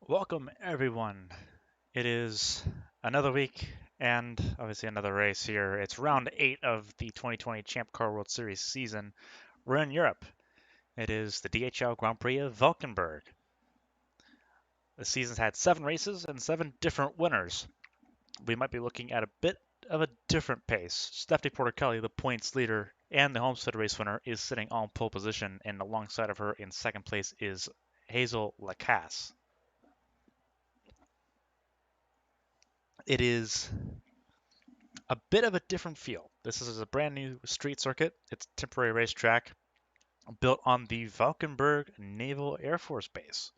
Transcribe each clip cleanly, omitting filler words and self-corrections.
Welcome, everyone. It is another week and obviously another race here. It's round 8 of the 2020 Champ Car World Series season. We're in Europe. It is the DHL Grand Prix of Valkenburg. The season's had 7 races and 7 different winners. We might be looking at a bit of a different pace. Stephanie Porter Kelly, the points leader and the Homestead race winner, is sitting on pole position, and alongside of her in second place is Hazel Lacasse. It is a bit of a different feel. This is a brand new street circuit. It's a temporary racetrack built on the Valkenburg Naval Air Force Base.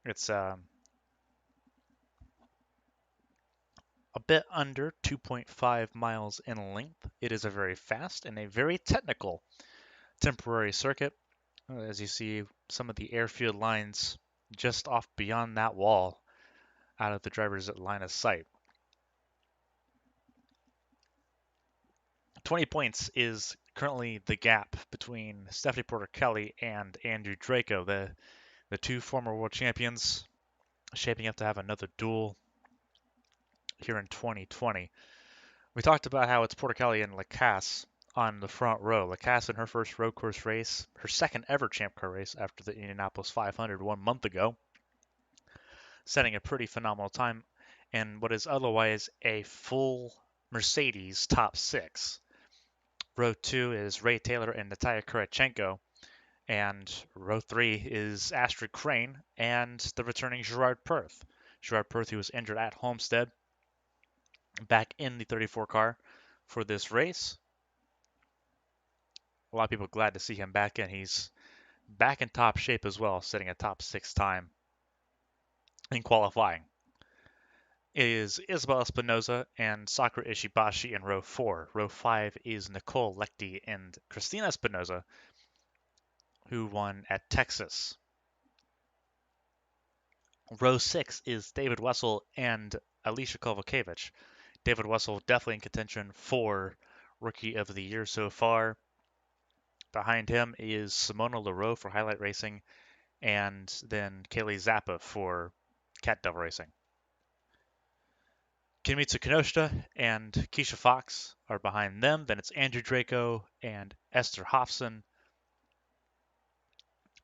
It's a bit under 2.5 miles in length. It is a very fast and a very technical temporary circuit. As you see, some of the airfield lines just off beyond that wall out of the driver's line of sight. 20 points is currently the gap between Stephanie Porter Kelly and Andrew Draco, the two former world champions, shaping up to have another duel here in 2020. We talked about how it's Porter Kelly and Lacasse on the front row. Lacasse in her first road course race, her second ever Champ Car race after the Indianapolis 500 1 month ago, setting a pretty phenomenal time in what is otherwise a full Mercedes top six. Row 2 is Ray Taylor and Natalia Kurachenko, and row 3 is Astrid Crane and the returning Gerard Perth. Gerard Perth, who was injured at Homestead, back in the 34 car for this race. A lot of people glad to see him back in. He's back in top shape as well, setting a top 6 time in qualifying. It is Isabel Espinosa and Sakura Ishibashi in row 4. Row 5 is Nicole Lechty and Christina Espinosa, who won at Texas. Row 6 is David Wessel and Alicia Kovacevic. David Wessel definitely in contention for Rookie of the Year so far. Behind him is Simona Leroux for Highlight Racing, and then Kaylee Zappa for Cat Devil Racing. Kimitsu Kinoshita and Keisha Fox are behind them. Then it's Andrew Draco and Esther Hofson.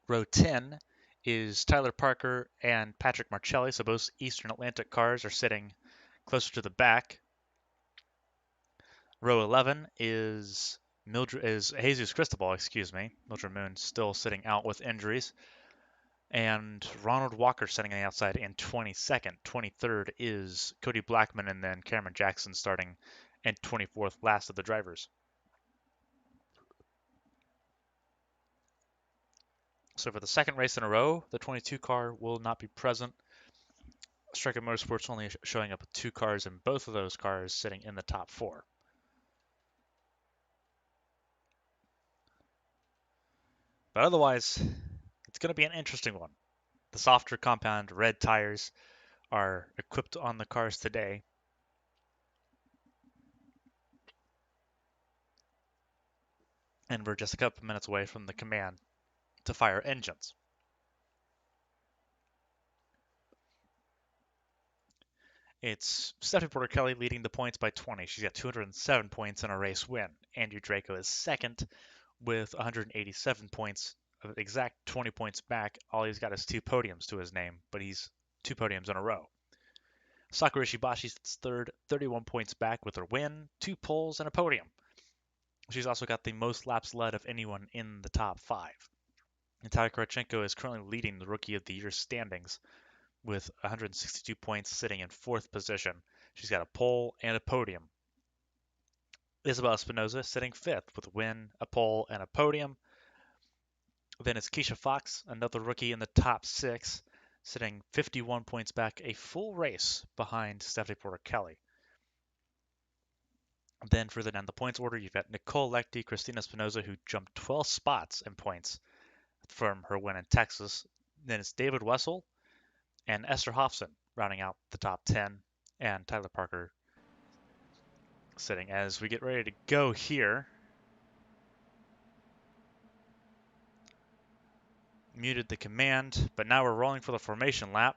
Row 10 is Tyler Parker and Patrick Marcelli, so both Eastern Atlantic cars are sitting closer to the back. Row 11 is Jesus Cristobal, Mildred Moon still sitting out with injuries. And Ronald Walker sitting on the outside in 22nd. 23rd is Cody Blackman, and then Cameron Jackson starting in 24th, last of the drivers. So for the second race in a row, the 22 car will not be present. Striker Motorsports only showing up with 2 cars, and both of those cars sitting in the top 4. But otherwise, it's going to be an interesting one. The softer compound red tires are equipped on the cars today. And we're just a couple minutes away from the command to fire engines. It's Stephanie Porter Kelly leading the points by 20. She's got 207 points in a race win. Andrew Draco is second with 187 points, exact 20 points back. All he's got is 2 podiums to his name, but he's 2 podiums in a row. Sakura Ishibashi's third, 31 points back with her win, 2 poles, and a podium. She's also got the most laps led of anyone in the top 5. Natalia Kurachenko is currently leading the Rookie of the Year standings with 162 points, sitting in 4th position. She's got a pole and a podium. Isabel Espinosa sitting 5th with a win, a pole, and a podium. Then it's Keisha Fox, another rookie in the top 6, sitting 51 points back, a full race behind Stephanie Porter Kelly. Then further down the points order, you've got Nicole Lechty, Christina Espinosa, who jumped 12 spots in points from her win in Texas. Then it's David Wessel and Esther Hofson rounding out the top 10, and Tyler Parker sitting. As we get ready to go here, muted the command, but now we're rolling for the formation lap.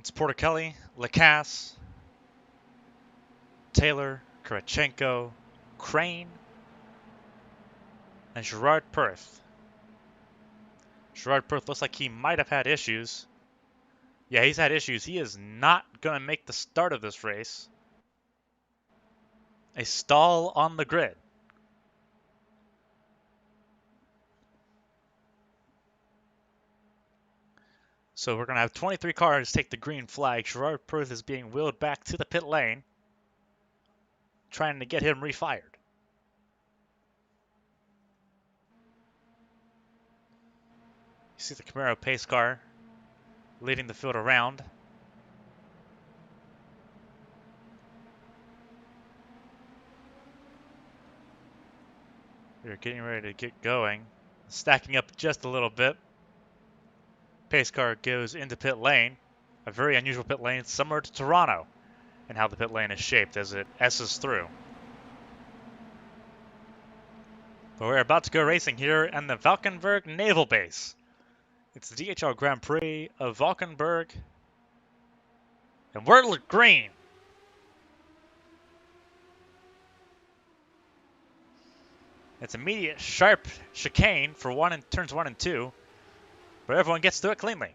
It's Porticelli, Lacasse, Taylor, Kurachenko, Crane, and Gerard Perth. Gerard Perth looks like he might have had issues. Yeah, he's had issues. He is not going to make the start of this race. A stall on the grid. So we're going to have 23 cars take the green flag. Gerard Perth is being wheeled back to the pit lane, trying to get him refired. You see the Camaro pace car leading the field around. We're getting ready to get going. Stacking up just a little bit. Pace car goes into pit lane. A very unusual pit lane, similar to Toronto, and how the pit lane is shaped as it S's through. But we're about to go racing here in the Valkenburg Naval Base. It's the DHL Grand Prix of Valkenburg. And we're green. It's immediate sharp chicane for turns 1 and 2, but everyone gets to it cleanly.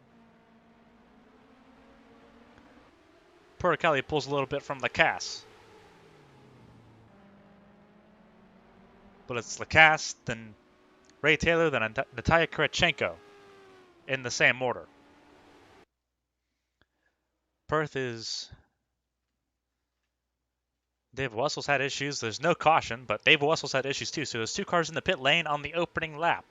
Porticelli pulls a little bit from Lacasse. But it's Lacasse, then Ray Taylor, then Natalia Kurachenko in the same order. Perth is... Dave Wessel's had issues. There's no caution, but Dave Wessel's had issues too. So there's 2 cars in the pit lane on the opening lap.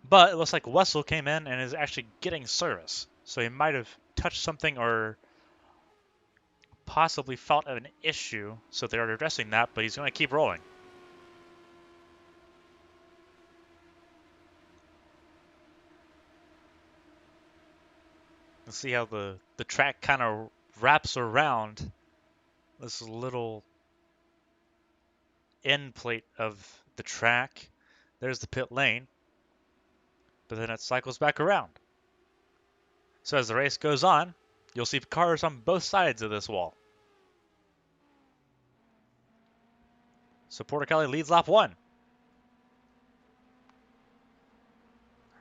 But it looks like Wessel came in and is actually getting service. So he might have touched something or possibly felt an issue. So they're addressing that, but he's going to keep rolling. Let's see how the track kind of wraps around this little end plate of the track. There's the pit lane, but then it cycles back around. So as the race goes on, you'll see cars on both sides of this wall. So Porticelli leads lap 1.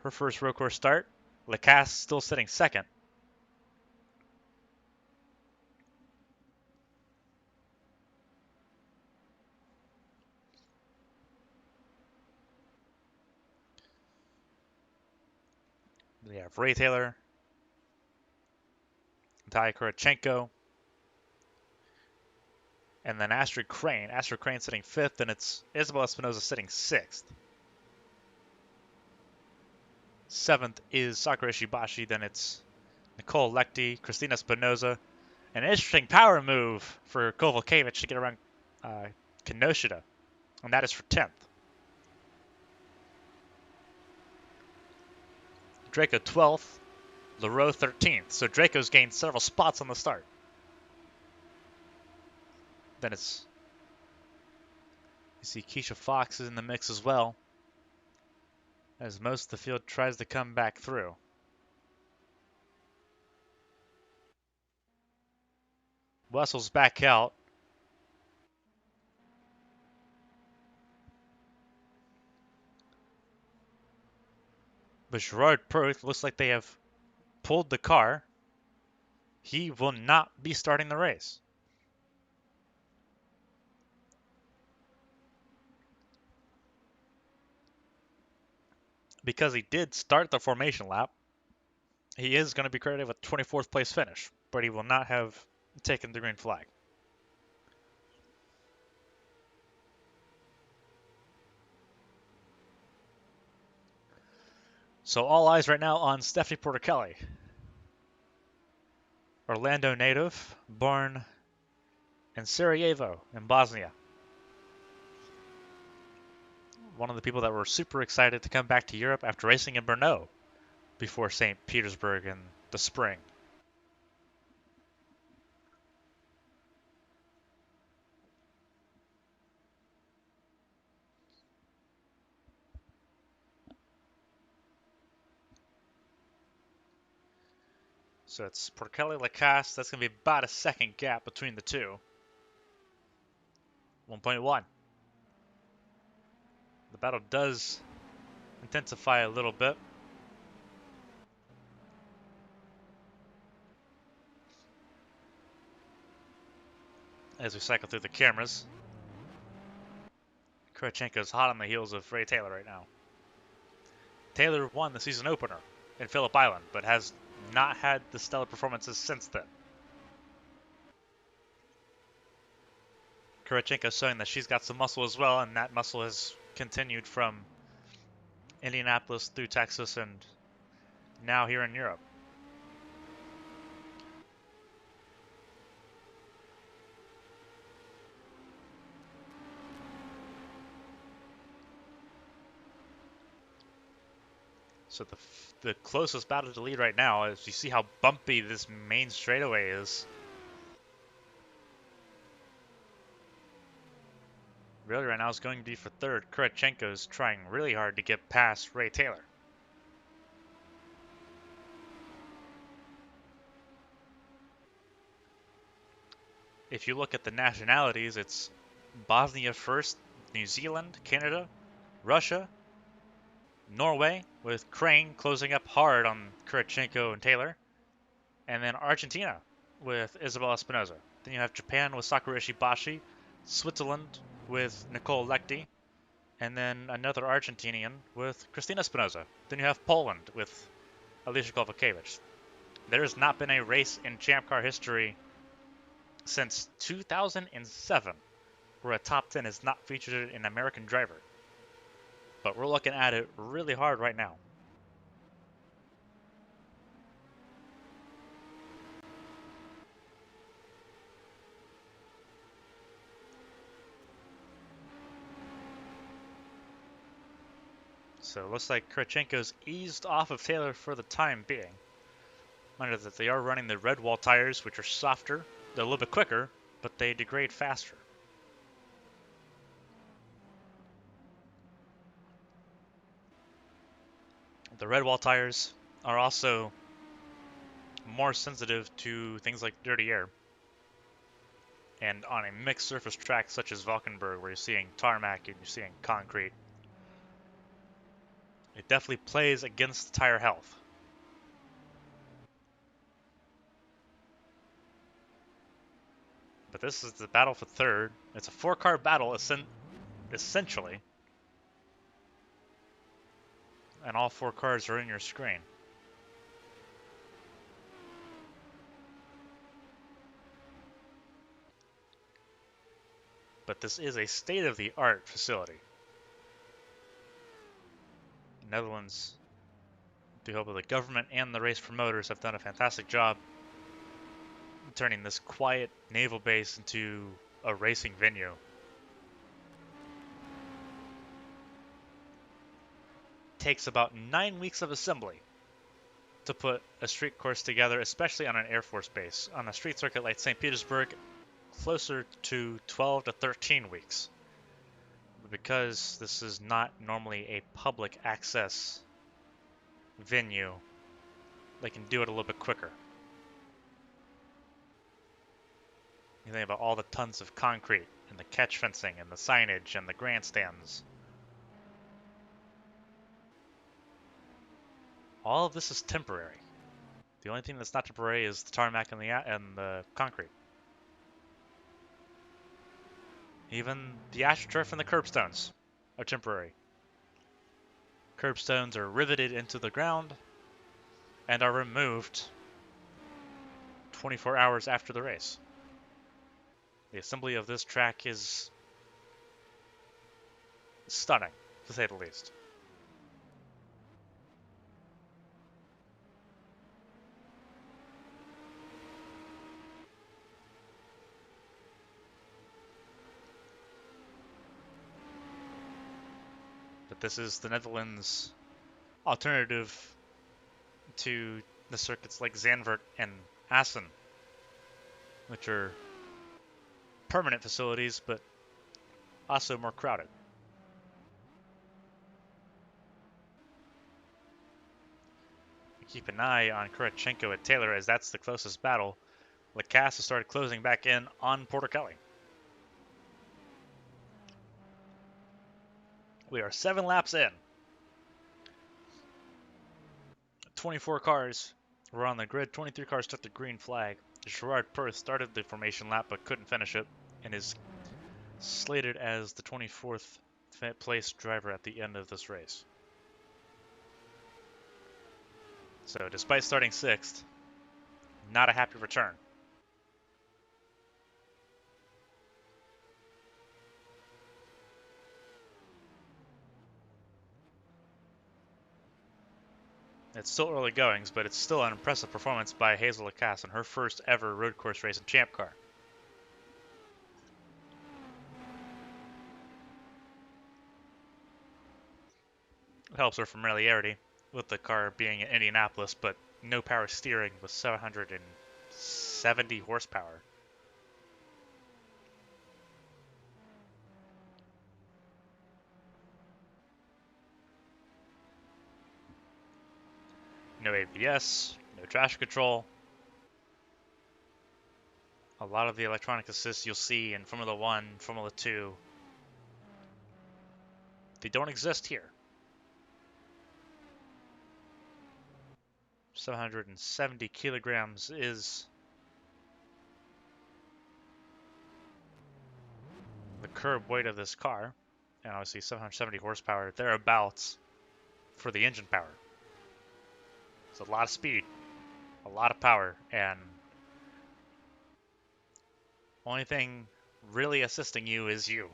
Her first road course start. Lacasse still sitting second. We have Ray Taylor, Natalia Kurachenko, and then Astrid Crane. Astrid Crane sitting 5th, and it's Isabel Espinosa sitting 6th. 7th is Sakura Ishibashi, then it's Nicole Lechty, Christina Espinosa. An interesting power move for Kovalkiewicz to get around Kinoshita, and that is for 10th. Draco 12th, Leroux 13th. So Draco's gained several spots on the start. Then it's... You see Keisha Fox is in the mix as well, as most of the field tries to come back through. Wessel's back out. But Gerard Perth looks like they have pulled the car. He will not be starting the race. Because he did start the formation lap, he is going to be credited with 24th place finish, but he will not have taken the green flag. So all eyes right now on Stephanie Porticelli. Orlando native, born in Sarajevo in Bosnia. One of the people that were super excited to come back to Europe after racing in Brno before St. Petersburg in the spring. So it's Porcelli Lacasse. That's going to be about a second gap between the two. 1.1. The battle does intensify a little bit. As we cycle through the cameras. Kurchenko's hot on the heels of Ray Taylor right now. Taylor won the season opener in Phillip Island, but has not had the stellar performances since then. Kurchenko showing that she's got some muscle as well, and that muscle has continued from Indianapolis through Texas and now here in Europe. So the closest battle to lead right now is you see how bumpy this main straightaway is. Really right now is going to be for third. Kurchenko is trying really hard to get past Ray Taylor. If you look at the nationalities, it's Bosnia first, New Zealand, Canada, Russia, Norway, with Crane closing up hard on Kurchenko and Taylor, and then Argentina with Isabel Espinosa. Then you have Japan with Sakura Ishibashi, Switzerland with Nicole Lechty, and then another Argentinian with Cristina Espinosa. Then you have Poland with Alicia Kovacevic. There has not been a race in Champ Car history since 2007 where a top 10 has not featured an American driver. But we're looking at it really hard right now. So it looks like Kurchenko's eased off of Taylor for the time being. Mind that they are running the red wall tires, which are softer, they're a little bit quicker, but they degrade faster. The red wall tires are also more sensitive to things like dirty air. And on a mixed surface track such as Valkenburg, where you're seeing tarmac and you're seeing concrete, it definitely plays against tire health. But this is the battle for third. It's a four-car battle, essentially. And all four cars are in your screen. But this is a state-of-the-art facility. Netherlands, with the help of the government and the race promoters, have done a fantastic job turning this quiet naval base into a racing venue. Takes about 9 weeks of assembly to put a street course together, especially on an Air Force base. On a street circuit like St. Petersburg, closer to 12 to 13 weeks. But because this is not normally a public access venue, they can do it a little bit quicker. You think about all the tons of concrete and the catch fencing and the signage and the grandstands. All of this is temporary. The only thing that's not temporary is the tarmac and the concrete. Even the AstroTurf and the curbstones are temporary. Curbstones are riveted into the ground and are removed 24 hours after the race. The assembly of this track is stunning, to say the least. But this is the Netherlands' alternative to the circuits like Zandvoort and Assen, which are permanent facilities, but also more crowded. keep an eye on Kurachenko and Taylor, as that's the closest battle. Lacasse has started closing back in on Porter Kelly. We are 7 laps in. 24 cars were on the grid. 23 cars took the green flag. Gerard Perth started the formation lap but couldn't finish it and is slated as the 24th place driver at the end of this race. So despite starting 6th, not a happy return. It's still early goings, but it's still an impressive performance by Hazel Lacasse in her first ever road course race in Champ Car. It helps her familiarity with the car being in Indianapolis, but no power steering with 770 horsepower. No ABS, no traction control. A lot of the electronic assists you'll see in Formula 1, Formula 2, they don't exist here. 770 kilograms is the curb weight of this car, and obviously 770 horsepower thereabouts for the engine power. It's a lot of speed, a lot of power, and only thing really assisting you is you.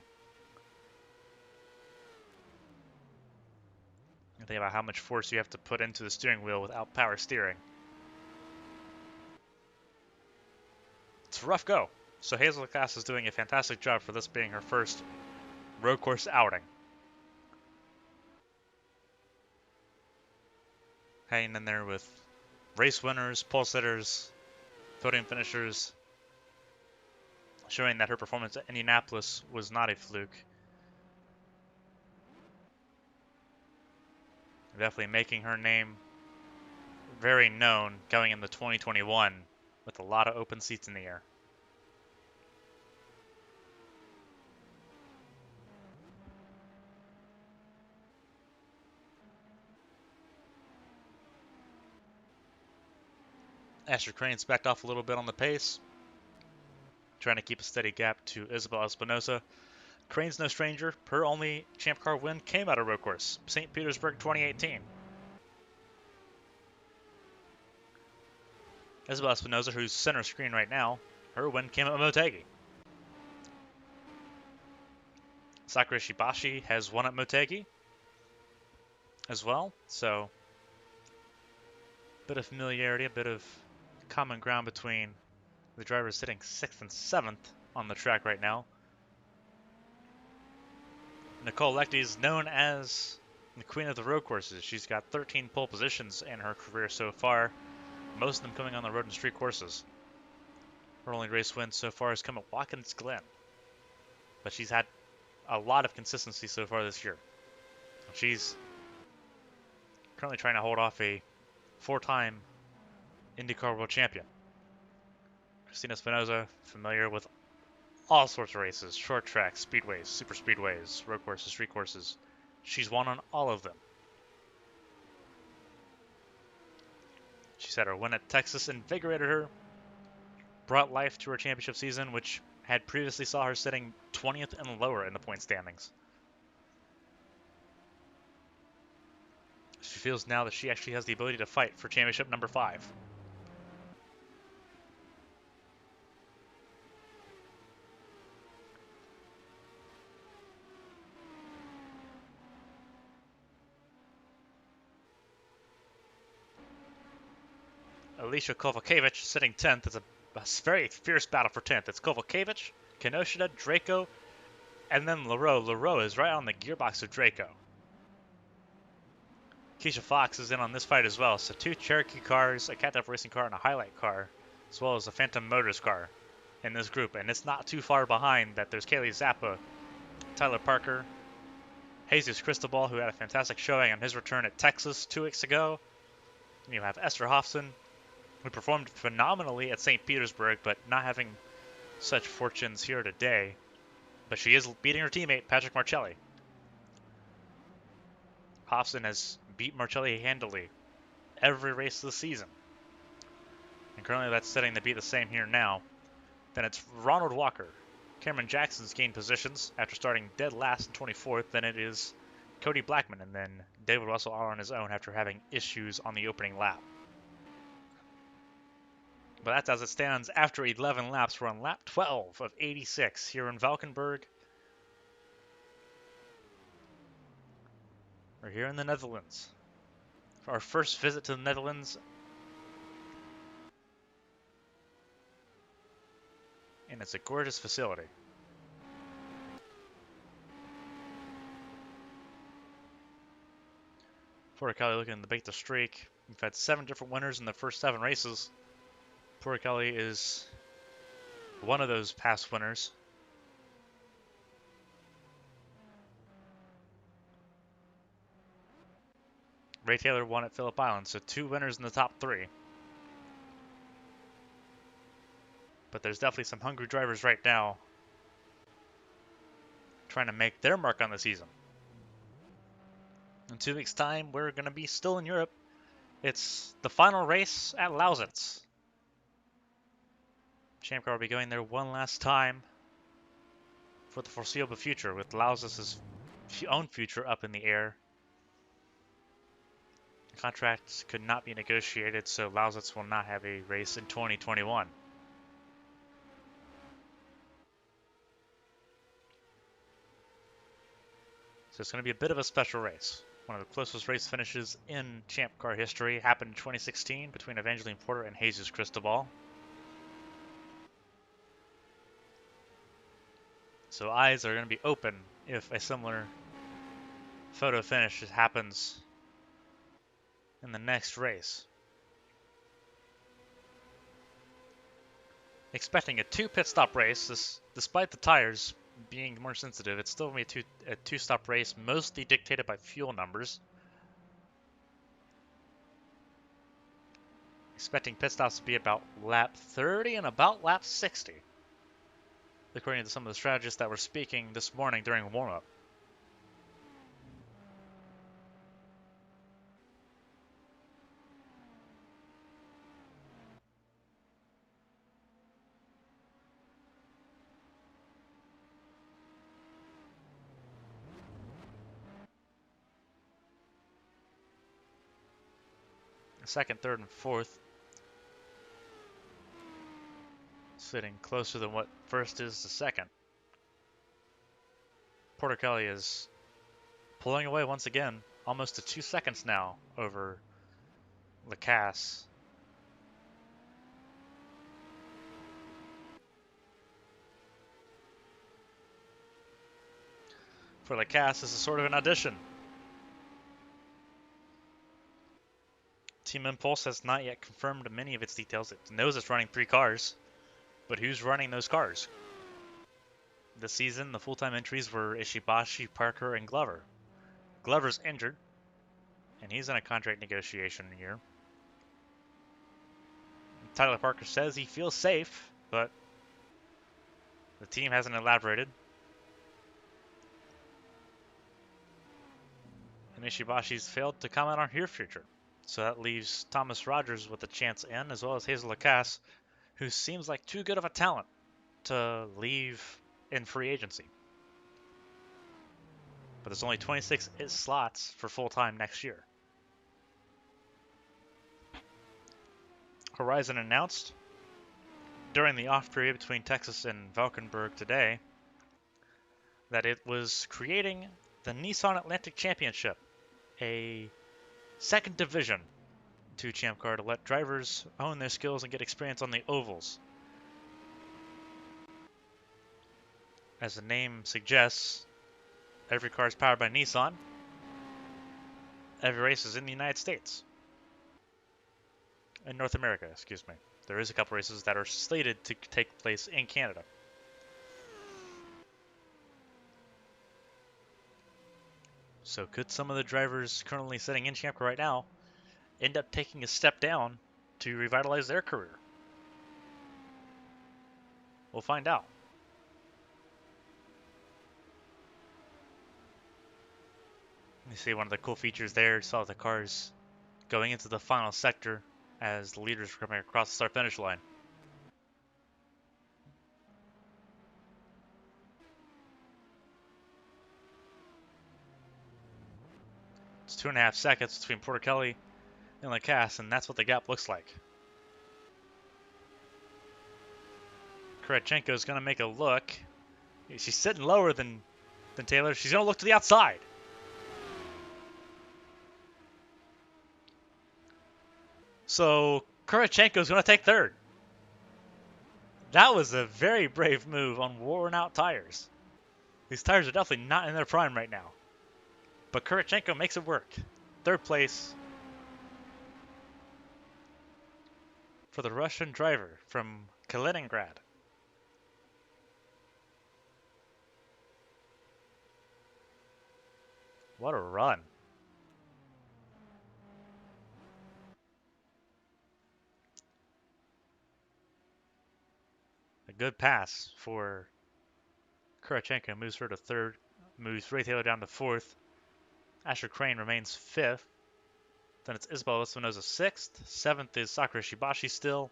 You think about how much force you have to put into the steering wheel without power steering. It's a rough go. So Hazel Lacasse is doing a fantastic job for this being her first road course outing. Hanging in there with race winners, pole sitters, podium finishers, showing that her performance at Indianapolis was not a fluke. Definitely making her name very known going into 2021 with a lot of open seats in the air. Asher Crane's backed off a little bit on the pace, trying to keep a steady gap to Isabel Espinosa. Crane's no stranger. Her only Champ Car win came out of road course, St. Petersburg 2018. Isabel Espinosa, who's center screen right now, her win came at Motegi. Sakura Shibashi has won at Motegi as well, so a bit of familiarity, a bit of common ground between the drivers sitting 6th and 7th on the track right now. Nicole Lechty is known as the queen of the road courses. She's got 13 pole positions in her career so far, most of them coming on the road and street courses. Her only race win so far has come at Watkins Glen, but she's had a lot of consistency so far this year. She's currently trying to hold off a 4-time IndyCar World Champion. Christina Espinosa, familiar with all sorts of races, short tracks, speedways, super speedways, road courses, street courses. She's won on all of them. She said her win at Texas invigorated her, brought life to her championship season, which had previously saw her sitting 20th and lower in the point standings. She feels now that she actually has the ability to fight for championship number 5. Alicia Kovacevic sitting 10th. It's a very fierce battle for 10th. It's Kovacevic, Kinoshita, Draco, and then Leroux. Leroux is right on the gearbox of Draco. Keisha Fox is in on this fight as well. So 2 Cherokee cars, a Cat Racing car, and a Highlight car, as well as a Phantom Motors car in this group. And it's not too far behind that there's Kaylee Zappa, Tyler Parker, Jesus Cristobal, who had a fantastic showing on his return at Texas 2 weeks ago. You have Esther Hofson, who performed phenomenally at St. Petersburg, but not having such fortunes here today. But she is beating her teammate, Patrick Marcelli. Hofson has beat Marcelli handily every race this season. And currently that's setting to be the same here now. Then it's Ronald Walker. Cameron Jackson's gained positions after starting dead last in 24th. Then it is Cody Blackman, and then David Russell all on his own after having issues on the opening lap. But that's as it stands after 11 laps. We're on lap 12 of 86 here in Valkenburg. We're here in the Netherlands. For our first visit to the Netherlands. And it's a gorgeous facility. Porticali looking to beat the streak. We've had 7 different winners in the first 7 races. Porticali is one of those past winners. Ray Taylor won at Phillip Island, so 2 winners in the top 3. But there's definitely some hungry drivers right now trying to make their mark on the season. In 2 weeks' time, we're going to be still in Europe. It's the final race at Lausitz. Champ Car will be going there one last time for the foreseeable future, with Lausitz's own future up in the air. Contracts could not be negotiated, so Lausitz will not have a race in 2021. So it's going to be a bit of a special race. One of the closest race finishes in Champ Car history happened in 2016 between Evangeline Porter and Jesus Cristobal. So eyes are going to be open if a similar photo finish happens in the next race. Expecting a 2 pit stop race, despite the tires being more sensitive, it's still going to be a 2 stop race, mostly dictated by fuel numbers. Expecting pit stops to be about lap 30 and about lap 60, according to some of the strategists that were speaking this morning during warm-up. Second, third, and fourth sitting closer than what first is to second. Porticali is pulling away once again, almost to 2 seconds now over Lacasse. For Lacasse, this is sort of an audition. Team Impulse has not yet confirmed many of its details. It knows it's running 3 cars, but who's running those cars? This season, the full-time entries were Ishibashi, Parker, and Glover. Glover's injured, and he's in a contract negotiation year. Tyler Parker says he feels safe, but the team hasn't elaborated. And Ishibashi's failed to comment on her future. So that leaves Thomas Rogers with a chance in, as well as Hazel Lacasse, who seems like too good of a talent to leave in free agency. But there's only 26 slots for full-time next year. Horizon announced during the off period between Texas and Valkenburg today that it was creating the Nissan Atlantic Championship, a second division to Champ Car to let drivers hone their skills and get experience on the ovals. As the name suggests, every car is powered by Nissan. Every race is in the United States. In North America, excuse me. There is a couple races that are slated to take place in Canada. So could some of the drivers currently sitting in Champ Car right now end up taking a step down to revitalize their career? We'll find out. You see one of the cool features there. You saw the cars going into the final sector as the leaders were coming across the start-finish line. It's 2.5 seconds between Porter Kelly and Lacasse, and that's what the gap looks like. Kurachenko is going to make a look. She's sitting lower than Taylor. She's going to look to the outside. So Kurachenko is going to take third. That was a very brave move on worn out tires. These tires are definitely not in their prime right now. But Kurachenko makes it work. Third place for the Russian driver from Kaliningrad. What a run. A good pass for Kurachenko. Moves her to third. Moves Ray Taylor down to fourth. Asher Crane remains fifth. Then it's Isabel Espinosa sixth. Seventh is Sakura Shibashi still.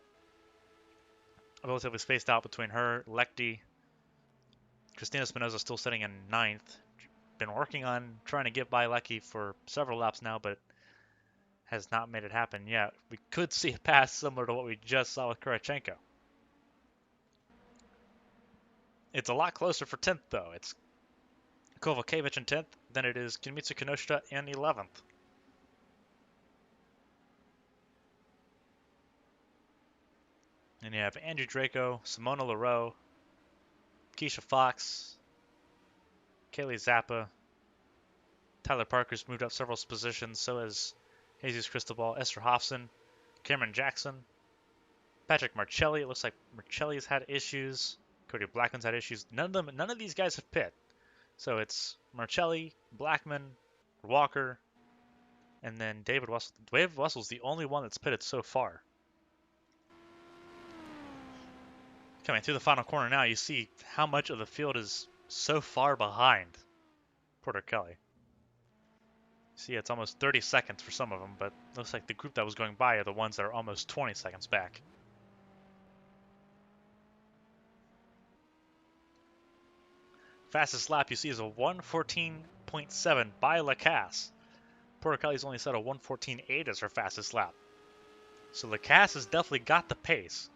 Relatively spaced out between her, Lechty. Christina Espinosa still sitting in ninth. Been working on trying to get by Lecky for several laps now, but has not made it happen yet. We could see a pass similar to what we just saw with Kurachenko. It's a lot closer for 10th, though. It's Kovalkiewicz in 10th, then it is Kimitsu Kinoshita in 11th. And you have Andrew Draco, Simona Leroux, Keisha Fox, Kaylee Zappa. Tyler Parker's moved up several positions, so has Jesus Cristobal, Esther Hofson, Cameron Jackson, Patrick Marcelli. It looks like Marcelli's had issues. Cody Blackman's had issues. None of these guys have pit. So it's Marcelli, Blackman, Walker, and then David Wessel. David Wessel's the only one that's pitted so far. Coming through the final corner now, you see how much of the field is so far behind Porter Kelly. See, it's almost 30 seconds for some of them, but looks like the group that was going by are the ones that are almost 20 seconds back. Fastest lap you see is a 1:14.7 by Lacasse. Porter Kelly's only set a 1:14.8 as her fastest lap. So Lacasse has definitely got the pace.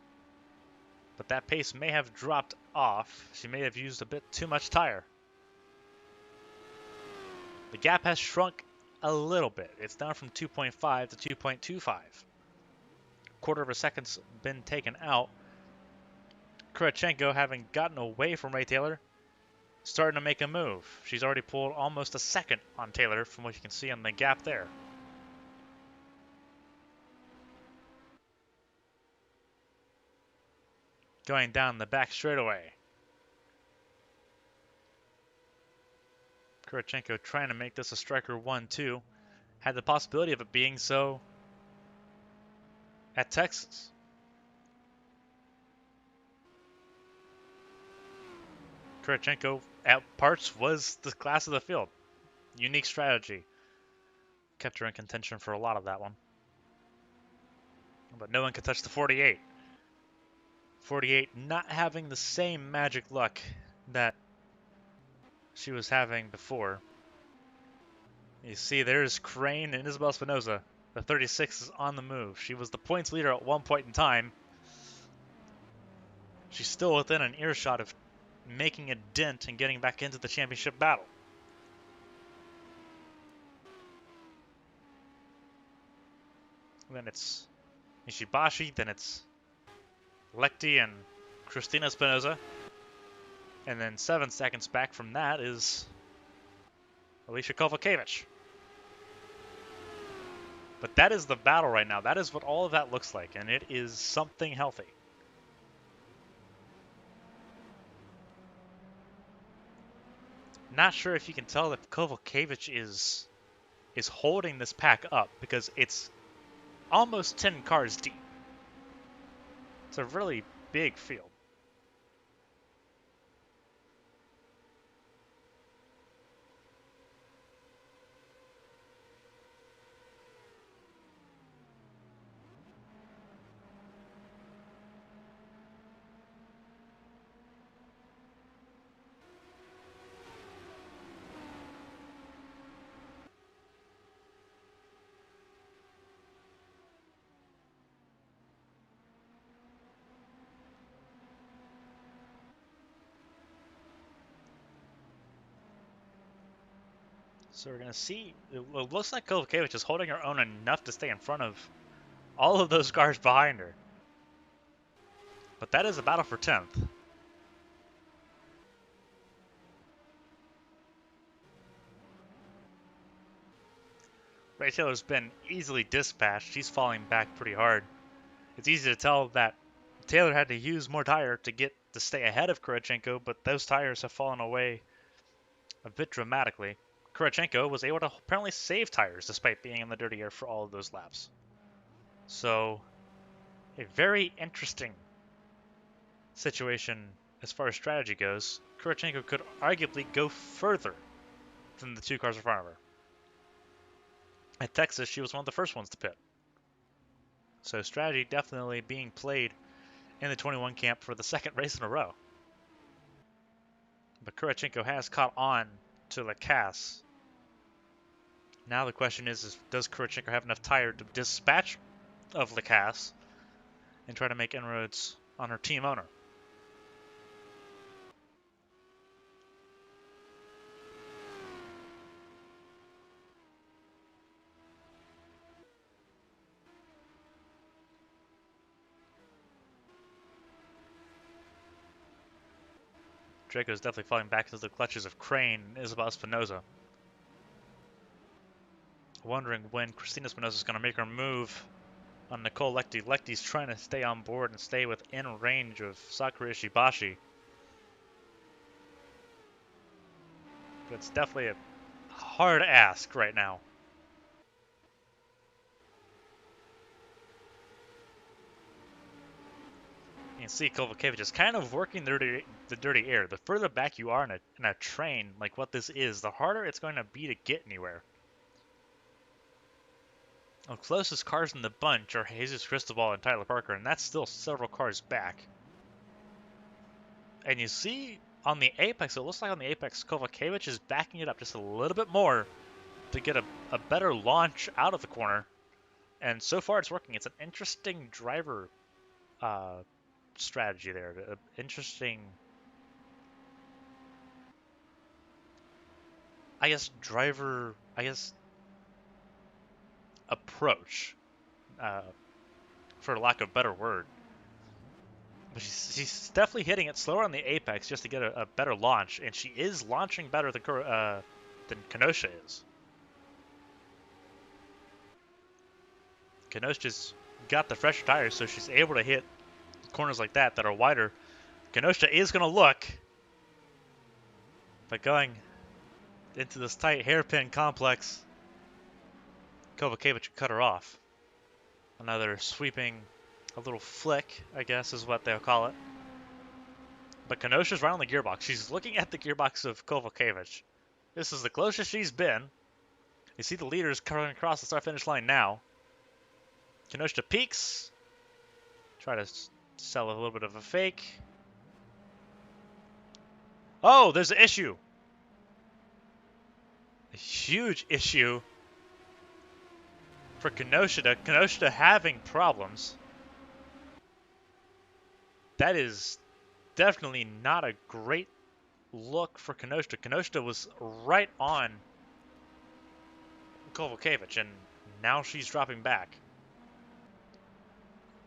But that pace may have dropped off. She may have used a bit too much tire. The gap has shrunk a little bit. It's down from 2.5 to 2.25. Quarter of a second's been taken out. Kurachenko, having gotten away from Ray Taylor, starting to make a move. She's already pulled almost a second on Taylor from what you can see on the gap there. Going down the back straightaway. Kurachenko trying to make this a striker 1-2. Had the possibility of it being so at Texas. Kurachenko at parts was the class of the field. Unique strategy. Kept her in contention for a lot of that one. But no one could touch the 48. 48 not having the same magic luck that she was having before. You see there's Crane and Isabel Espinosa. The 36 is on the move. She was the points leader at one point in time. She's still within an earshot of making a dent and getting back into the championship battle. Then it's Ishibashi, then it's Lechty and Christina Espinosa. And then 7 seconds back from that is Alicia Kovalkiewicz. But that is the battle right now. That is what all of that looks like, and it is something healthy. Not sure if you can tell that Kovalkiewicz is holding this pack up, because it's almost 10 cars deep. It's a really big field. So we're going to see, it looks like Kovacevic is holding her own enough to stay in front of all of those cars behind her. But that is a battle for 10th. Ray Taylor's been easily dispatched. She's falling back pretty hard. It's easy to tell that Taylor had to use more tire to stay ahead of Kurachenko, but those tires have fallen away a bit dramatically. Kurachenko was able to apparently save tires despite being in the dirty air for all of those laps. So, a very interesting situation as far as strategy goes. Kurachenko could arguably go further than the two cars in front of her. At Texas, she was one of the first ones to pit. So strategy definitely being played in the 21 camp for the second race in a row. But Kurachenko has caught on to Lacasse. Now the question is does Kurachenko have enough tire to dispatch of Lacasse and try to make inroads on her team owner? Draco is definitely falling back into the clutches of Crane and Isabel Espinosa. Wondering when Christina Espinosa is going to make her move on Nicole Lechty. Lechty's trying to stay on board and stay within range of Sakura Ishibashi. But it's definitely a hard ask right now. You can see Kovacevic is kind of working the dirty air. The further back you are in a train like what this is, the harder it's going to be to get anywhere. The closest cars in the bunch are Jesus Cristobal and Tyler Parker, and that's still several cars back. And you see on the apex, it looks like on the apex, Kovacevic is backing it up just a little bit more to get a better launch out of the corner. And so far it's working. It's an interesting driver strategy there. Interesting, driver approach, for lack of a better word. But she's definitely hitting it slower on the apex just to get a better launch, and she is launching better than Kenosha is. Kenosha's got the fresher tires, so she's able to hit corners like that are wider. Kenosha is going to look, but going into this tight hairpin complex, Kovacevic cut her off. Another sweeping, a little flick, I guess is what they'll call it. But Kenosha's right on the gearbox. She's looking at the gearbox of Kovacevic. This is the closest she's been. You see the leaders coming across the start-finish line now. Kenosha peaks. Try to sell a little bit of a fake. Oh, there's an issue. A huge issue for Kenosha. Kenosha having problems. That is definitely not a great look for Kenosha. Kenosha was right on Kovacevic, and now she's dropping back.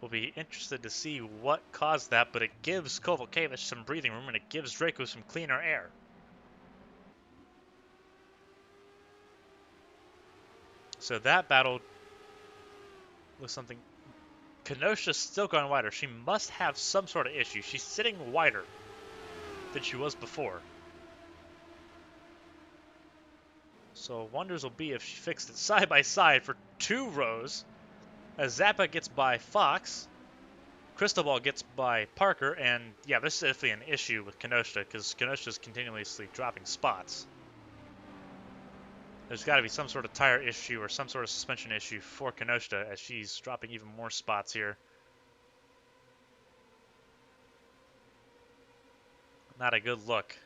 We'll be interested to see what caused that, but it gives Kovacevic some breathing room, and it gives Draco some cleaner air. So that battle was something. Kenosha's still going wider. She must have some sort of issue. She's sitting wider than she was before. So wonders will be if she fixed it side by side for 2 rows. As Zappa gets by Fox, Cristobal gets by Parker, and yeah, this is definitely an issue with Kenosha because Kenosha is continuously dropping spots. There's got to be some sort of tire issue or some sort of suspension issue for Kenosha as she's dropping even more spots here. Not a good look.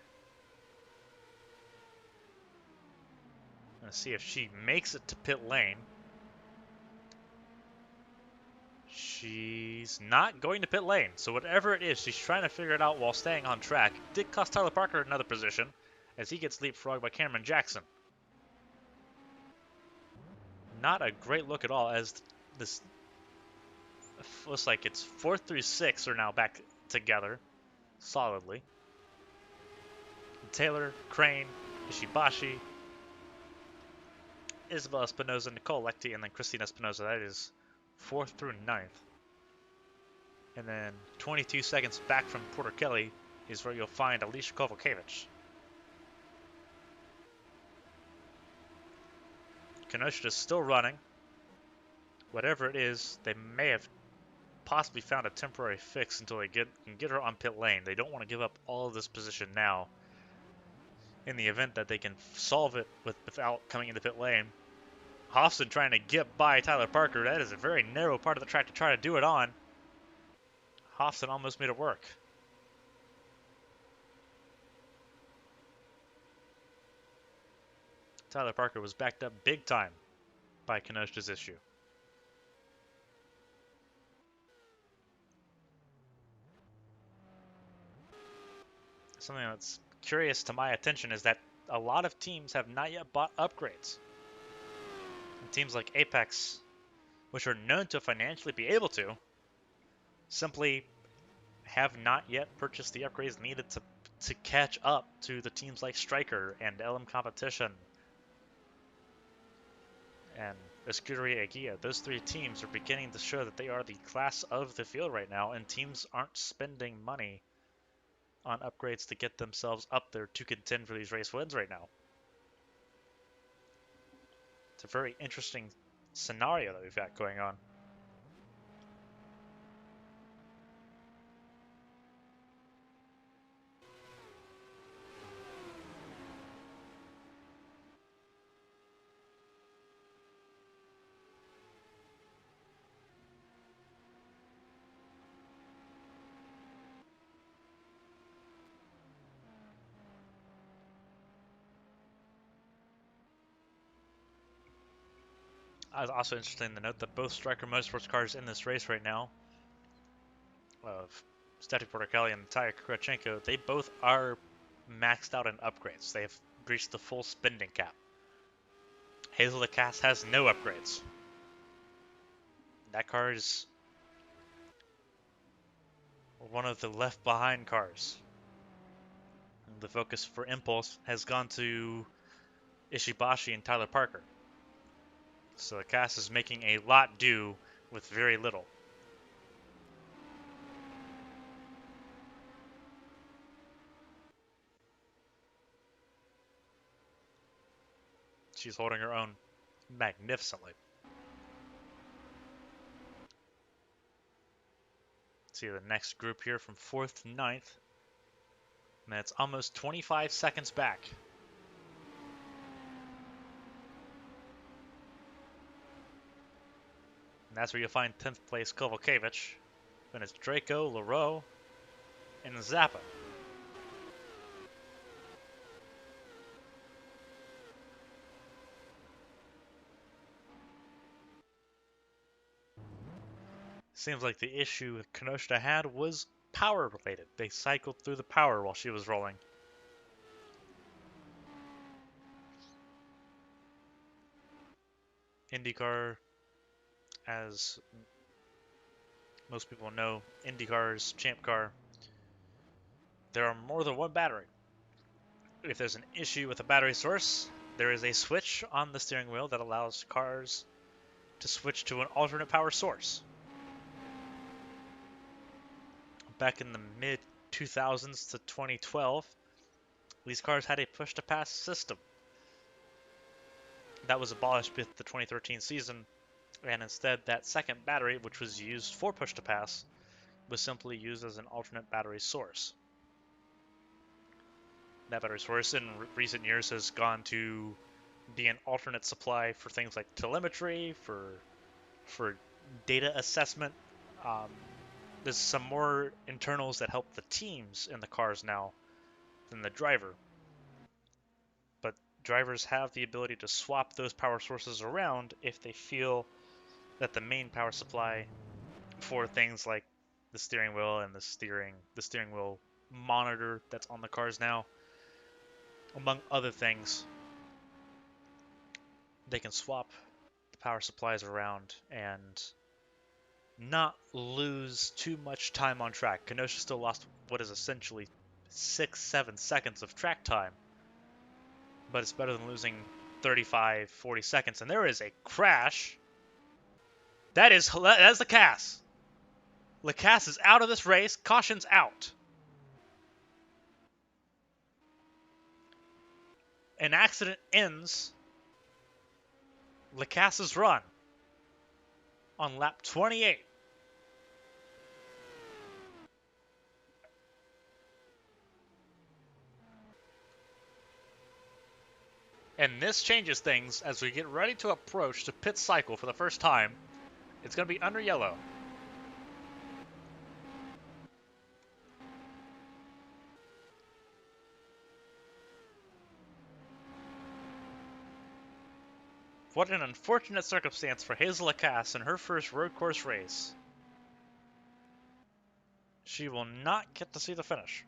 Let's see if she makes it to pit lane. She's not going to pit lane, so whatever it is, she's trying to figure it out while staying on track. Did cost Tyler Parker another position as he gets leapfrogged by Cameron Jackson. Not a great look at all as this looks like it's 4 through 6 are now back together solidly. Taylor, Crane, Ishibashi, Isabel Espinoza, Nicole Lecty, and then Christina Espinoza. That is 4th through 9th. And then 22 seconds back from Porter Kelly is where you'll find Alicia Kovalkiewicz. Kenosha is still running. Whatever it is, they may have possibly found a temporary fix until they can get her on pit lane. They don't want to give up all of this position now in the event that they can solve it without coming into pit lane. Hofston trying to get by Tyler Parker. That is a very narrow part of the track to try to do it on. Hofston almost made it work. Tyler Parker was backed up big time by Kenosha's issue. Something that's curious to my attention is that a lot of teams have not yet bought upgrades. And teams like Apex, which are known to financially be able to, simply have not yet purchased the upgrades needed to catch up to the teams like Striker and LM Competition and Escuderia Eguia. Those three teams are beginning to show that they are the class of the field right now, and teams aren't spending money on upgrades to get themselves up there to contend for these race wins right now. It's a very interesting scenario that we've got going on. Also interesting to note that both Striker Motorsports cars in this race right now, of Steffi Porter-Kelly and Taya Kurachenko, they both are maxed out in upgrades. They have reached the full spending cap. Hazel DeCass has no upgrades. That car is one of the left behind cars. And the focus for Impulse has gone to Ishibashi and Tyler Parker. So the cast is making a lot do with very little. She's holding her own magnificently. See the next group here from 4th to 9th. And that's almost 25 seconds back. And that's where you'll find 10th place Kovalkiewicz. Then it's Draco, Leroux, and Zappa. Seems like the issue Kenosha had was power related. They cycled through the power while she was rolling. IndyCar, as most people know, IndyCar's Champ Car, there are more than one battery. If there's an issue with the battery source, there is a switch on the steering wheel that allows cars to switch to an alternate power source. Back in the mid 2000s to 2012, these cars had a push to pass system. That was abolished with the 2013 season And instead, that second battery, which was used for push-to-pass, was simply used as an alternate battery source. That battery source in recent years has gone to be an alternate supply for things like telemetry, for data assessment. Um, there's some more internals that help the teams in the cars now than the driver. But drivers have the ability to swap those power sources around if they feel that the main power supply for things like the steering wheel and the steering wheel monitor that's on the cars now, among other things, they can swap the power supplies around and not lose too much time on track. Kenosha still lost what is essentially 6-7 seconds of track time, but it's better than losing 35, 40 seconds. And there is a crash. That is Lacasse. Lacasse is out of this race. Caution's out. An accident ends Lacasse's run on lap 28. And this changes things as we get ready to approach the pit cycle for the first time. It's going to be under yellow. What an unfortunate circumstance for Hazel Lacasse in her first road course race. She will not get to see the finish.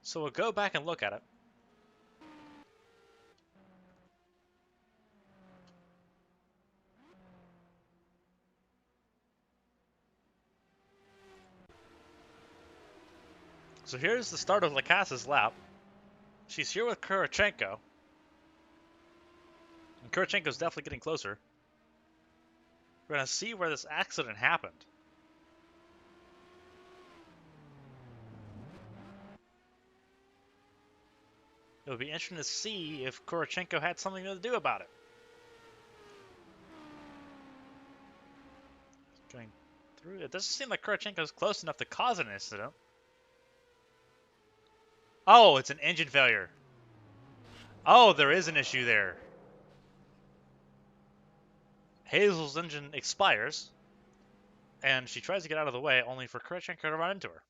So we'll go back and look at it. So here's the start of Lacasse's lap. She's here with Kurachenko. And Kurachenko's definitely getting closer. We're going to see where this accident happened. It would be interesting to see if Kurachenko had something to do about it. Going through. It doesn't seem like Kurachenko's close enough to cause an incident. Oh, it's an engine failure. Oh, there is an issue there. Hazel's engine expires, and she tries to get out of the way, only for Kurachenko to run into her.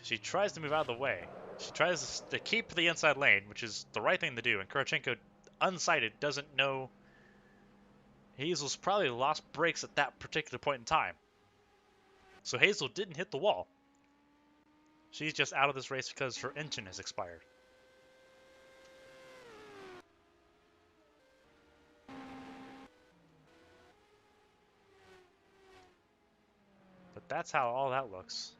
She tries to move out of the way. She tries to keep the inside lane, which is the right thing to do, and Kurachenko, unsighted, doesn't know Hazel's probably lost brakes at that particular point in time. So Hazel didn't hit the wall. She's just out of this race because her engine has expired. But that's how all that looks.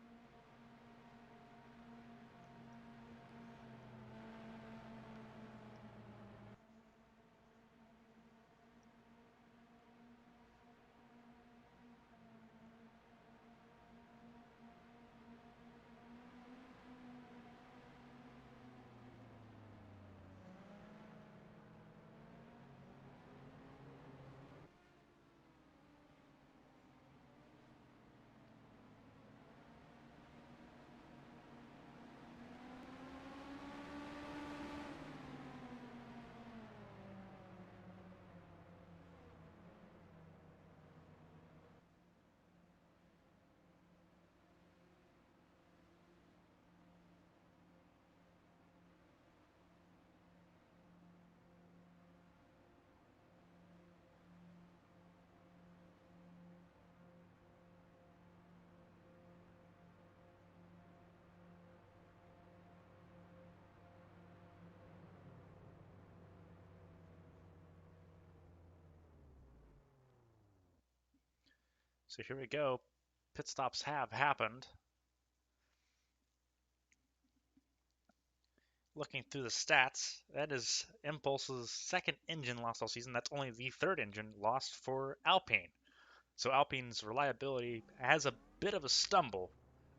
So here we go. Pit stops have happened. looking through the stats, that is Impulse's second engine lost all season. That's only the third engine lost for Alpine. So Alpine's reliability has a bit of a stumble,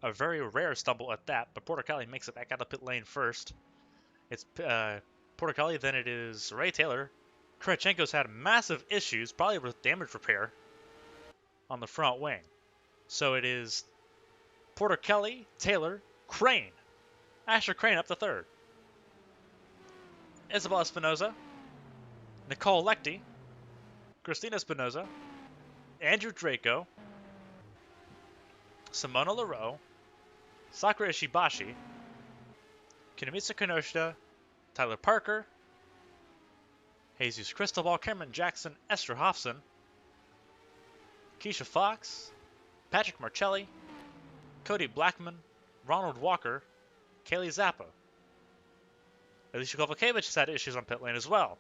a very rare stumble at that, but Porticali makes it back out of pit lane first. It's Porticali, then it is Ray Taylor. Kurachenko's had massive issues, probably with damage repair on the front wing. So it is Porticali, Taylor, Crane. Asher Crane up to third. Isabel Espinoza, Nicole Lecty, Christina Espinoza, Andrew Draco, Simona Leroux, Sakura Ishibashi, Kinemitsu Kinoshita, Tyler Parker, Jesus Cristobal, Cameron Jackson, Esther Hofson, Keisha Fox, Patrick Marcelli, Cody Blackman, Ronald Walker, Kaylee Zappa. Alicia Kovalkiewicz has had issues on pit lane as well.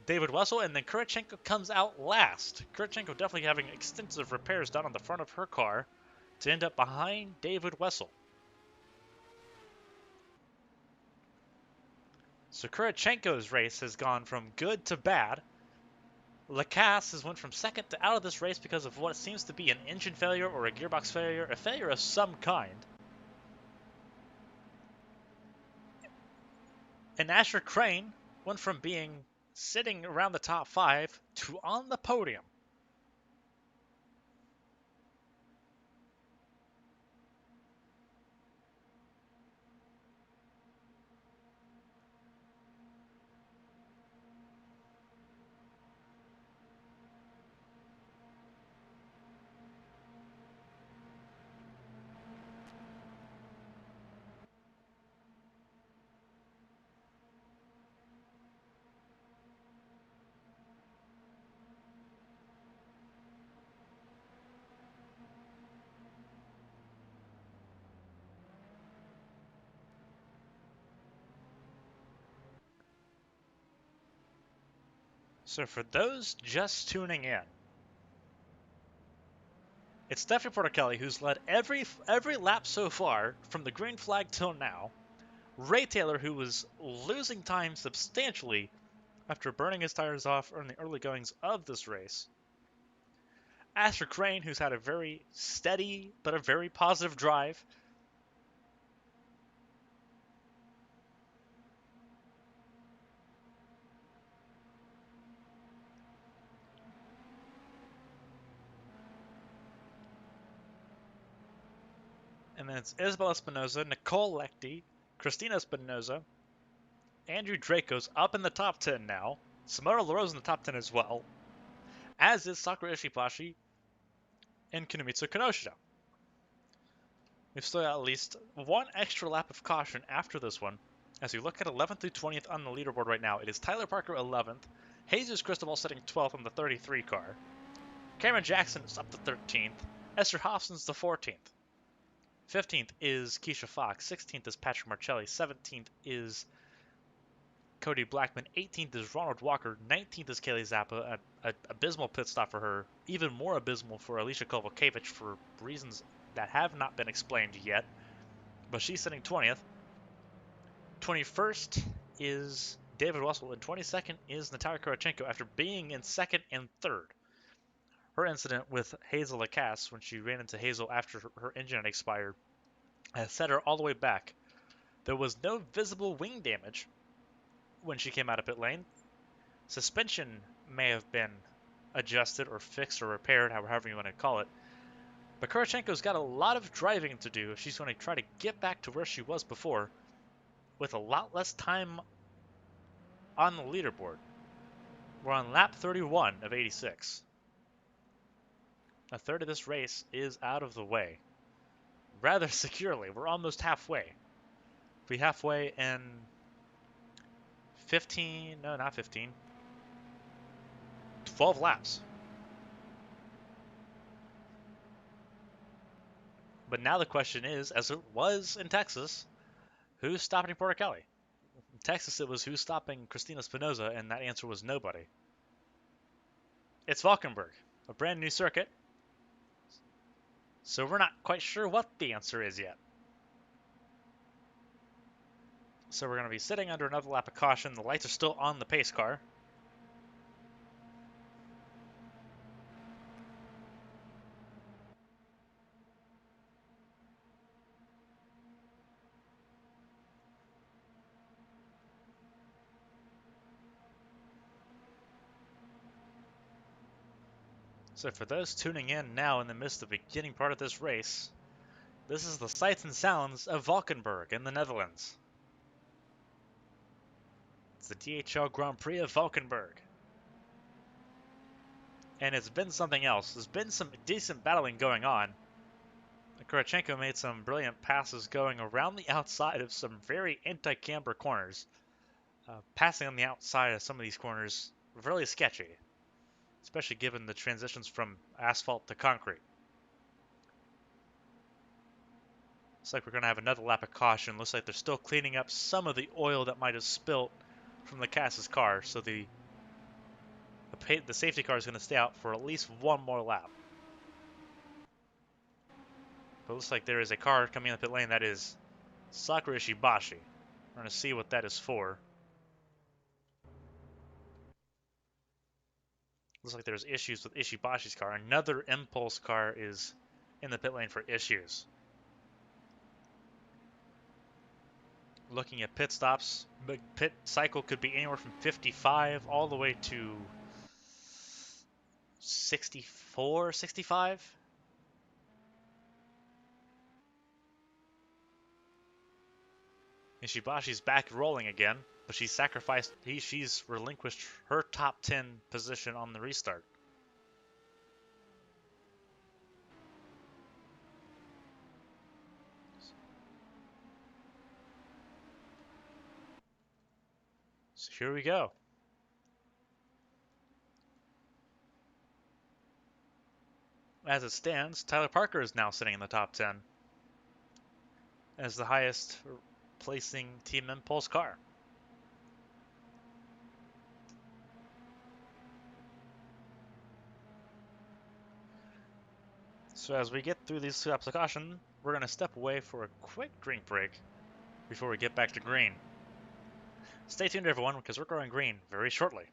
David Wessel, and then Kurachenko comes out last. Kurachenko definitely having extensive repairs done on the front of her car to end up behind David Wessel. So Kurachenko's race has gone from good to bad. Lacasse has went from second to out of this race because of what seems to be an engine failure or a gearbox failure, a failure of some kind. And Asher Crane went from being sitting around the top 5 to on the podium. So for those just tuning in, it's Stephanie Porticali who's led every lap so far from the green flag till now. Ray Taylor, who was losing time substantially after burning his tires off in the early goings of this race. Asher Crane, who's had a very steady but a very positive drive. And then it's Isabel Espinoza, Nicole Lecty, Christina Espinoza, Andrew Draco's up in the top 10 now. Simona Leroux's in the top 10 as well, as is Sakura Ishibashi and Kinemitsu Kinoshita. We've still got at least one extra lap of caution after this one. As we look at 11th through 20th on the leaderboard right now, it is Tyler Parker 11th, Jesus Cristobal sitting 12th on the 33 car. Cameron Jackson is up to 13th. Esther Hofson's the 14th. 15th is Keisha Fox. 16th is Patrick Marcelli. 17th is Cody Blackman. 18th is Ronald Walker. 19th is Kaylee Zappa. An abysmal pit stop for her. Even more abysmal for Alicia Kovalkiewicz for reasons that have not been explained yet. But she's sitting 20th. 21st is David Wessel. And 22nd is Natalia Kurachenko after being in second and third. Her incident with Hazel Lacasse when she ran into Hazel after her engine had expired has set her all the way back. There was no visible wing damage when she came out of pit lane. Suspension may have been adjusted or fixed or repaired, however you want to call it. But Kurachenko's got a lot of driving to do if she's going to try to get back to where she was before with a lot less time on the leaderboard. We're on lap 31 of 86. A third of this race is out of the way. Rather securely. We're almost halfway. We'll be halfway in 15, no, not 15, 12 laps. But now the question is, as it was in Texas, who's stopping Porticali? In Texas, it was who's stopping Christina Espinoza, and that answer was nobody. It's Valkenburg, a brand new circuit. So we're not quite sure what the answer is yet. So we're going to be sitting under another lap of caution. The lights are still on the pace car. So for those tuning in now in the midst of the beginning part of this race, this is the sights and sounds of Valkenburg in the Netherlands. It's the DHL Grand Prix of Valkenburg. And it's been something else. There's been some decent battling going on. Kurachenko made some brilliant passes going around the outside of some very anti-camber corners. Passing on the outside of some of these corners, really sketchy, especially given the transitions from asphalt to concrete. Looks like we're going to have another lap of caution. Looks like they're still cleaning up some of the oil that might have spilt from the Cass's car, so the safety car is going to stay out for at least one more lap. But it looks like there is a car coming in the pit lane that is Sakura Ishibashi. We're going to see what that is for. Looks like there's issues with Ishibashi's car. Another Impulse car is in the pit lane for issues. Looking at pit stops, the pit cycle could be anywhere from 55 all the way to 64, 65. Ishibashi's back rolling again, but she's relinquished her top 10 position on the restart. So here we go. As it stands, Tyler Parker is now sitting in the top 10 as the highest placing Team Impulse car. So as we get through these two laps of caution, we're going to step away for a quick drink break before we get back to green. Stay tuned, everyone, because we're going green very shortly.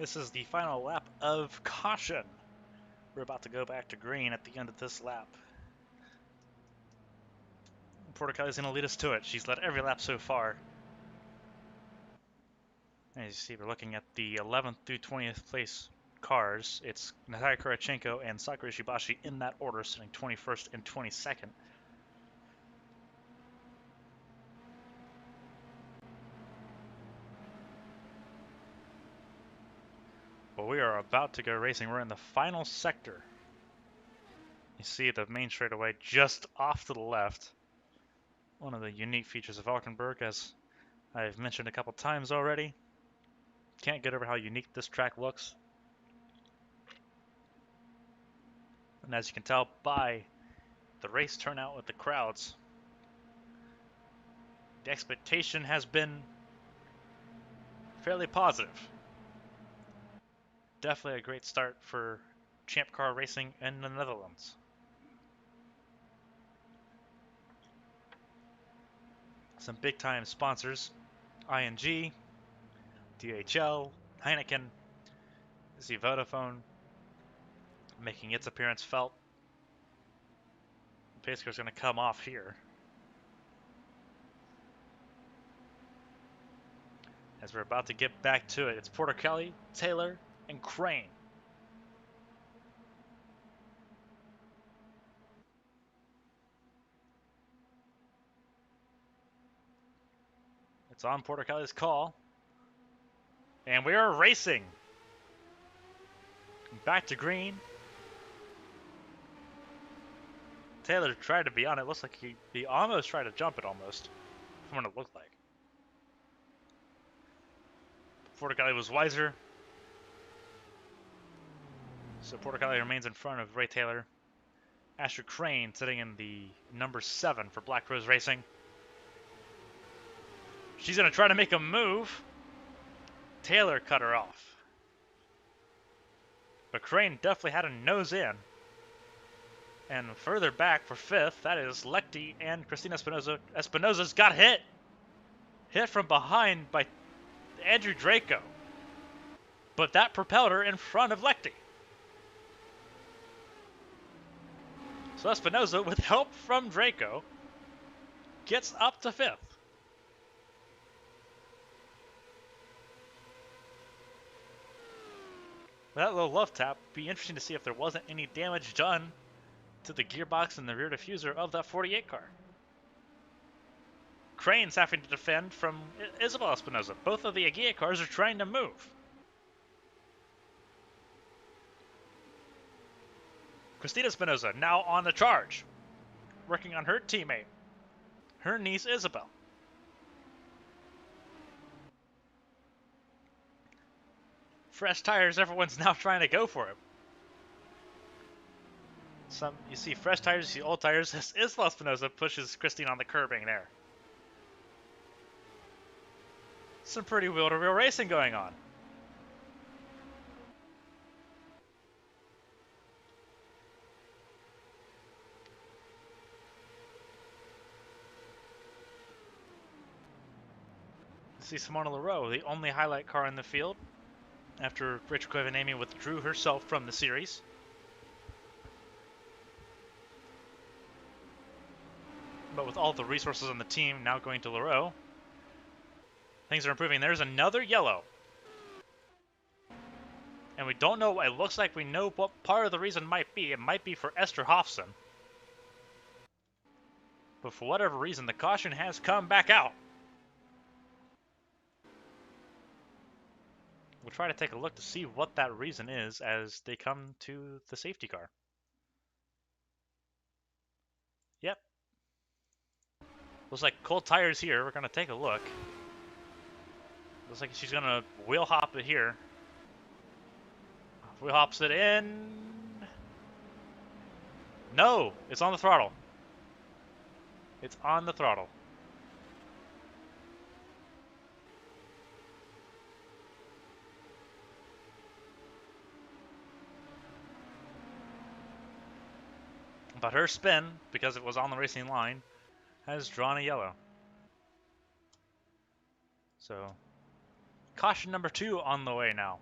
This is the final lap of caution. We're about to go back to green at the end of this lap. Porticali's going to lead us to it. She's led every lap so far. As you see, we're looking at the 11th through 20th place cars. It's Natalia Kurachenko and Sakura Ishibashi in that order, sitting 21st and 22nd. Well, we are about to go racing. We're in the final sector. You see the main straightaway just off to the left. One of the unique features of Valkenburg, as I've mentioned a couple times already. Can't get over how unique this track looks. And as you can tell by the race turnout with the crowds, the expectation has been fairly positive. Definitely a great start for Champ Car racing in the Netherlands. Some big time sponsors: ING, DHL, Heineken, see Vodafone making its appearance felt. The pace car is going to come off here. As we're about to get back to it, it's Porticali, Taylor, and Crane. It's on Porticali's call. And we are racing. Back to green. Taylor tried to be on it. Looks like he almost tried to jump it almost. From what it looked like. Porticali was wiser. So Porticali remains in front of Ray Taylor. Asher Crane sitting in the number 7 for Black Rose Racing. She's going to try to make a move. Taylor cut her off. But Crane definitely had a nose in. And further back for 5th, that is Lechty and Christina Espinoza. Espinoza's got hit. Hit from behind by Andrew Draco. But that propelled her in front of Lechty. So Espinoza, with help from Draco, gets up to 5th. With that little love tap, be interesting to see if there wasn't any damage done to the gearbox and the rear diffuser of that 48 car. Crane's having to defend from Isabel Espinoza. Both of the Agia cars are trying to move. Christina Espinoza now on the charge, working on her teammate, her niece Isabel. Fresh tires, everyone's now trying to go for it. You see fresh tires, you see old tires. Isabel Espinoza pushes Christine on the curbing there. Some pretty wheel-to-wheel racing going on. You see Simona Leroux, the only highlight car in the field, after Rachel Koivu withdrew herself from the series. But with all the resources on the team now going to Leroux, things are improving. There's another yellow. And we don't know, it looks like we know what part of the reason might be. It might be for Esther Hofson. But for whatever reason, the caution has come back out. We'll try to take a look to see what that reason is as they come to the safety car. Yep. Looks like cold tires here. We're going to take a look. Looks like she's going to wheel hop it here. Wheel hops it in. No, it's on the throttle. It's on the throttle. But her spin, because it was on the racing line, has drawn a yellow. So, caution number 2 on the way now.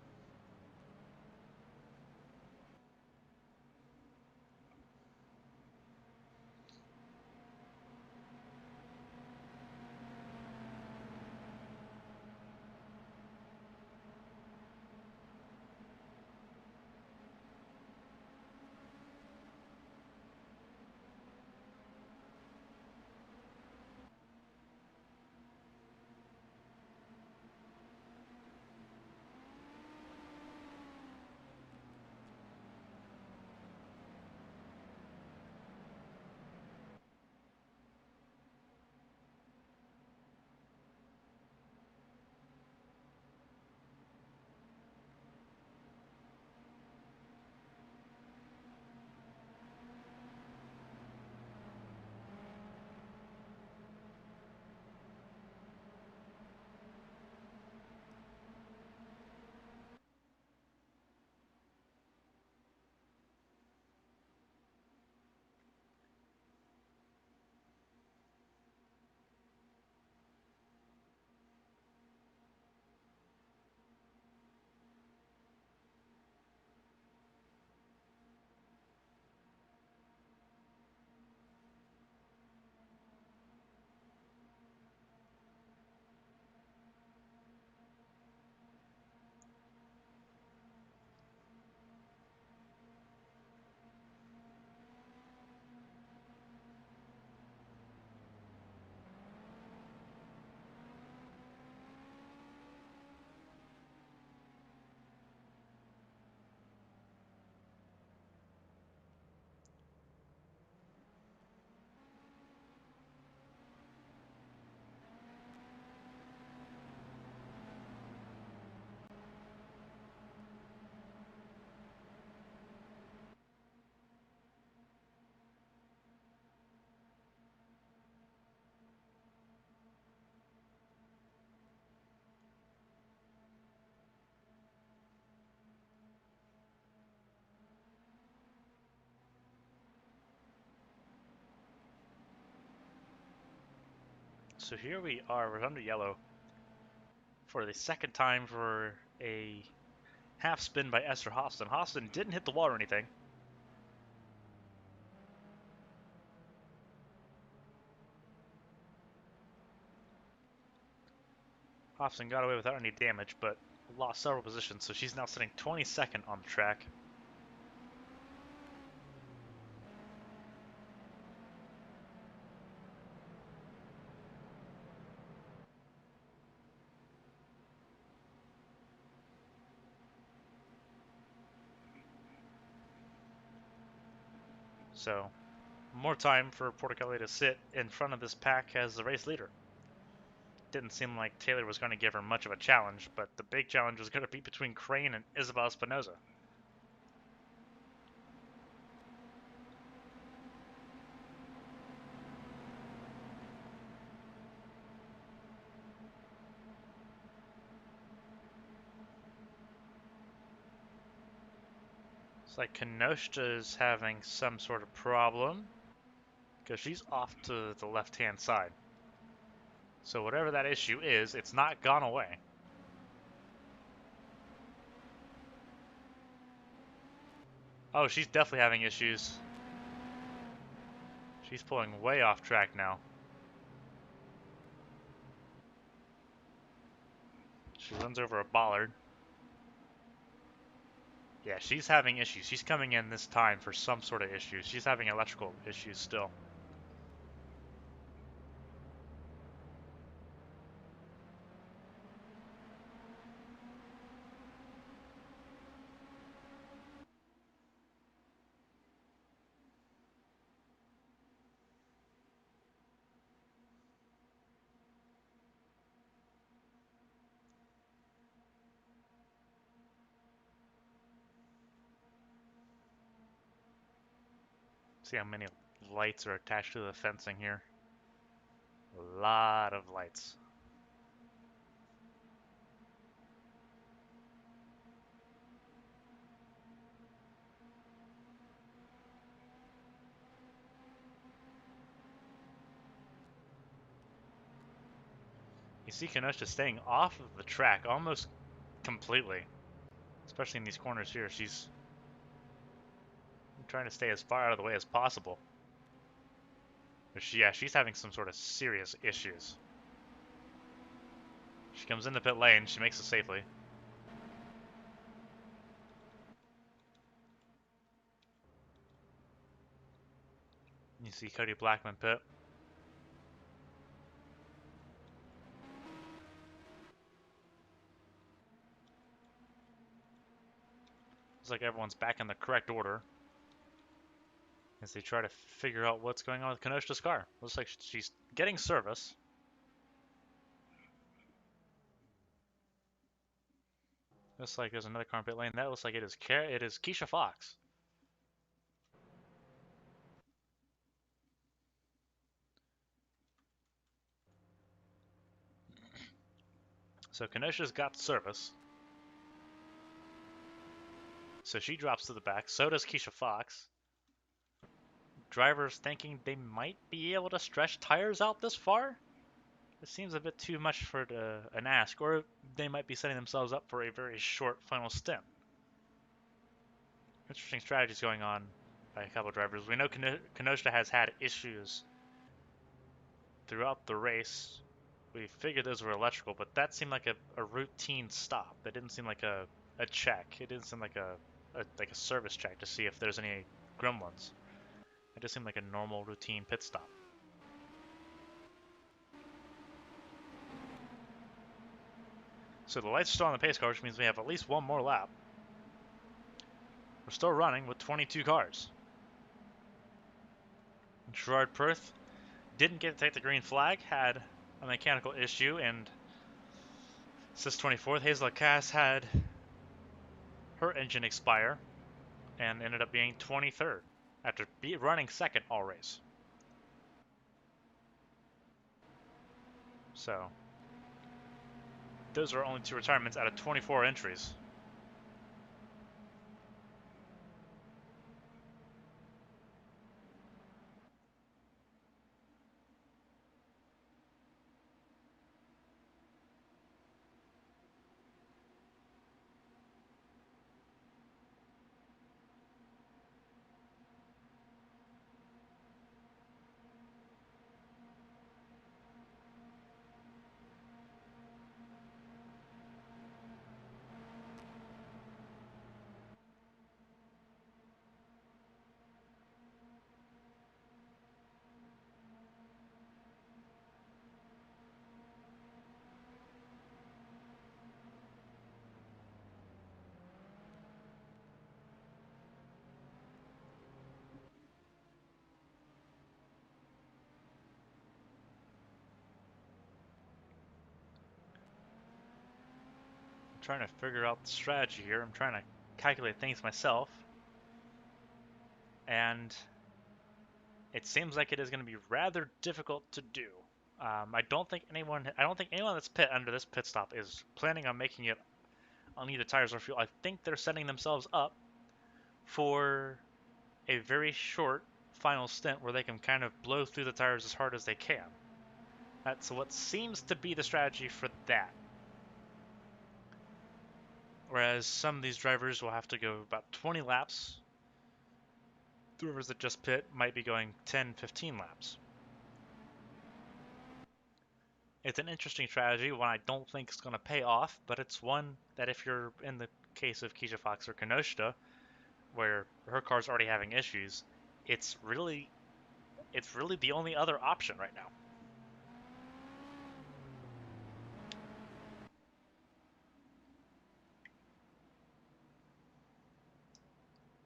So here we are, we're under yellow for the second time for a half spin by Esther Hostin. Hostin didn't hit the wall or anything. Hostin got away without any damage, but lost several positions, so she's now sitting 22nd on the track. So, more time for Porticelli to sit in front of this pack as the race leader. Didn't seem like Taylor was going to give her much of a challenge, but the big challenge was going to be between Crane and Isabel Espinosa. It's like Kenosha is having some sort of problem because she's off to the left-hand side. So whatever that issue is, it's not gone away. Oh, she's definitely having issues. She's pulling way off track now. She runs over a bollard. Yeah, she's having issues. She's coming in this time for some sort of issues. She's having electrical issues still. See how many lights are attached to the fencing here. A lot of lights. You see Kenosha staying off of the track almost completely. Especially in these corners here. She's trying to stay as far out of the way as possible. But she's having some sort of serious issues. She comes in the pit lane. She makes it safely. You see Cody Blackman pit. Looks like everyone's back in the correct order as they try to figure out what's going on with Kenosha's car. Looks like she's getting service. Looks like there's another car in pit lane. That looks like it is Keisha Fox. So Kenosha's got service. So she drops to the back. So does Keisha Fox. Drivers thinking they might be able to stretch tires out this far? It seems a bit too much for an ask, or they might be setting themselves up for a very short final stint. Interesting strategies going on by a couple of drivers. We know Kenosha has had issues throughout the race. We figured those were electrical, but that seemed like a routine stop. It didn't seem like a check. It didn't seem like a service check to see if there's any gremlins. It just seemed like a normal routine pit stop. So the lights are still on the pace car, which means we have at least one more lap. We're still running with 22 cars. Gerard Perth didn't get to take the green flag, had a mechanical issue, and sits 24th. Hazel Cass had her engine expire and ended up being 23rd after running second all race. So those are only 2 retirements out of 24 entries. I'm trying to figure out the strategy here. I'm trying to calculate things myself. And it seems like it is going to be rather difficult to do. I don't think anyone that's under this pit stop is planning on making it on either tires or fuel. I think they're setting themselves up for a very short final stint where they can kind of blow through the tires as hard as they can. That's what seems to be the strategy for that. Whereas some of these drivers will have to go about 20 laps. The drivers that just pit might be going 10, 15 laps. It's an interesting strategy, one I don't think is going to pay off, but it's one that if you're in the case of Keisha Fox or Kenoshita, where her car's already having issues, it's really the only other option right now.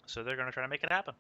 So they're going to try to make it happen.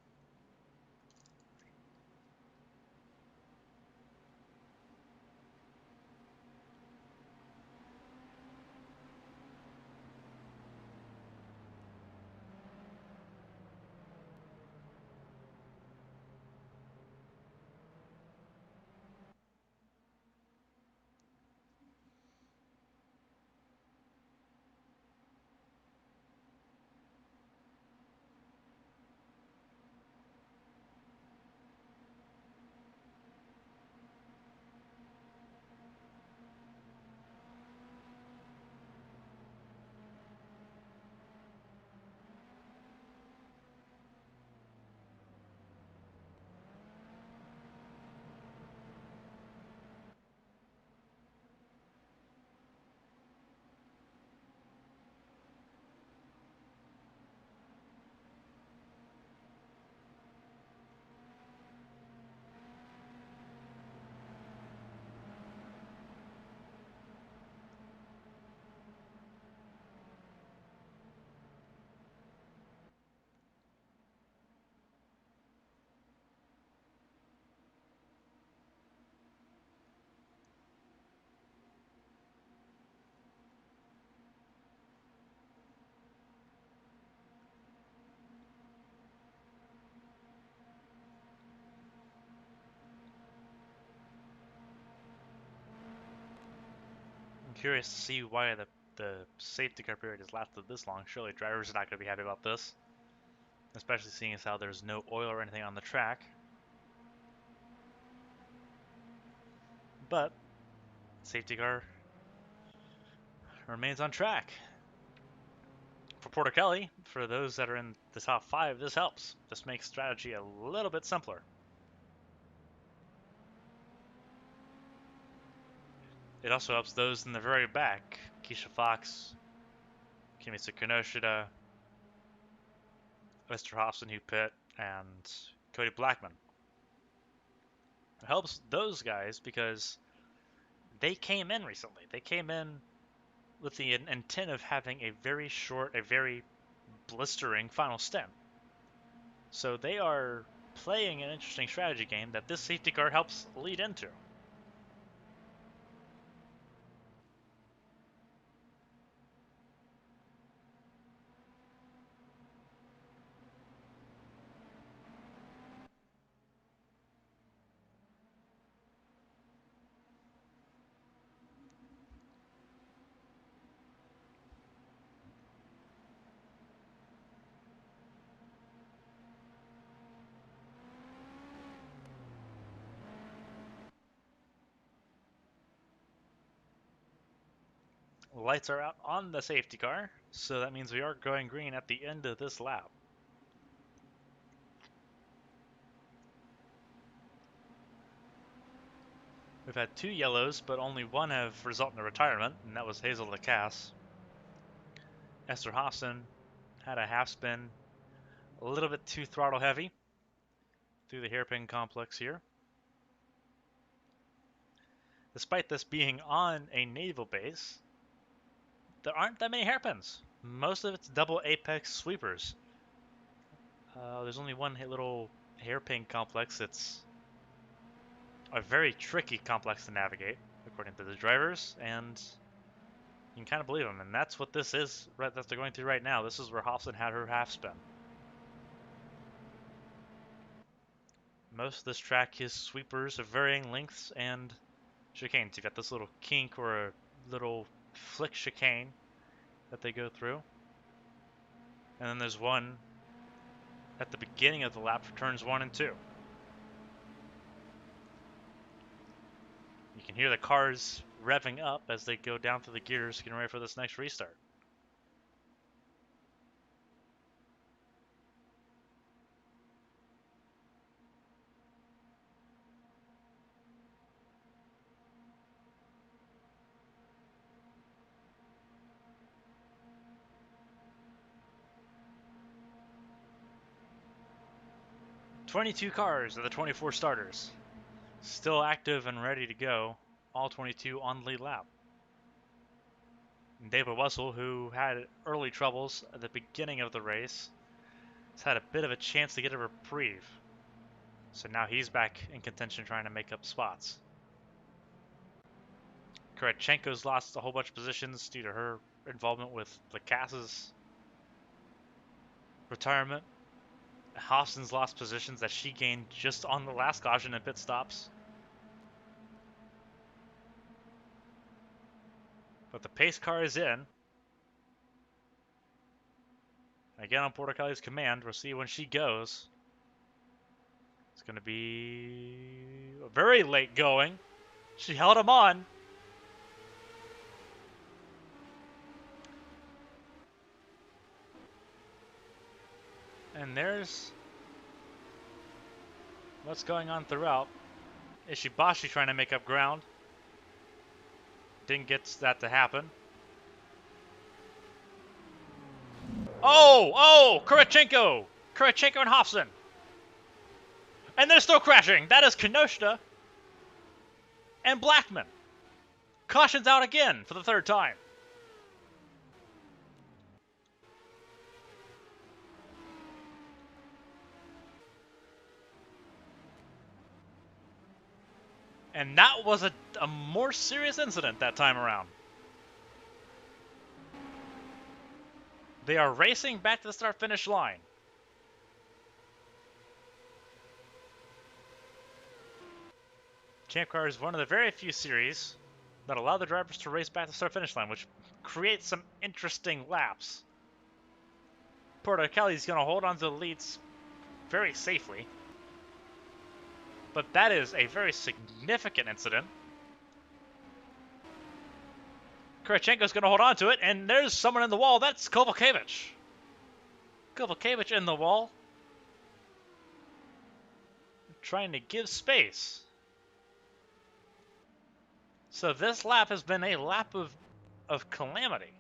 I'm curious to see why the safety car period has lasted this long. Surely drivers are not going to be happy about this, especially seeing as how there's no oil or anything on the track. But safety car remains on track. For Porter Kelly, for those that are in the top 5, this helps. This makes strategy a little bit simpler. It also helps those in the very back. Keisha Fox, Kimitsu Kinoshita, Mr. Hobson who pit, and Cody Blackman. It helps those guys because they came in recently. They came in with the intent of having a very short, a very blistering final stint. So they are playing an interesting strategy game that this safety car helps lead into. Lights are out on the safety car, so that means we are going green at the end of this lap. We've had 2 yellows, but only one have resulted in a retirement, and that was Hazel Lacasse. Esther Hobson had a half spin, a little bit too throttle heavy through the hairpin complex here. Despite this being on a naval base, there aren't that many hairpins. Most of it's double apex sweepers. There's only one little hairpin complex. It's a very tricky complex to navigate, according to the drivers, and You can kind of believe them, and that's what this is right, that they're going through right now. This is where Hobson had her half spin. Most of this track is sweepers of varying lengths and chicanes. You've got this little kink or a little flick chicane that they go through. And then there's one at the beginning of the lap for turns 1 and 2. You can hear the cars revving up as they go down through the gears, getting ready for this next restart. "22 cars of the 24 starters, still active and ready to go, all 22 on the lead lap. And David Wessel, who had early troubles at the beginning of the race, has had a bit of a chance to get a reprieve. So now he's back in contention trying to make up spots. Kurachenko's lost a whole bunch of positions due to her involvement with Lacass's retirement. Hobson's lost positions that she gained just on the last caution and pit stops. But the pace car is in. Again on Porticali's command. We'll see when she goes. It's going to be very late going. She held him on. And there's what's going on throughout. Ishibashi trying to make up ground. Didn't get that to happen. Oh, Kurachenko and Hobson. And they're still crashing. That is Kinoshita and Blackman. Caution's out again for the third time. And that was a more serious incident that time around. They are racing back to the start-finish line. Champ Car is one of the very few series that allow the drivers to race back to the start-finish line, which creates some interesting laps. Porticali's going to hold on to the leads very safely. But that is a very significant incident. Kurachenko's going to hold on to it, and there's someone in the wall. That's Kovalkiewicz. Kovalkiewicz in the wall. Trying to give space. So this lap has been a lap of calamity.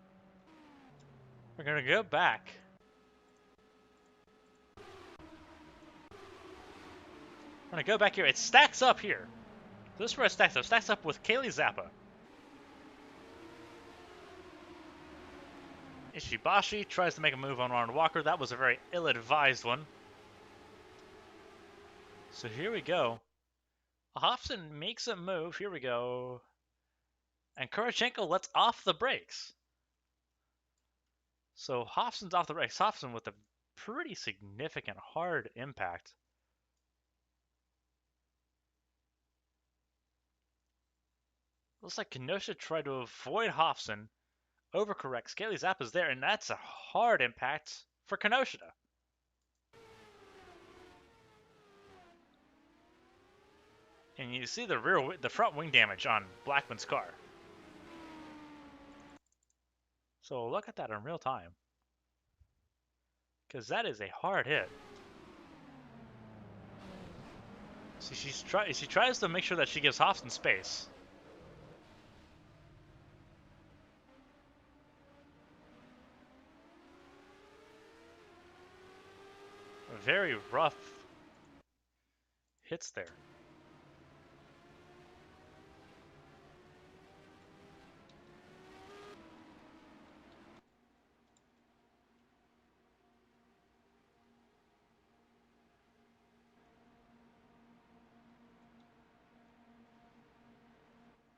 We're going to go back. We're going to go back here. It stacks up here. This is where it stacks up. It stacks up with Kaylee Zappa. Ishibashi tries to make a move on Ron Walker. That was a very ill-advised one. So here we go. Hobson makes a move. Here we go. And Kurachenko lets off the brakes. So Hobson's off the brakes. Hobson with a pretty significant hard impact. Looks like Kenosha tried to avoid Hobson. Overcorrects. Kaylee Zappa's there, and that's a hard impact for Kenosha. And you see the front wing damage on Blackman's car. So look at that in real time. Because that is a hard hit. See, she tries to make sure that she gives Hobson space. Very rough hits there.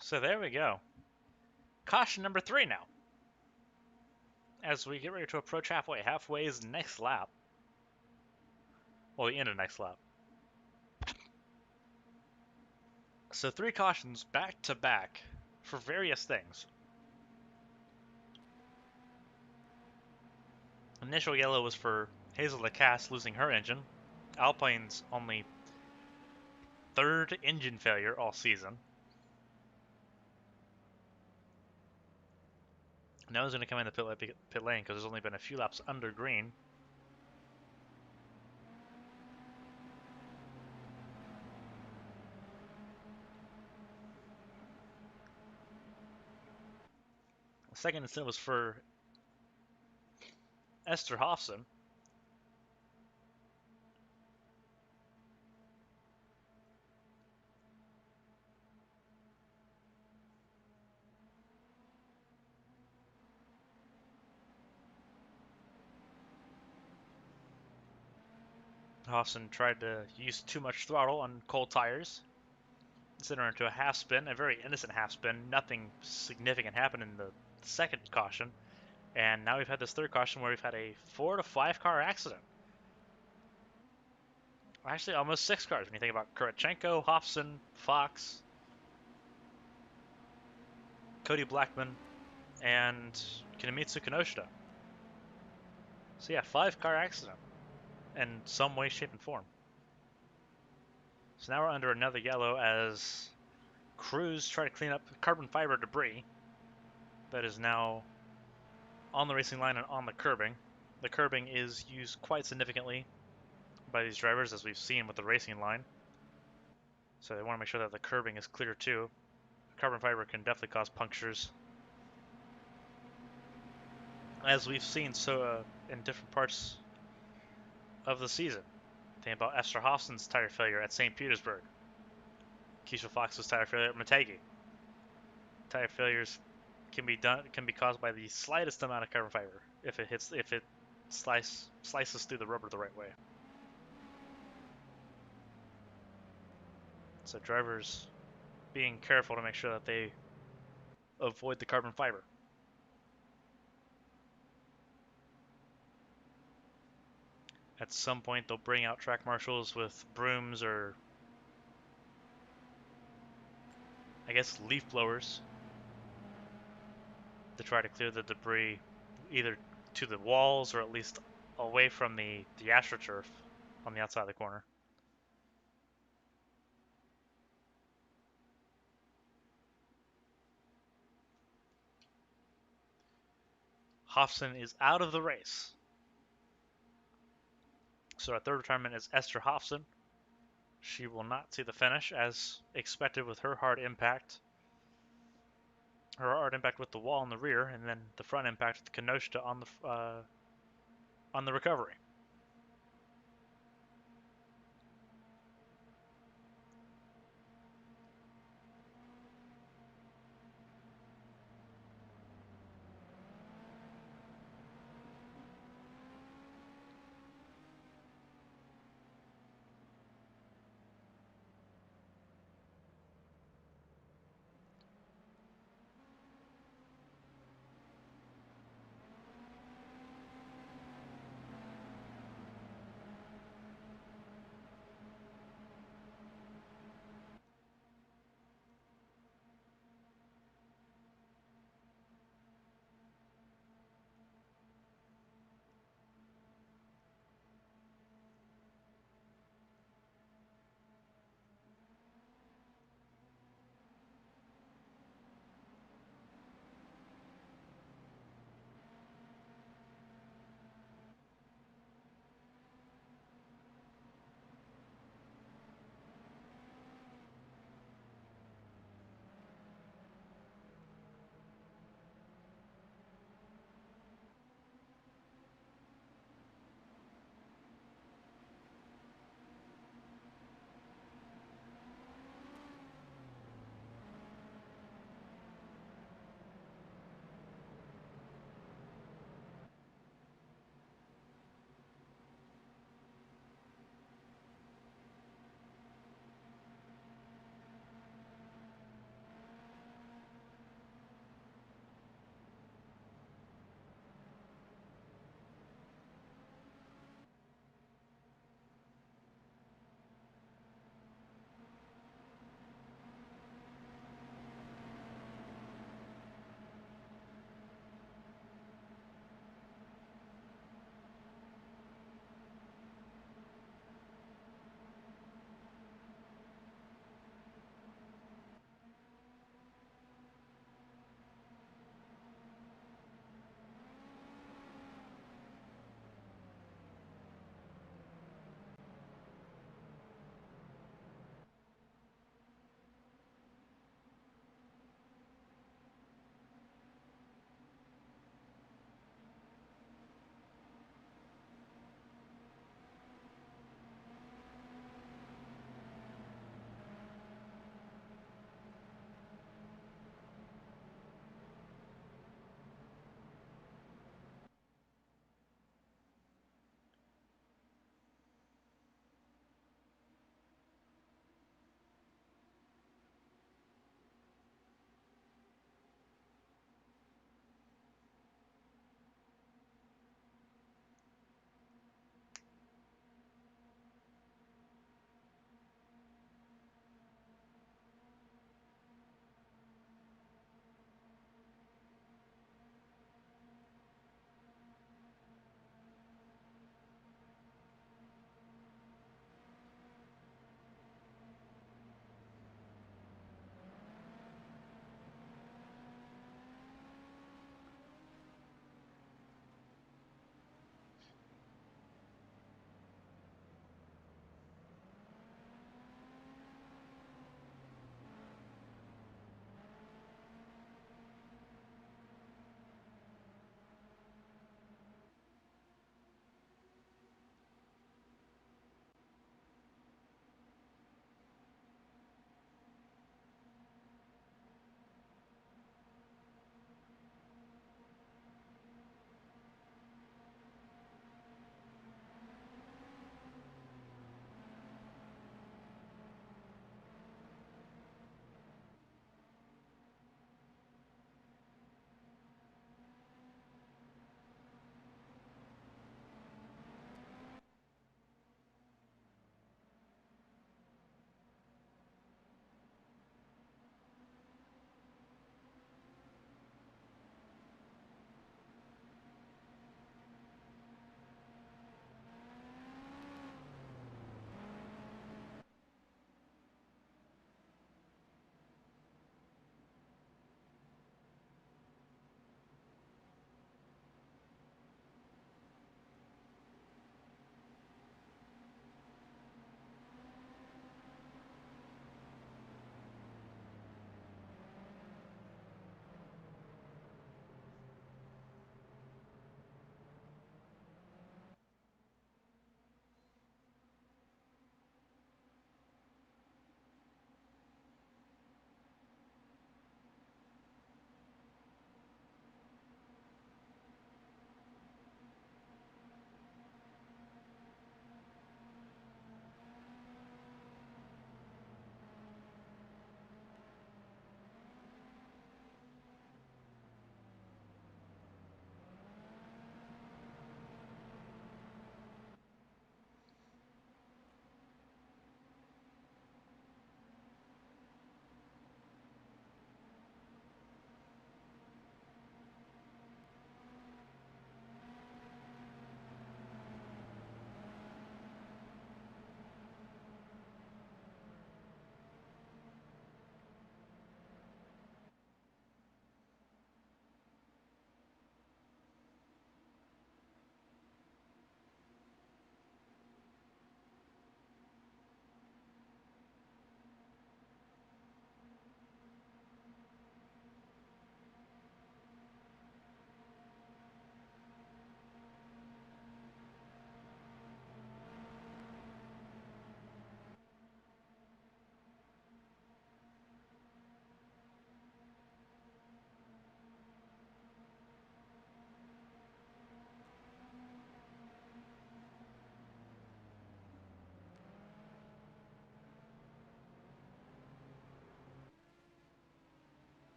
So there we go. Caution number 3 now. as we get ready to approach halfway. Halfway is next lap. Well, the end of next lap. So 3 cautions back to back for various things. Initial yellow was for Hazel Lacasse losing her engine. Alpine's only 3rd engine failure all season. Now he's going to come in the pit lane because there's only been a few laps under green. The second incident was for Esther Hofson. Hofson tried to use too much throttle on cold tires. Sent her into a half spin, a very innocent half spin. Nothing significant happened in the second caution. And now we've had this third caution where we've had a 4 to 5 car accident. Actually, almost 6 cars when you think about Kurachenko, Hofson, Fox, Cody Blackman, and Kinemitsu Kinoshita. So yeah, 5-car accident in some way, shape, and form. So now we're under another yellow as crews try to clean up carbon fiber debris that is now on the racing line and on the curbing. The curbing is used quite significantly by these drivers, as we've seen with the racing line. So they want to make sure that the curbing is clear too. Carbon fiber can definitely cause punctures, as we've seen in different parts of the season. Think about Esther Hofson's tire failure at St. Petersburg. Keisha Fox's tire failure at Motegi. Tire failures can be caused by the slightest amount of carbon fiber if it slices through the rubber the right way. So drivers being careful to make sure that they avoid the carbon fiber. At some point they'll bring out track marshals with brooms or I guess leaf blowers to try to clear the debris either to the walls or at least away from the AstroTurf on the outside of the corner. Hofson is out of the race. So our third retirement is Esther Hofson. She will not see the finish as expected with her hard impact. Her hard impact with the wall in the rear, and then the front impact with the Kinoshita on the recovery.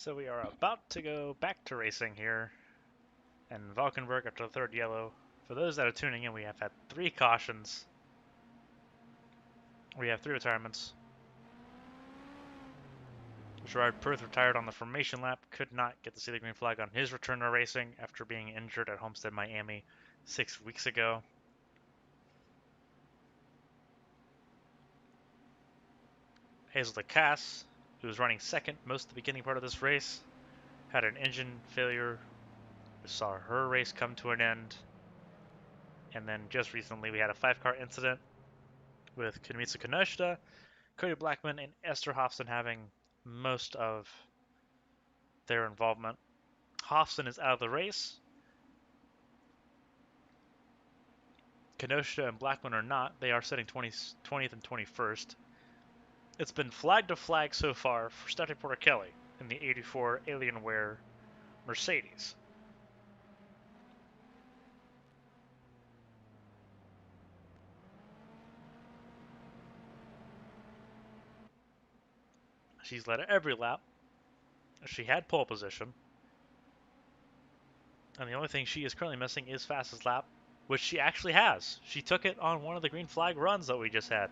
So we are about to go back to racing here in Valkenburg after the third yellow. For those that are tuning in, we have had 3 cautions. We have 3 retirements. Gerard Perth retired on the formation lap, could not get to see the green flag on his return to racing after being injured at Homestead, Miami 6 weeks ago. Hazel DeCass, who was running second most of the beginning part of this race, had an engine failure. We saw her race come to an end. And then just recently we had a 5-car incident with Kunmitsu Kinoshita, Cody Blackman, and Esther Hofson having most of their involvement. Hofson is out of the race. Kinoshita and Blackman are not. They are sitting 20th and 21st. It's been flag to flag so far for Stephanie Porter Kelly in the 84 Alienware Mercedes. She's led every lap. She had pole position. And the only thing she is currently missing is fastest lap, which she actually has. She took it on one of the green flag runs that we just had.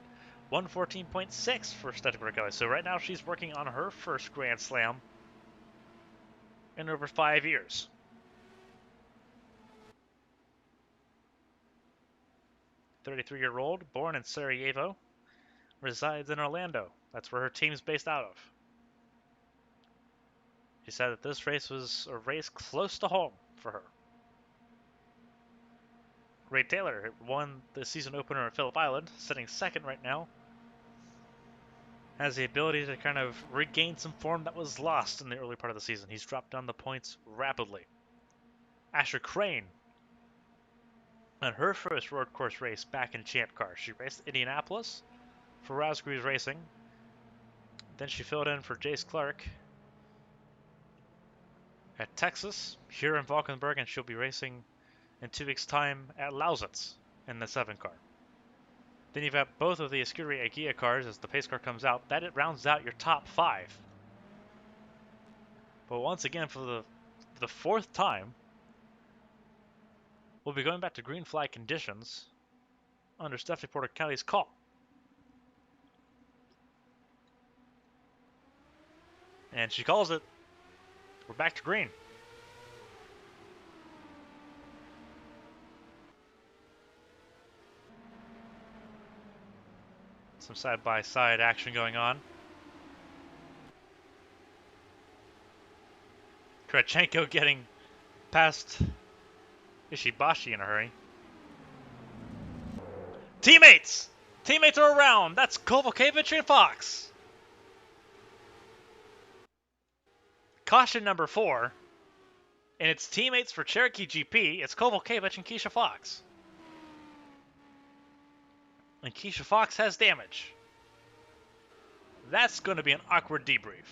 114.6 for Stephanie Porter Kelly. So right now she's working on her first Grand Slam in over 5 years. The 33-year-old, born in Sarajevo, resides in Orlando. That's where her team's based out of. She said that this race was a race close to home for her. Ray Taylor won the season opener at Phillip Island, sitting second right now. Has the ability to kind of regain some form that was lost in the early part of the season. He's dropped down the points rapidly. Asher Crane, on her first road course race back in Champ Car. She raced Indianapolis for Raspberries Racing. Then she filled in for Jace Clark at Texas, here in Valkenburg, and she'll be racing in 2 weeks' time at Lausitz in the 7 car. Then you've got both of the Escuderia Aguia cars as the pace car comes out. That it rounds out your top 5. But once again, for the 4th time, we'll be going back to green flag conditions under Stephanie Porter Kelly's call. And she calls it. We're back to green. Some side-by-side action going on. Kravchenko getting past Ishibashi in a hurry. Teammates! Teammates are around! That's Kovalevich and Fox! Caution number 4. And it's teammates for Cherokee GP. It's Kovalevich and Keisha Fox. And Keisha Fox has damage. That's going to be an awkward debrief.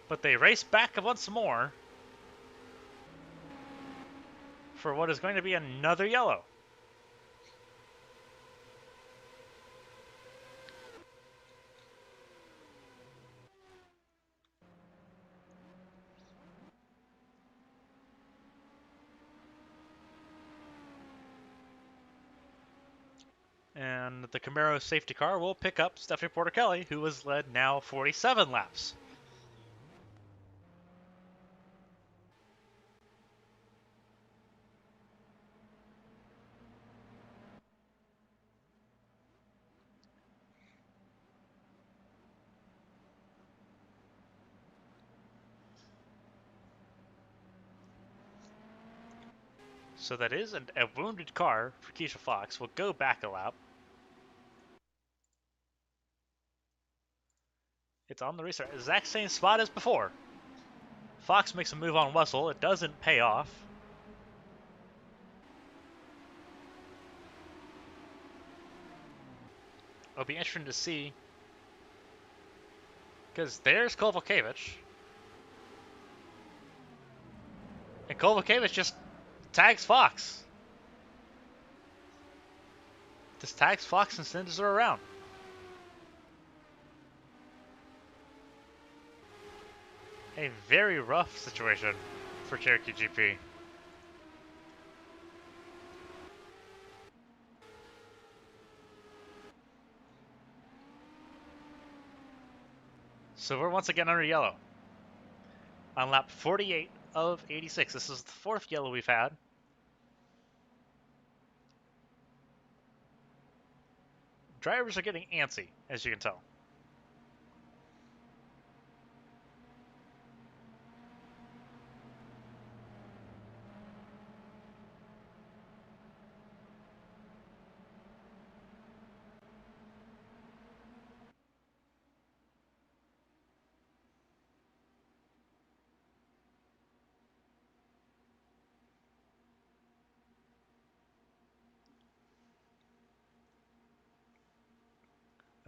But they race back once more for what is going to be another yellow. And the Camaro safety car will pick up Stephanie Porter Kelly, who has led now 47 laps. So that is a wounded car for Keisha Fox. Will go back a lap. It's on the restart. Exact same spot as before. Fox makes a move on Wessel. It doesn't pay off. It'll be interesting to see. Because there's Kovalevich. And Kovalevich just tags Fox. Just tags Fox and sends her around. A very rough situation for Cherokee GP. So we're once again under yellow. On lap 48 of 86. This is the fourth yellow we've had. Drivers are getting antsy, as you can tell.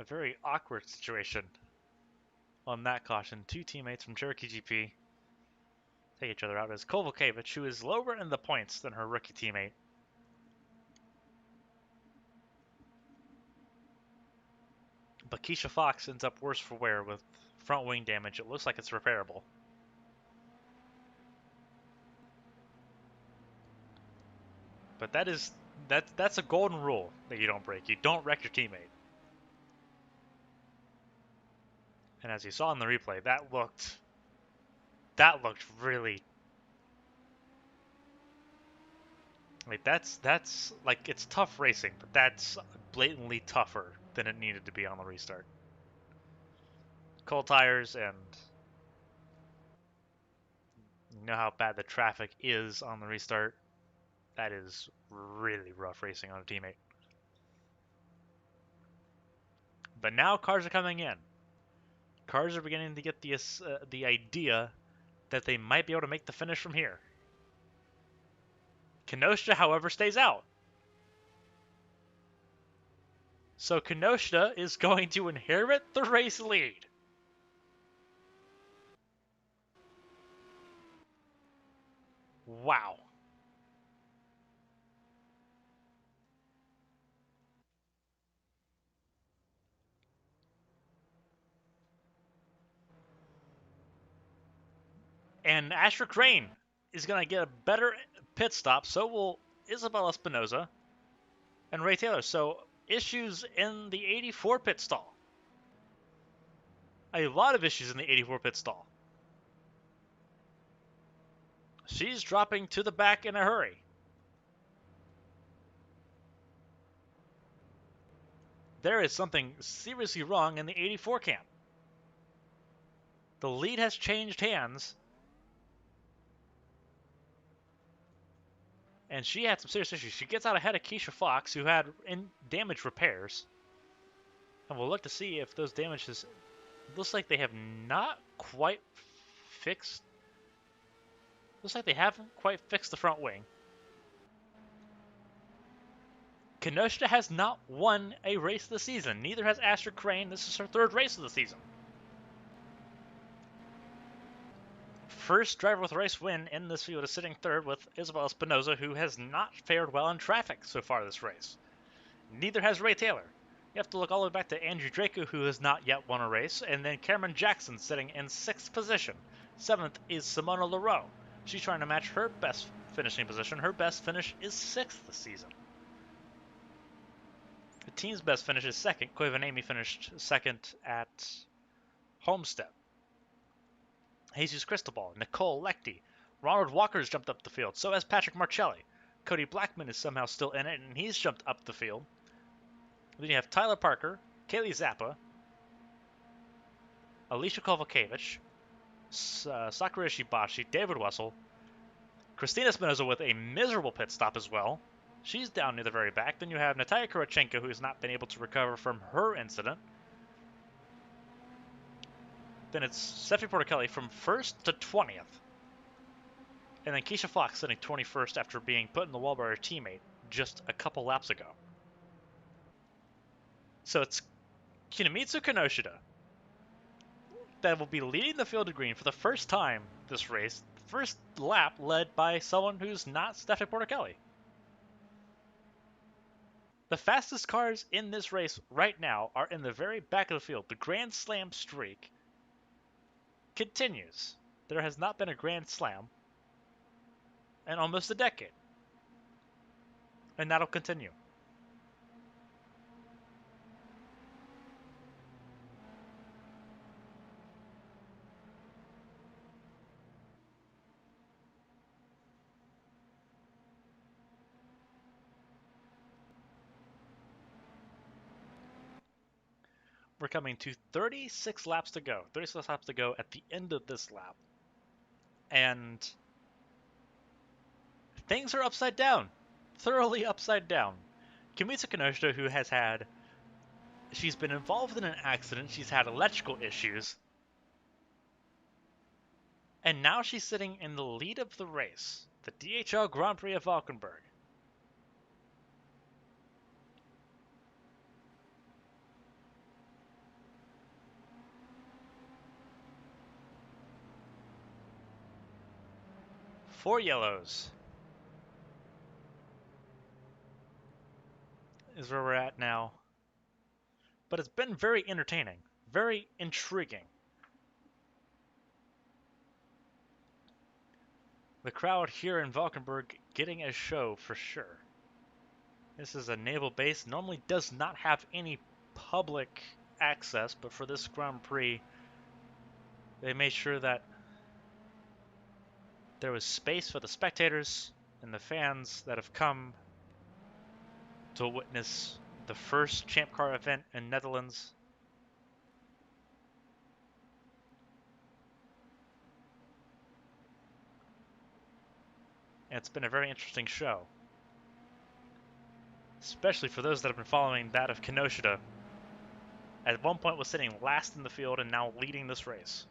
A very awkward situation on that caution. Two teammates from Cherokee GP take each other out as Kovalkiewicz, who is lower in the points than her rookie teammate. But Keisha Fox ends up worse for wear with front wing damage. It looks like it's repairable. But that's a golden rule that you don't break. You don't wreck your teammate. And as you saw in the replay, that looked really like that's like it's tough racing, but that's blatantly tougher than it needed to be on the restart. Cold tires, and you know how bad the traffic is on the restart. That is really rough racing on a teammate. But now cars are coming in. Cars are beginning to get the idea that they might be able to make the finish from here. Kenosha, however, stays out. So Kenosha is going to inherit the race lead. Wow. And Asher Crane is going to get a better pit stop. So will Isabel Espinoza and Ray Taylor. So issues in the 84 pit stall. A lot of issues in the 84 pit stall. She's dropping to the back in a hurry. There is something seriously wrong in the 84 camp. The lead has changed hands. And she had some serious issues. She gets out ahead of Keisha Fox, who had damage repairs. And we'll look to see if those damages... Looks like they have not quite fixed... Looks like they haven't quite fixed the front wing. Kenosha has not won a race this season. Neither has Asher Crane. This is her third race of the season. First driver with a race win in this field is sitting third with Isabel Espinoza, who has not fared well in traffic so far this race. Neither has Ray Taylor. You have to look all the way back to Andrew Draco, who has not yet won a race, and then Carmen Jackson sitting in 6th position. 7th is Simona Leroux. She's trying to match her best finishing position. Her best finish is 6th this season. The team's best finish is 2nd. Koivanemi finished 2nd at Homestead. Jesus Cristobal, Nicole Lechty, Ronald Walker's jumped up the field. So has Patrick Marcelli. Cody Blackman is somehow still in it, and he's jumped up the field. Then you have Tyler Parker, Kaylee Zappa, Alicia Kovalkiewicz, Sakura Shibashi, David Wessel, Christina Espinoza with a miserable pit stop as well. She's down near the very back. Then you have Natalia Kurachenko, who has not been able to recover from her incident. Then it's Steffi Porticelli from 1st to 20th. And then Keisha Fox sitting 21st after being put in the wall by her teammate just a couple laps ago. So it's Kinomitsu Kinoshita that will be leading the field of green for the first time this race. First lap led by someone who's not Steffi Porticelli. The fastest cars in this race right now are in the very back of the field. The Grand Slam streak continues. There has not been a Grand Slam in almost a decade, and that'll continue. We're coming to 36 laps to go. 36 laps to go at the end of this lap. And things are upside down. Thoroughly upside down. Kimita Kinoshita, who has she's been involved in an accident, she's had electrical issues, and now she's sitting in the lead of the race, the DHL Grand Prix of Valkenburg. Four yellows is where we're at now. But it's been very entertaining, very intriguing. The crowd here in Valkenburg getting a show for sure. This is a naval base, normally does not have any public access, but for this Grand Prix, they made sure that there was space for the spectators and the fans that have come to witness the first Champ Car event in Netherlands. And it's been a very interesting show, especially for those that have been following that of Kinoshita. At one point was sitting last in the field and now leading this race.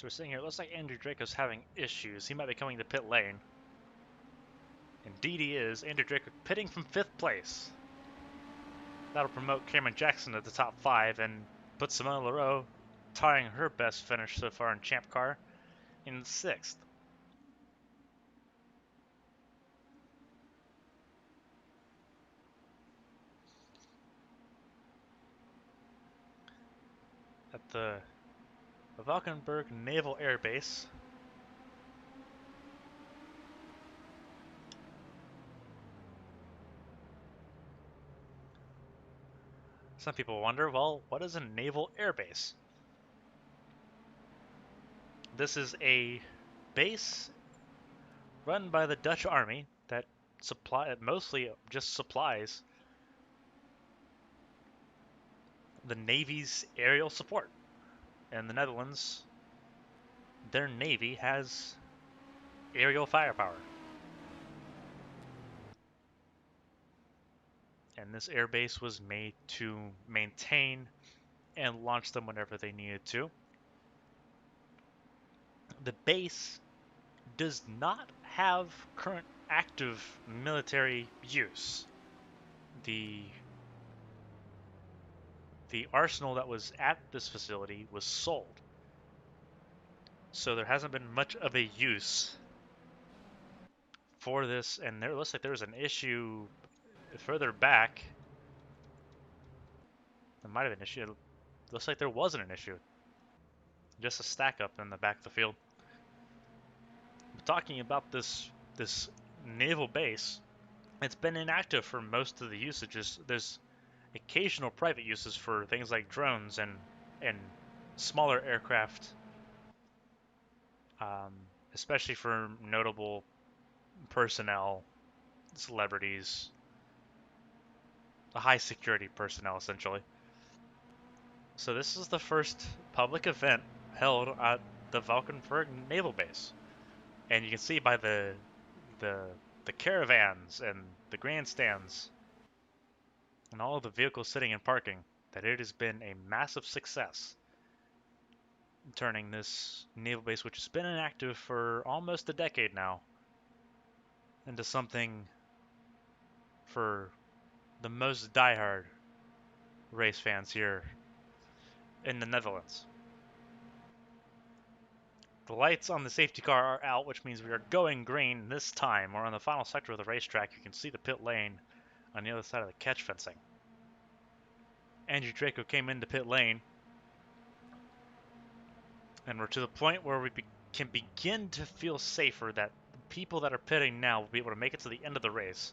So we're sitting here, it looks like Andrew Draco's having issues. He might be coming to pit lane. Indeed he is. Andrew Draco pitting from 5th place. That'll promote Cameron Jackson to the top 5 and put Simona Leroux, tying her best finish so far in Champ Car, in 6th. At the Valkenburg Naval Air Base. Some people wonder, well, what is a naval air base? This is a base run by the Dutch Army that mostly just supplies the Navy's aerial support. In the Netherlands, their Navy has aerial firepower. And this air base was made to maintain and launch them whenever they needed to. The base does not have current active military use. The arsenal that was at this facility was sold. So there hasn't been much of a use for this, and there looks like there was an issue further back. There might have been an issue. It looks like there wasn't an issue. Just a stack up in the back of the field. We're talking about this naval base. It's been inactive for most of the usages. There's occasional private uses for things like drones and smaller aircraft, especially for notable personnel, celebrities, the high security personnel essentially. So this is the first public event held at the Valkenburg Naval Base, and you can see by the caravans and the grandstands and all of the vehicles sitting and parking that it has been a massive success, turning this naval base, which has been inactive for almost a decade now, into something for the most diehard race fans here in the Netherlands. The lights on the safety car are out, which means we are going green this time. We're on the final sector of the racetrack. You can see the pit lane on the other side of the catch fencing. Andrew Draco came into pit lane, and we're to the point where we can begin to feel safer that the people that are pitting now will be able to make it to the end of the race.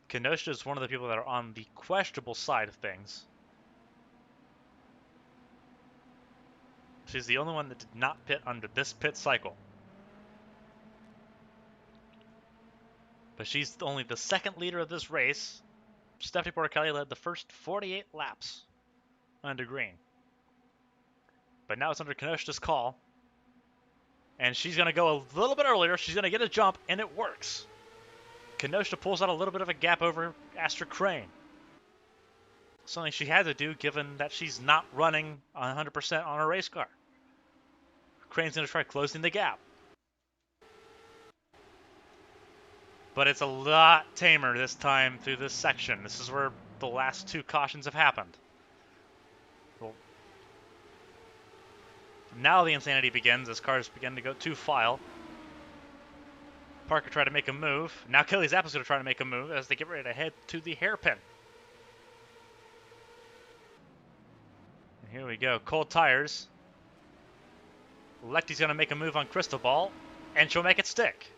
Kenosha is one of the people that are on the questionable side of things. She's the only one that did not pit under this pit cycle. But she's only the second leader of this race. Stephanie Portelli led the first 48 laps under green. But now it's under Kenosha's call. And she's going to go a little bit earlier. She's going to get a jump, and it works. Kenosha pulls out a little bit of a gap over Astra Crane. Something she had to do given that she's not running 100% on her race car. Crane's going to try closing the gap. But it's a lot tamer this time through this section. This is where the last two cautions have happened. Well, now the insanity begins as cars begin to go to file. Parker tried to make a move. Now Kelly Zappa's going to try to make a move as they get ready to head to the hairpin. And here we go. Cold tires. Lecty's going to make a move on Cristobal, and she'll make it stick.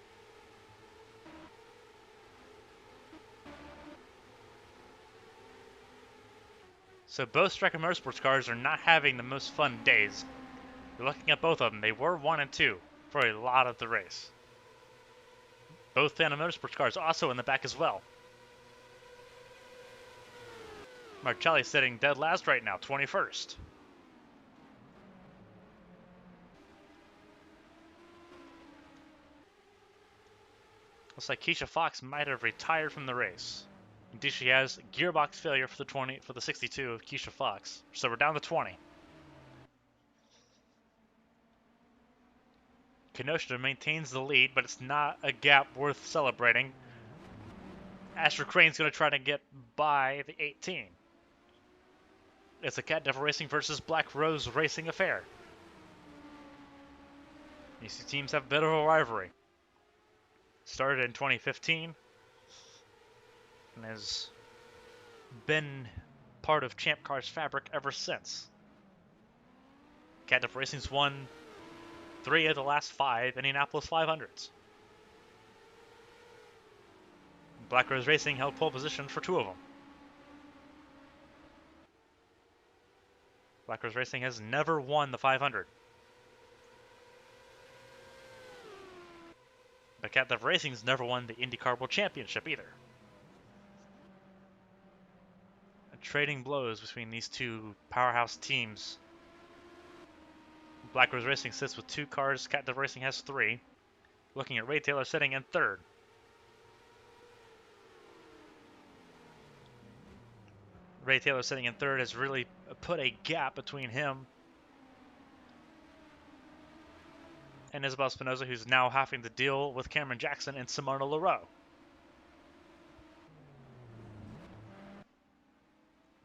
So both Striker Motorsports cars are not having the most fun days. You're looking at both of them. They were 1 and 2 for a lot of the race. Both Phantom Motorsports cars also in the back as well. Marcelli sitting dead last right now, 21st. Looks like Keisha Fox might have retired from the race. Indeed, she has gearbox failure for the 62 of Keisha Fox. So we're down to 20. Kenosha maintains the lead, but it's not a gap worth celebrating. Asher Crane's going to try to get by the 18. It's a Cat Devil Racing versus Black Rose Racing affair. These two teams have a bit of a rivalry. Started in 2015 and has been part of Champ Car's fabric ever since. Cat Devil Racing's won 3 of the last 5 Indianapolis 500s. Black Rose Racing held pole position for 2 of them. Black Rose Racing has never won the 500. But Cat Devil Racing's never won the IndyCar World Championship either. Trading blows between these two powerhouse teams. Black Rose Racing sits with 2 cars, Cat Devil Racing has 3. Looking at Ray Taylor sitting in 3rd. Ray Taylor sitting in 3rd has really put a gap between him and Isabel Espinosa, who's now having to deal with Cameron Jackson and Simona Leroux.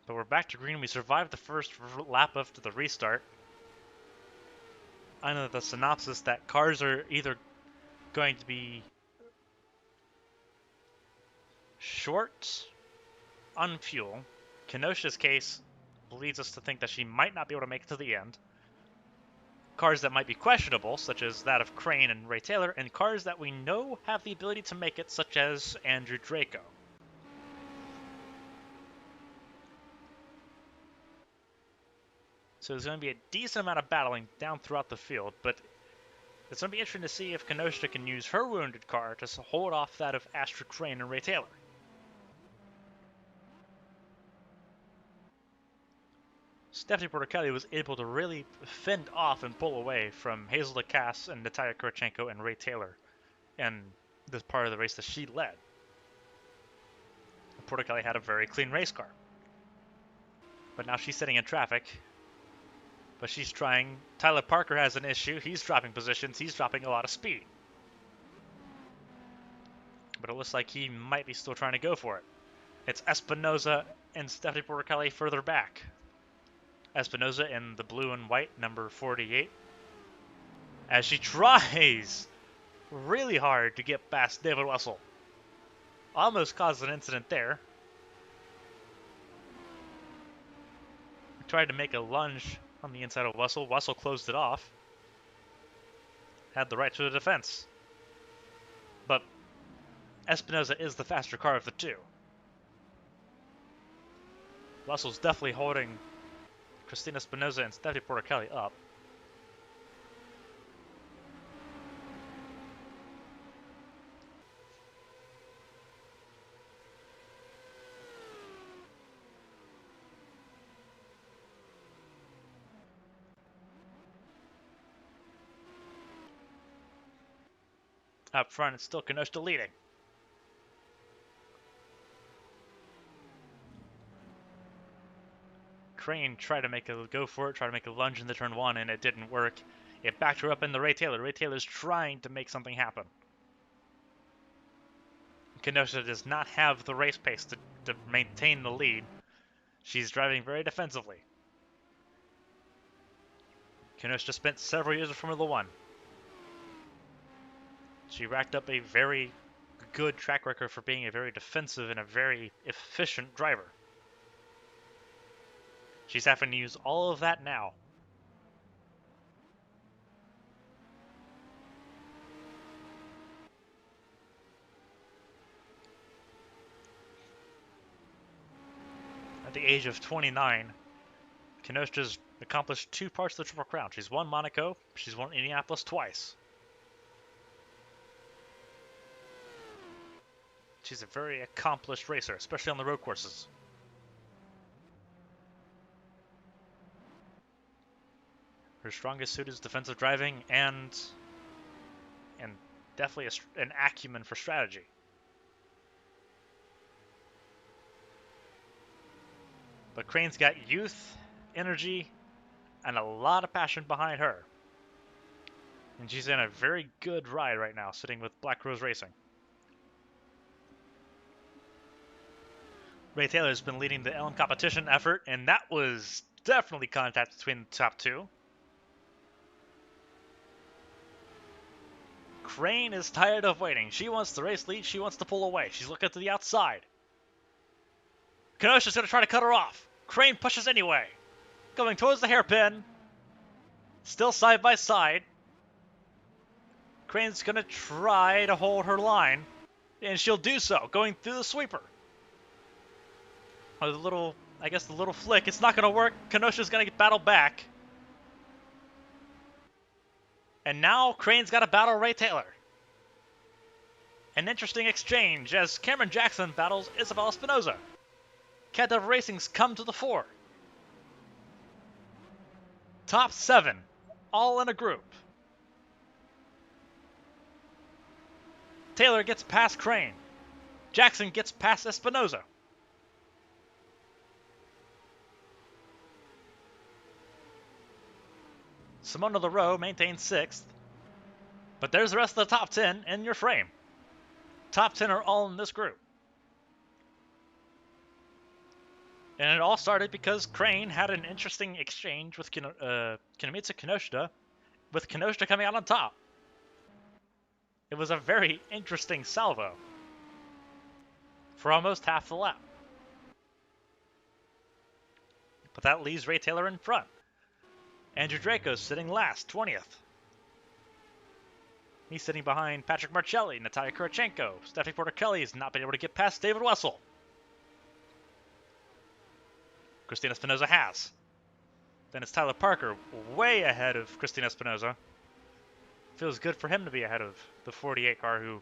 But we're back to green. We survived the first lap after the restart. I know the synopsis that cars are either going to be short on fuel. Kenosha's case leads us to think that she might not be able to make it to the end. Cars that might be questionable, such as that of Crane and Ray Taylor, and cars that we know have the ability to make it, such as Andrew Draco. So there's going to be a decent amount of battling down throughout the field, but it's going to be interesting to see if Kenosha can use her wounded car to hold off that of Astrid Crane and Ray Taylor. Stephanie Porter-Kelly was able to really fend off and pull away from Hazel DeCasse and Natalia Kurchenko and Ray Taylor in this part of the race that she led. Porter-Kelly had a very clean race car. But now she's sitting in traffic. But she's trying. Tyler Parker has an issue. He's dropping positions. He's dropping a lot of speed. But it looks like he might be still trying to go for it. It's Espinosa and Stephanie Porter-Kelly further back. Espinosa in the blue and white, number 48. As she tries really hard to get past David Wessel. Almost caused an incident there. Tried to make a lunge on the inside of Wessel. Wessel closed it off. Had the right to the defense. But Espinosa is the faster car of the 2. Wessel's definitely holding Christina Espinosa and Stephanie Porter-Kelly up. Up front, it's still Kenosha leading. Crane tried to make a go for it, tried to make a lunge in the turn 1, and it didn't work. It backed her up into Ray Taylor. Ray Taylor's trying to make something happen. Kenosha does not have the race pace to maintain the lead. She's driving very defensively. Kenosha spent several years in Formula 1. She racked up a very good track record for being a very defensive and a very efficient driver. She's having to use all of that now. At the age of 29, Kenosha's accomplished 2 parts of the Triple Crown. She's won Monaco, she's won Indianapolis twice. She's a very accomplished racer, especially on the road courses. Her strongest suit is defensive driving and definitely an acumen for strategy. But Crane's got youth, energy, and a lot of passion behind her. And she's in a very good ride right now, sitting with Black Rose Racing. Ray Taylor's been leading the Elm competition effort, and that was definitely contact between the top two. Crane is tired of waiting. She wants the race lead. She wants to pull away. She's looking to the outside. Kenosha's going to try to cut her off. Crane pushes anyway. Going towards the hairpin. Still side by side. Crane's going to try to hold her line. And she'll do so, going through the sweeper. Or the little, I guess the little flick. It's not going to work. Kenosha's going to get battled back. And now Crane's got to battle Ray Taylor. An interesting exchange as Cameron Jackson battles Isabel Espinoza. Cat of Racing's come to the fore. Top 7, all in a group. Taylor gets past Crane. Jackson gets past Espinoza. Simona LaRoe maintains 6th. But there's the rest of the top 10 in your frame. Top 10 are all in this group. And it all started because Crane had an interesting exchange with Kinomitsu Kinoshita, with Kinoshita coming out on top. It was a very interesting salvo for almost half the lap. But that leaves Ray Taylor in front. Andrew Draco's sitting last, 20th. He's sitting behind Patrick Marcelli, Natalia Kurachenko. Stephanie Porter-Kelly has not been able to get past David Wessel. Christina Espinoza has. Then it's Tyler Parker, way ahead of Christina Espinoza. Feels good for him to be ahead of the 48 car who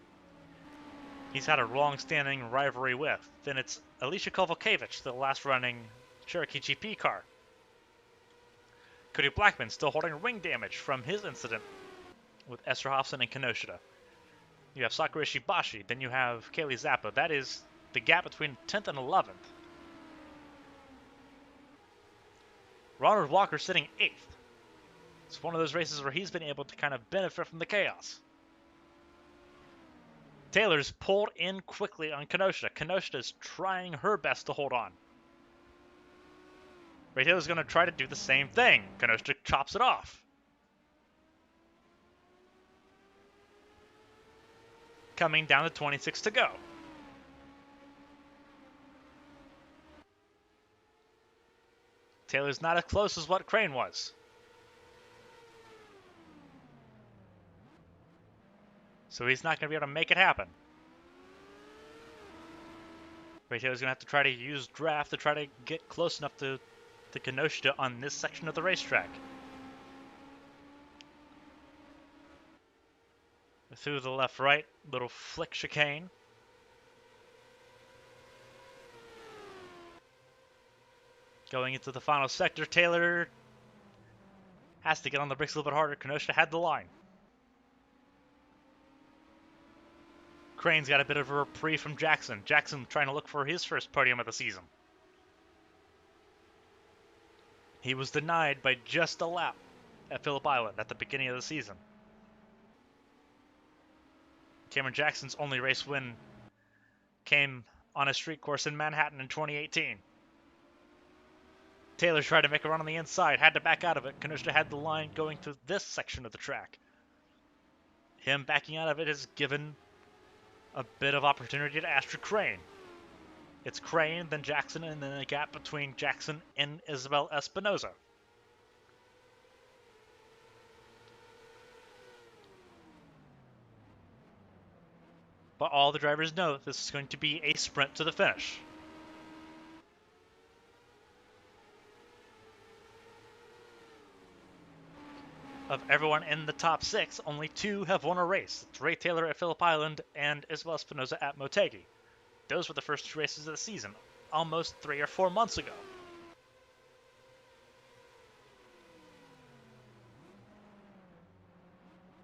he's had a long-standing rivalry with. Then it's Alicia Kovalkiewicz, the last-running Cherokee GP car. Cody Blackman still holding wing damage from his incident with Esther Hofson and Kinoshita. You have Sakura Shibashi, then you have Kaylee Zappa. That is the gap between 10th and 11th. Ronald Walker sitting 8th. It's one of those races where he's been able to kind of benefit from the chaos. Taylor's pulled in quickly on Kinoshita. Kinoshita's trying her best to hold on. Ray Taylor's going to try to do the same thing. Kinoshita chops it off. Coming down to 26 to go. Taylor's not as close as what Crane was. So he's not going to be able to make it happen. Ray Taylor's going to have to try to use draft to try to get close enough to Kinoshita on this section of the racetrack. Through the left-right, little flick chicane. Going into the final sector, Taylor has to get on the brakes a little bit harder. Kinoshita had the line. Crane's got a bit of a reprieve from Jackson. Jackson trying to look for his first podium of the season. He was denied by just a lap at Phillip Island at the beginning of the season. Cameron Jackson's only race win came on a street course in Manhattan in 2018. Taylor tried to make a run on the inside, had to back out of it. Kinoshita had the line going through this section of the track. Him backing out of it has given a bit of opportunity to Astrid Crane. It's Crane, then Jackson, and then a gap between Jackson and Isabel Espinoza. But all the drivers know that this is going to be a sprint to the finish. Of everyone in the top 6, only 2 have won a race. It's Ray Taylor at Phillip Island and Isabel Espinoza at Motegi. Those were the first 2 races of the season, almost 3 or 4 months ago.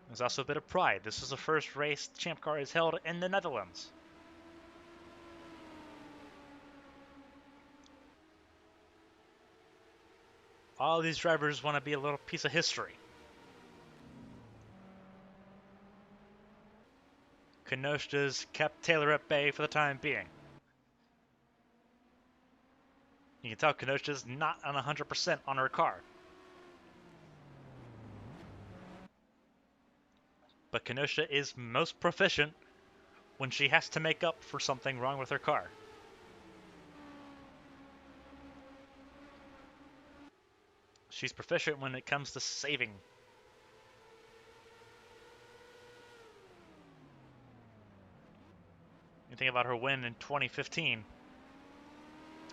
There's also a bit of pride. This is the first race the Champ Car is held in the Netherlands. All these drivers want to be a little piece of history. Kenosha's kept Taylor at bay for the time being. You can tell Kenosha's not on 100% on her car. But Kenosha is most proficient when she has to make up for something wrong with her car. She's proficient when it comes to saving. You think about her win in 2015.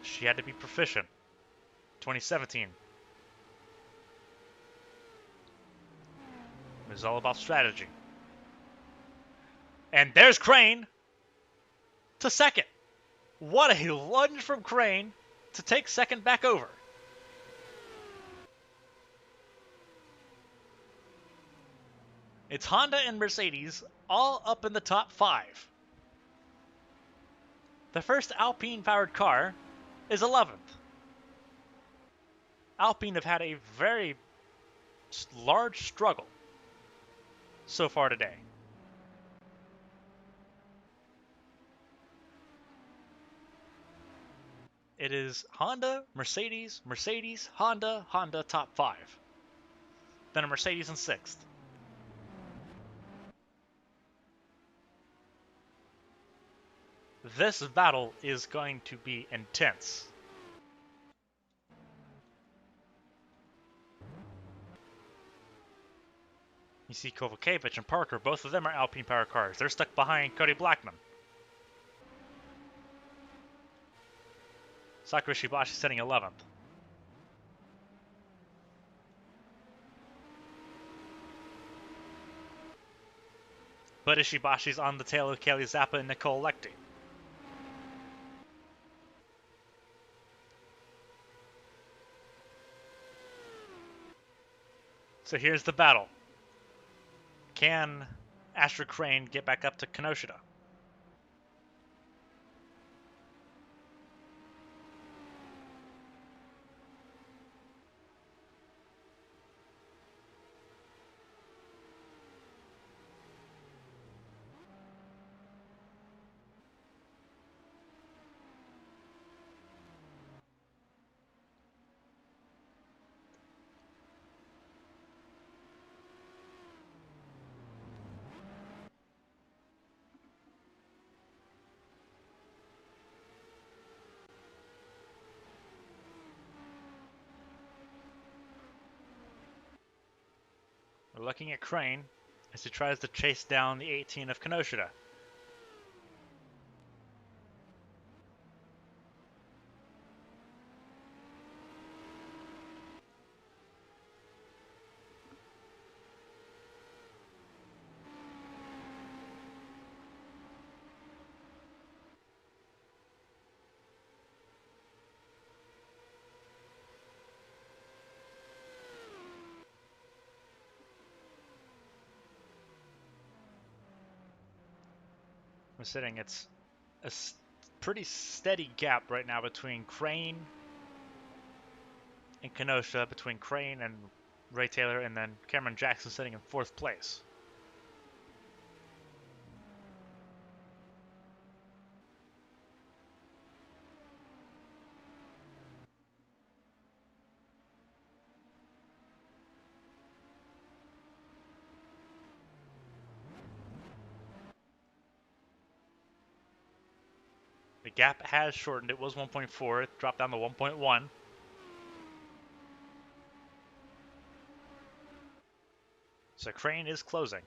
She had to be proficient. 2017. It was all about strategy. And there's Crane to second. What a lunge from Crane to take second back over. It's Honda and Mercedes all up in the top 5. The first Alpine-powered car is 11th. Alpine have had a very large struggle so far today. It is Honda, Mercedes, Mercedes, Honda, Honda top 5. Then a Mercedes in 6th. This battle is going to be intense. You see Kovacevic and Parker, both of them are Alpine power cars. They're stuck behind Cody Blackman. Sakura Shibashi sitting 11th. But Ishibashi's on the tail of Kelly Zappa and Nicole Lecty. So here's the battle. Can Astrid Crane get back up to Kenosha? We're looking at Crane as he tries to chase down the 18 of Kenosha. We're sitting, it's a pretty steady gap right now between Crane and Kenosha, between Crane and Ray Taylor, and then Cameron Jackson sitting in 4th place. The gap has shortened. It was 1.4. It dropped down to 1.1. So Crane is closing.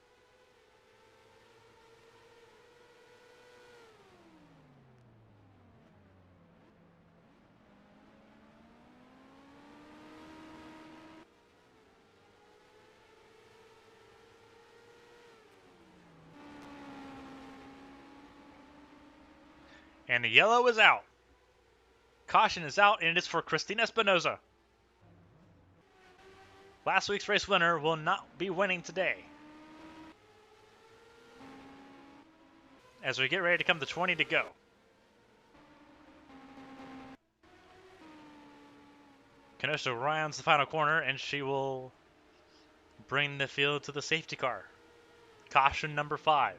And the yellow is out. Caution is out, and it is for Christina Espinoza. Last week's race winner will not be winning today. As we get ready to come to 20 to go. Kenosha rounds the final corner, and she will bring the field to the safety car. Caution number 5.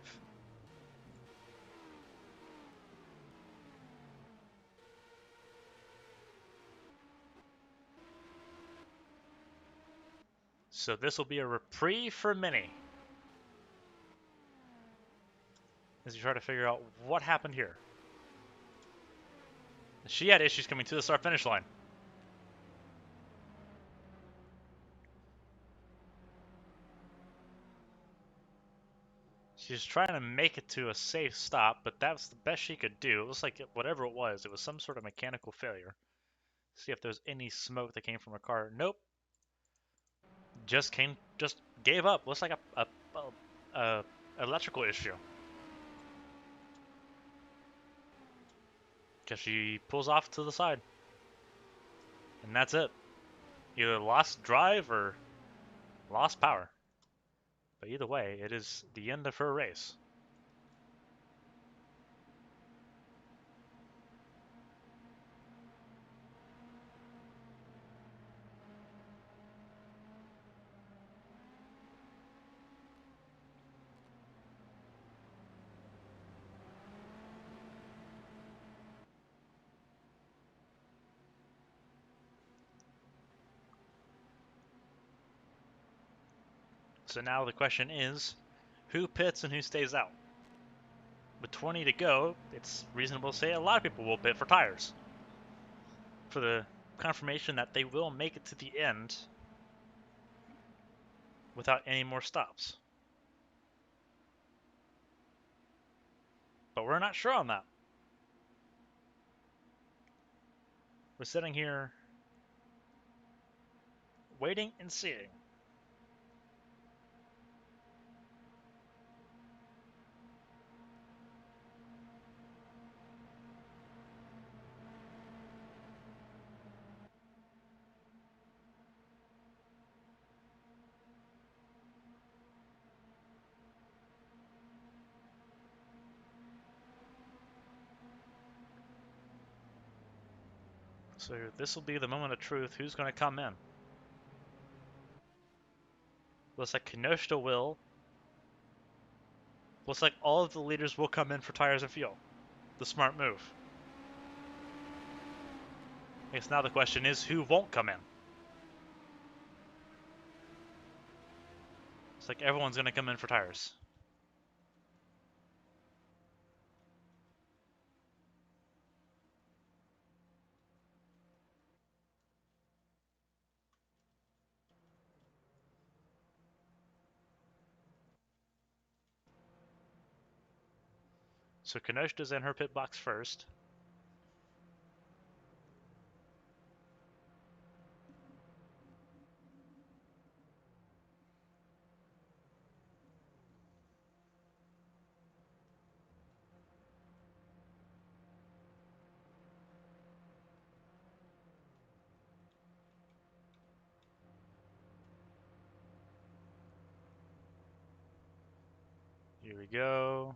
So this will be a reprieve for Minnie as you try to figure out what happened here. She had issues coming to the start-finish line. She's trying to make it to a safe stop, but that was the best she could do. It looks like whatever it was some sort of mechanical failure. See if there's any smoke that came from her car. Nope. Just gave up. Looks like a electrical issue. Because she pulls off to the side. And that's it. Either lost drive or lost power. But either way, it is the end of her race. So now the question is, who pits and who stays out? With 20 to go, it's reasonable to say a lot of people will pit for tires. For the confirmation that they will make it to the end without any more stops. But we're not sure on that. We're sitting here waiting and seeing. So this will be the moment of truth. Who's going to come in? Looks like Kenosha will. Looks like all of the leaders will come in for tires and fuel. The smart move. I guess now the question is, who won't come in? It's like everyone's going to come in for tires. So Kenosha's in her pit box first. Here we go.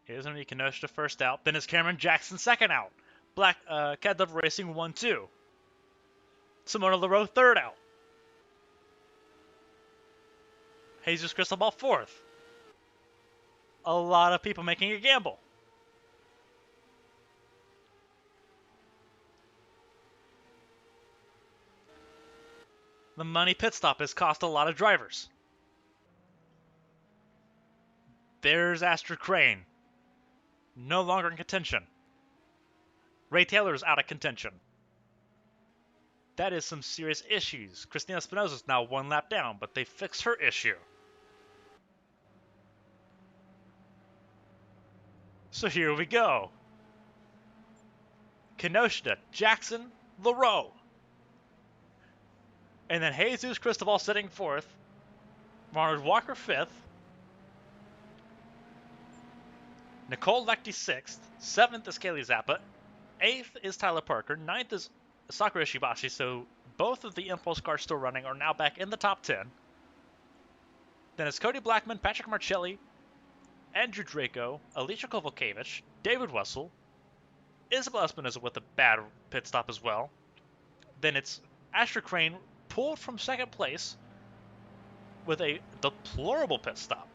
Here's going to be Kenosha first out. Then it's Cameron Jackson second out. Cat Dove Racing 1-2. Simona LaRoe third out. Jesus Cristobal fourth. A lot of people making a gamble. The money pit stop has cost a lot of drivers. There's Astrid Crane. No longer in contention. Ray Taylor's out of contention. That is some serious issues. Christina Espinosa's now one lap down, but they fixed her issue. So here we go. Kenosha, Jackson, LaRoe. And then Jesus Cristobal sitting fourth. Margaret Walker fifth. Nicole Leckie sixth. Seventh is Kaylee Zappa. Eighth is Tyler Parker. Ninth is Sakura Ishibashi. So both of the Impulse cars still running are now back in the top 10. Then it's Cody Blackman, Patrick Marcelli, Andrew Draco, Alicia Kovalkiewicz, David Wessel, Isabel Espinosa with a bad pit stop as well. Then it's Astrid Crane pulled from second place with a deplorable pit stop.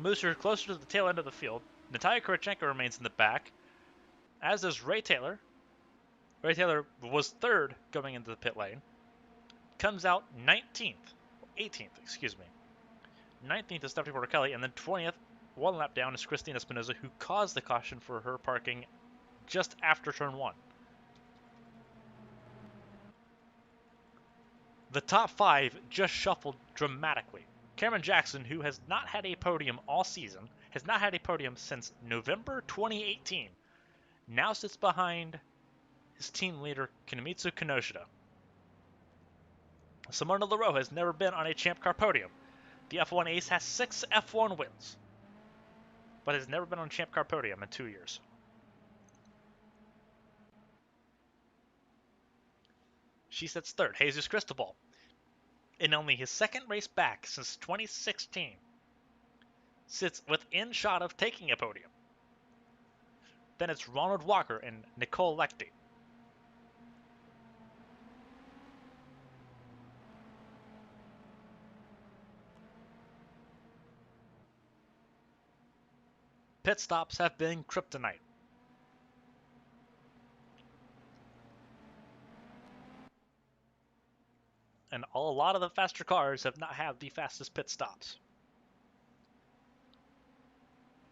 Moves her closer to the tail end of the field. Natalia Kurchenko remains in the back, as does Ray Taylor. Ray Taylor was third going into the pit lane, comes out 19th, 18th, excuse me. 19th is Stephanie Porter-Kelly, and then 20th, one lap down, is Christina Espinoza, who caused the caution for her parking just after turn 1. The top 5 just shuffled dramatically. Cameron Jackson, who has not had a podium all season, has not had a podium since November 2018, now sits behind his team leader, Kinemitsu Kinoshita. Simona Leroux has never been on a Champ Car podium. The F1 ace has 6 F1 wins, but has never been on a Champ Car podium in 2 years. She sits third. Jesus Cristobal, in only his second race back since 2016, sits within shot of taking a podium. Then it's Ronald Walker and Nicole Lechty. Pit stops have been kryptonite. And a lot of the faster cars have not had the fastest pit stops.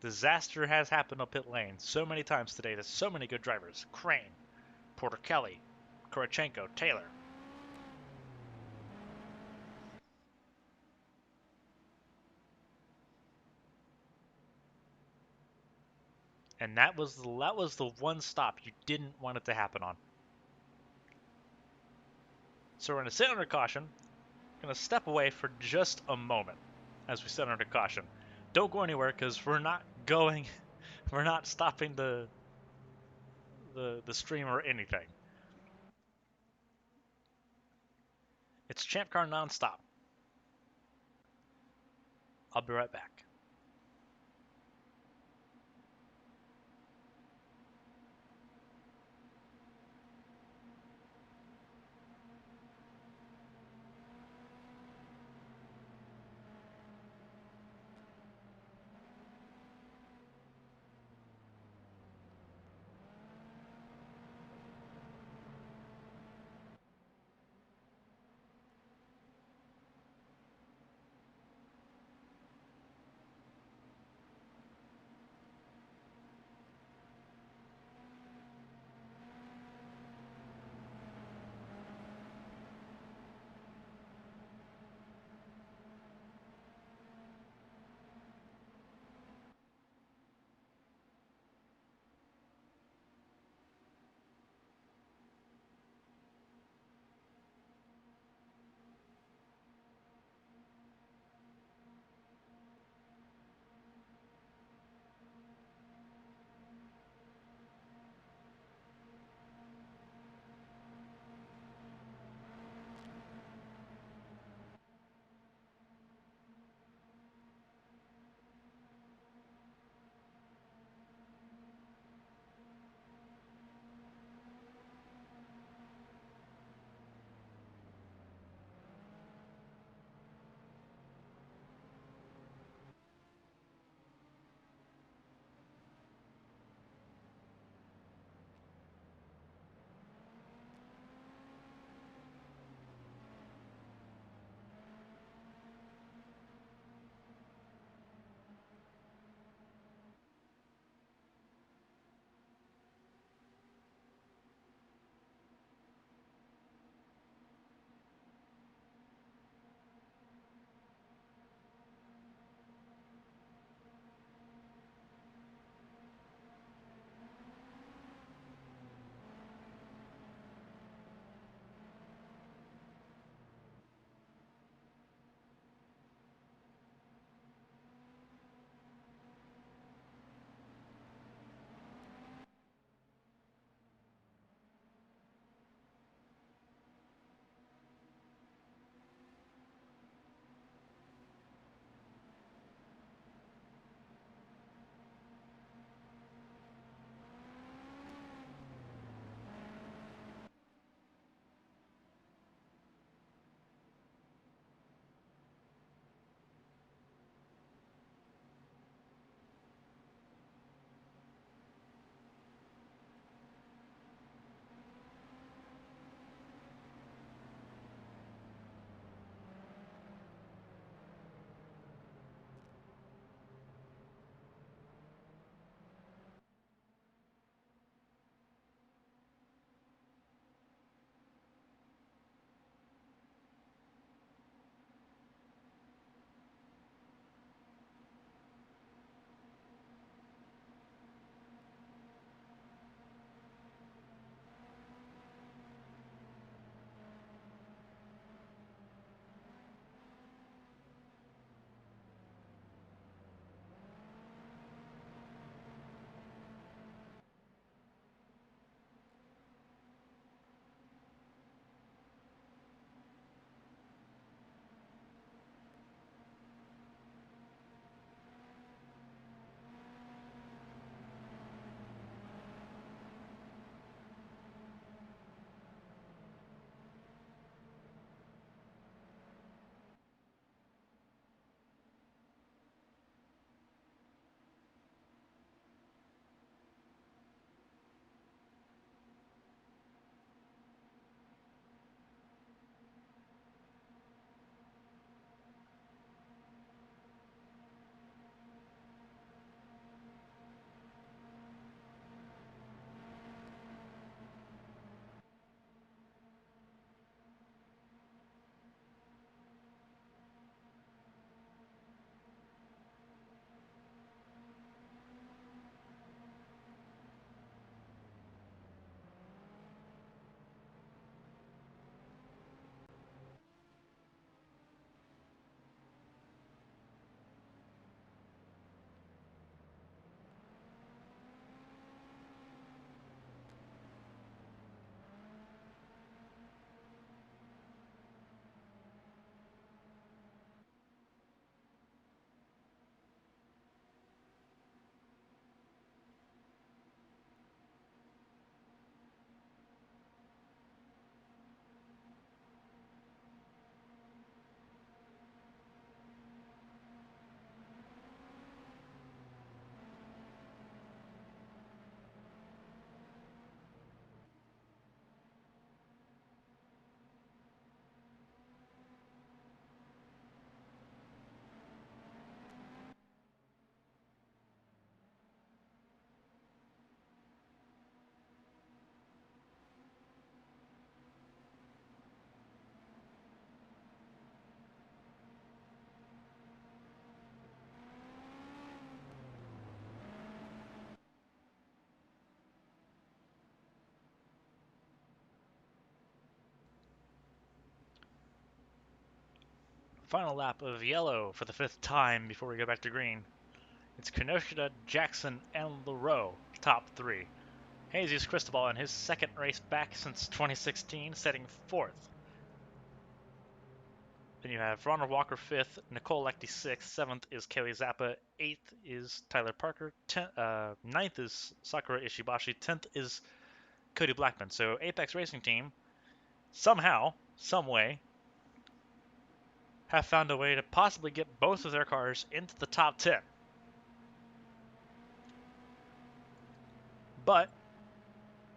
Disaster has happened on pit lane so many times today to so many good drivers. Crane, Porter-Kelly, Korochenko, Taylor. And that was the one stop you didn't want it to happen on. So we're going to sit under caution. Going to step away for just a moment as we sit under caution. Don't go anywhere because we're not stopping the stream or anything. It's Champ Car nonstop. I'll be right back. Final lap of yellow for the 5th time before we go back to green. It's Kenosha, Jackson, and LaRoe, top 3. Jesus Cristobal in his 2nd race back since 2016, setting 4th. Then you have Ronald Walker 5th, Nicole Lecty 6th, 7th is Kelly Zappa, 8th is Tyler Parker, 9th is Sakura Ishibashi, 10th is Cody Blackman. So Apex Racing Team, somehow, some way, have found a way to possibly get both of their cars into the top 10. But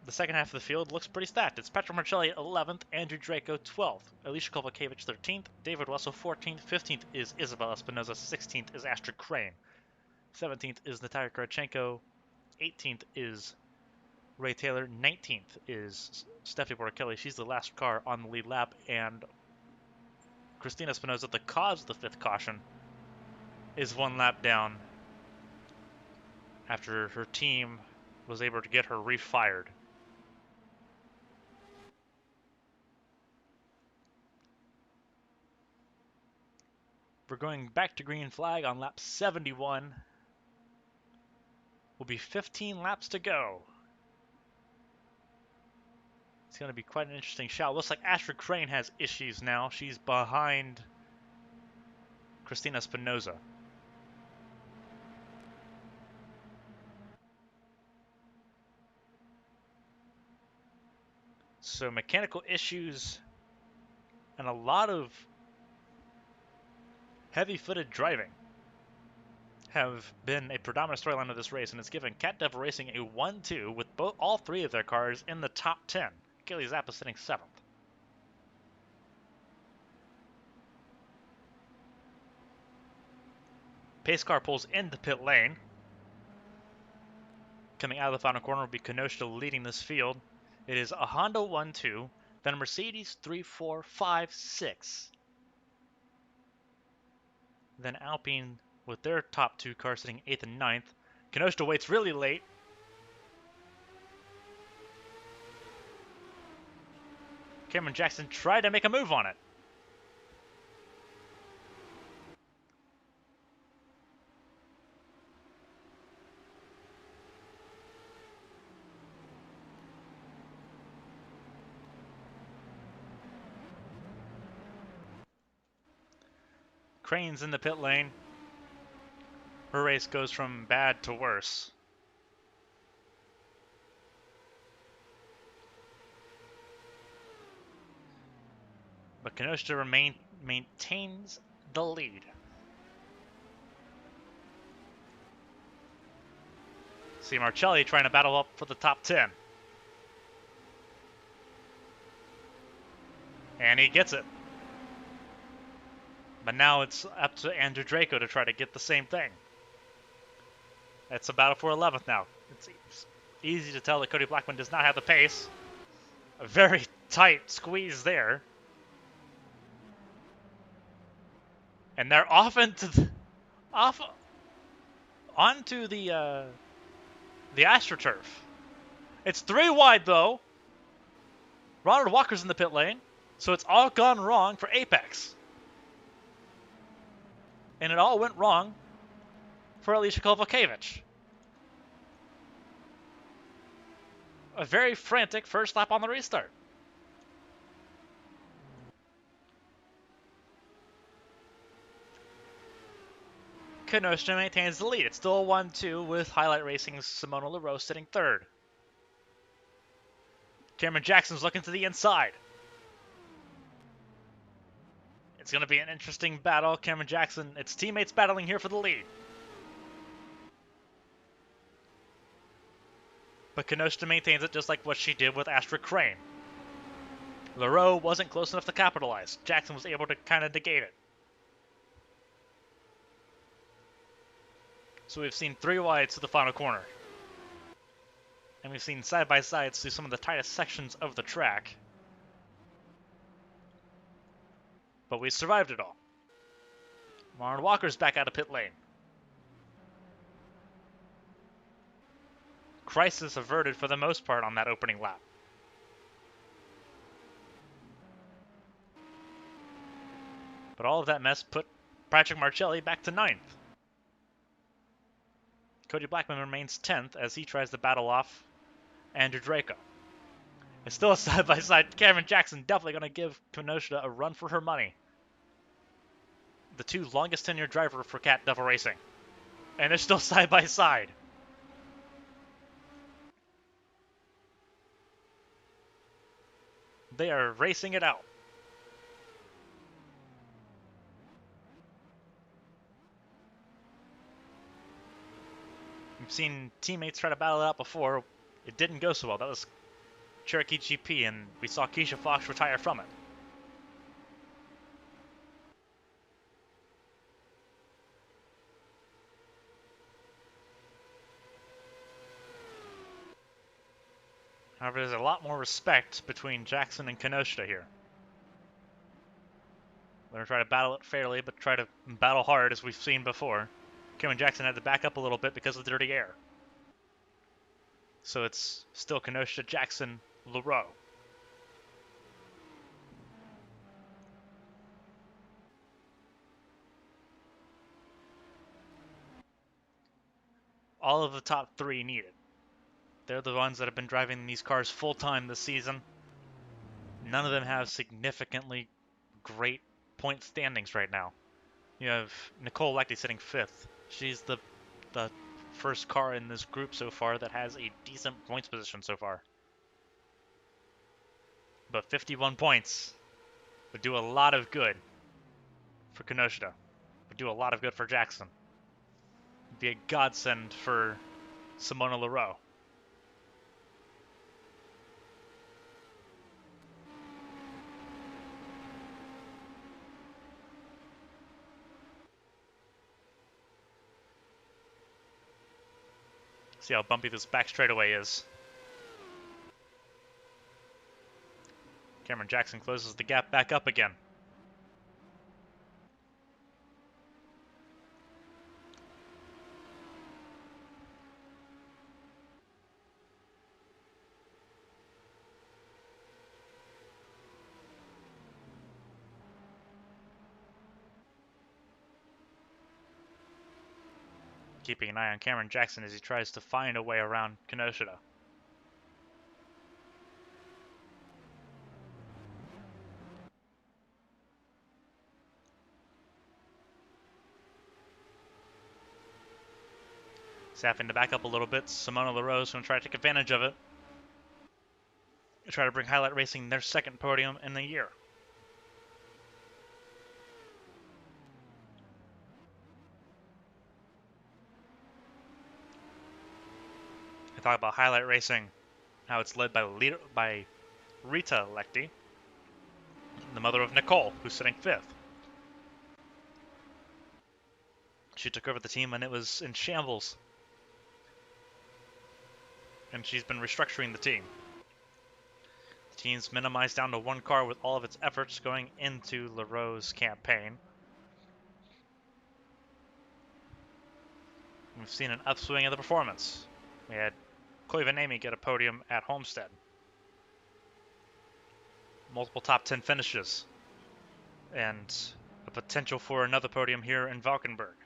the second half of the field looks pretty stacked. It's Petro Marcelli 11th, Andrew Draco 12th, Alicia Kovalkiewicz 13th, David Russell 14th, 15th is Isabel Espinoza, 16th is Astrid Crane, 17th is Natalia Karchenko, 18th is Ray Taylor, 19th is Stephanie Borkelli. She's the last car on the lead lap, and Christina Espinoza, the cause of the 5th caution, is 1 lap down after her team was able to get her refired. We're going back to green flag on lap 71. Will be 15 laps to go. It's going to be quite an interesting shot. Looks like Astrid Crane has issues now. She's behind Christina Espinoza. So mechanical issues and a lot of heavy-footed driving have been a predominant storyline of this race, and it's given Cat Devil Racing a 1-2 with all 3 of their cars in the top 10. Kelly Zappa sitting 7th. Pace car pulls into pit lane. Coming out of the final corner will be Kenosha leading this field. It is a Honda 1-2, then a Mercedes 3-4, 5-6. Then Alpine with their top 2 cars sitting 8th and 9th. Kenosha waits really late. Cameron Jackson tried to make a move on it. Crane's in the pit lane. Her race goes from bad to worse. But Kenosha maintains the lead. See Marcelli trying to battle up for the top 10. And he gets it. But now it's up to Andrew Draco to try to get the same thing. It's a battle for 11th now. It's easy to tell that Cody Blackman does not have the pace. A very tight squeeze there. And they're onto the AstroTurf. It's 3 wide though. Ronald Walker's in the pit lane, so it's all gone wrong for Apex. And it all went wrong for Alicia Kovalkiewicz. A very frantic first lap on the restart. Kenosha maintains the lead. It's still a 1-2 with Highlight Racing's Simona LaRoe sitting 3rd. Cameron Jackson's looking to the inside. It's going to be an interesting battle. Cameron Jackson, its teammates battling here for the lead. But Kenosha maintains it just like what she did with Astrid Crane. LaRoe wasn't close enough to capitalize. Jackson was able to kind of negate it. So we've seen 3 wides to the final corner. And we've seen side-by-sides through some of the tightest sections of the track. But we survived it all. Ronald Walker's back out of pit lane. Crisis averted for the most part on that opening lap. But all of that mess put Patrick Marcelli back to 9th. Cody Blackman remains 10th as he tries to battle off Andrew Draco. It's still a side-by-side. Cameron Jackson definitely going to give Kenosha a run for her money. The two longest tenured driver for Cat Devil Racing. And they're still side-by-side. They are racing it out. We've seen teammates try to battle it out before. It didn't go so well. That was Cherokee GP, and we saw Keisha Fox retire from it. However, there's a lot more respect between Jackson and Kenosha here. They're going to try to battle it fairly, but try to battle hard, as we've seen before. Cameron Jackson had to back up a little bit because of the dirty air. So it's still Kenosha, Jackson, Leroux. All of the top three needed. They're the ones that have been driving these cars full-time this season. None of them have significantly great point standings right now. You have Nicole Lecty sitting 5th. She's the first car in this group so far that has a decent points position so far. But 51 points would do a lot of good for Kenosha. Would do a lot of good for Jackson. Would be a godsend for Simona Leroux. See how bumpy this back straightaway is. Cameron Jackson closes the gap back up again. Keeping an eye on Cameron Jackson as he tries to find a way around Kenosha. He's having to back up a little bit. Simona Leroux is going to try to take advantage of it. Try to bring Highlight Racing their second podium in the year. I talk about Highlight Racing, how it's led by Rita Lecty, the mother of Nicole, who's sitting 5th. She took over the team when it was in shambles. And she's been restructuring the team. The team's minimized down to one car with all of its efforts going into Leroux's campaign. We've seen an upswing in the performance. We had Koivu get a podium at Homestead. Multiple top 10 finishes. And a potential for another podium here in Valkenburg.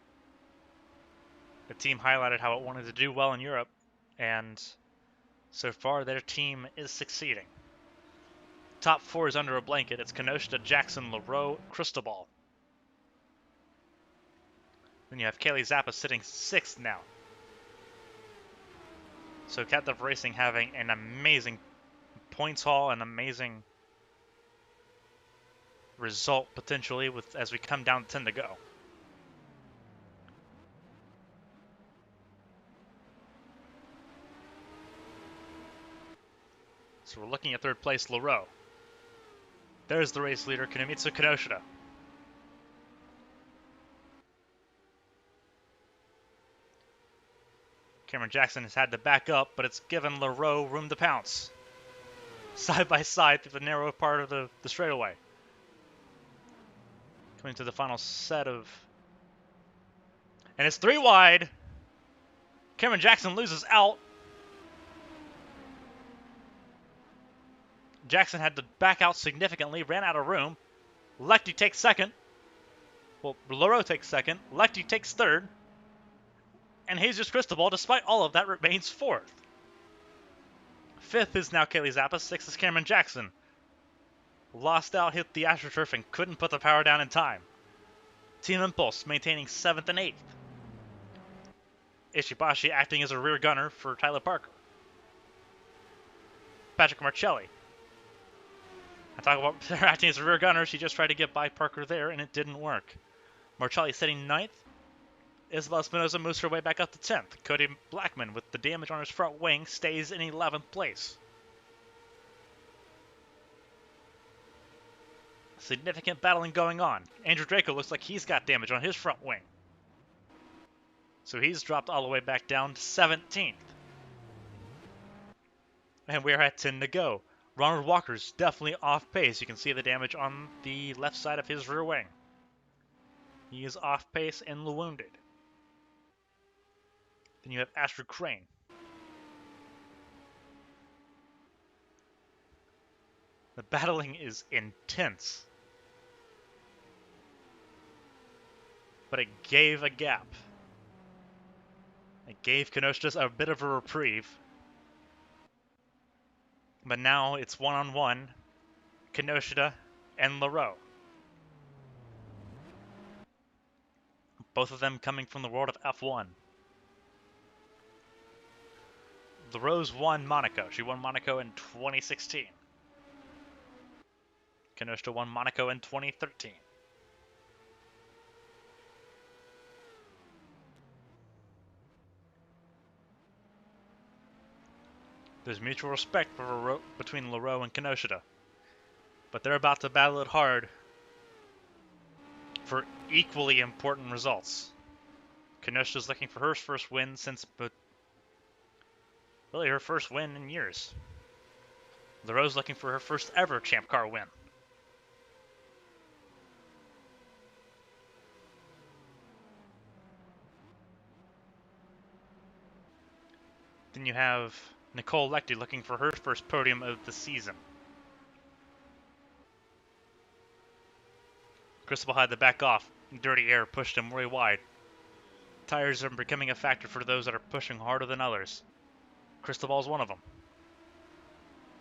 The team highlighted how it wanted to do well in Europe, and so far their team is succeeding. Top 4 is under a blanket. It's Kenosha, Jackson, Leroux, Cristobal. Then you have Kaylee Zappa sitting 6th now. So Cat Devil Racing having an amazing points haul, an amazing result potentially with as we come down to 10 to go. So we're looking at 3rd place, Leroux. There's the race leader, Kinomitsu Kenosha. Cameron Jackson has had to back up, but it's given Leroux room to pounce. Side by side through the narrow part of the straightaway. Coming to the final set of... And it's 3 wide. Cameron Jackson loses out. Jackson had to back out significantly, ran out of room. Lecty takes 2nd. Well, Leroux takes second, Lechty takes third, and Jesus Cristobal, despite all of that, remains fourth. Fifth is now Kaylee Zappa, sixth is Cameron Jackson. Lost out, hit the AstroTurf, and couldn't put the power down in time. Team Impulse maintaining seventh and eighth. Ishibashi acting as a rear gunner for Tyler Parker. Patrick Marcelli. I talk about her acting as a rear gunner, she just tried to get by Parker there, and it didn't work. Marcelli sitting ninth. Isabel Espinosa moves her way back up to 10th. Cody Blackman, with the damage on his front wing, stays in 11th place. Significant battling going on. Andrew Draco looks like he's got damage on his front wing. So he's dropped all the way back down to 17th. And we're at 10 to go. Ronald Walker's definitely off pace. You can see the damage on the left side of his rear wing. He is off pace and wounded. Then you have Astrid Crane. The battling is intense. But it gave a gap. It gave Kenosha a bit of a reprieve. But now it's one-on-one, Kenosha and Leroux. Both of them coming from the world of F1. Leroux's won Monaco. She won Monaco in 2016. Kenosha won Monaco in 2013. There's mutual respect between Leroux and Kenosha. But they're about to battle it hard for equally important results. Kenosha's looking for her first win since, really her first win in years. Leroux's looking for her first ever Champ Car win. Then you have Nicole Lechty looking for her first podium of the season. Cristobal had to back off. Dirty air pushed him way wide. Tires are becoming a factor for those that are pushing harder than others. Cristobal's one of them.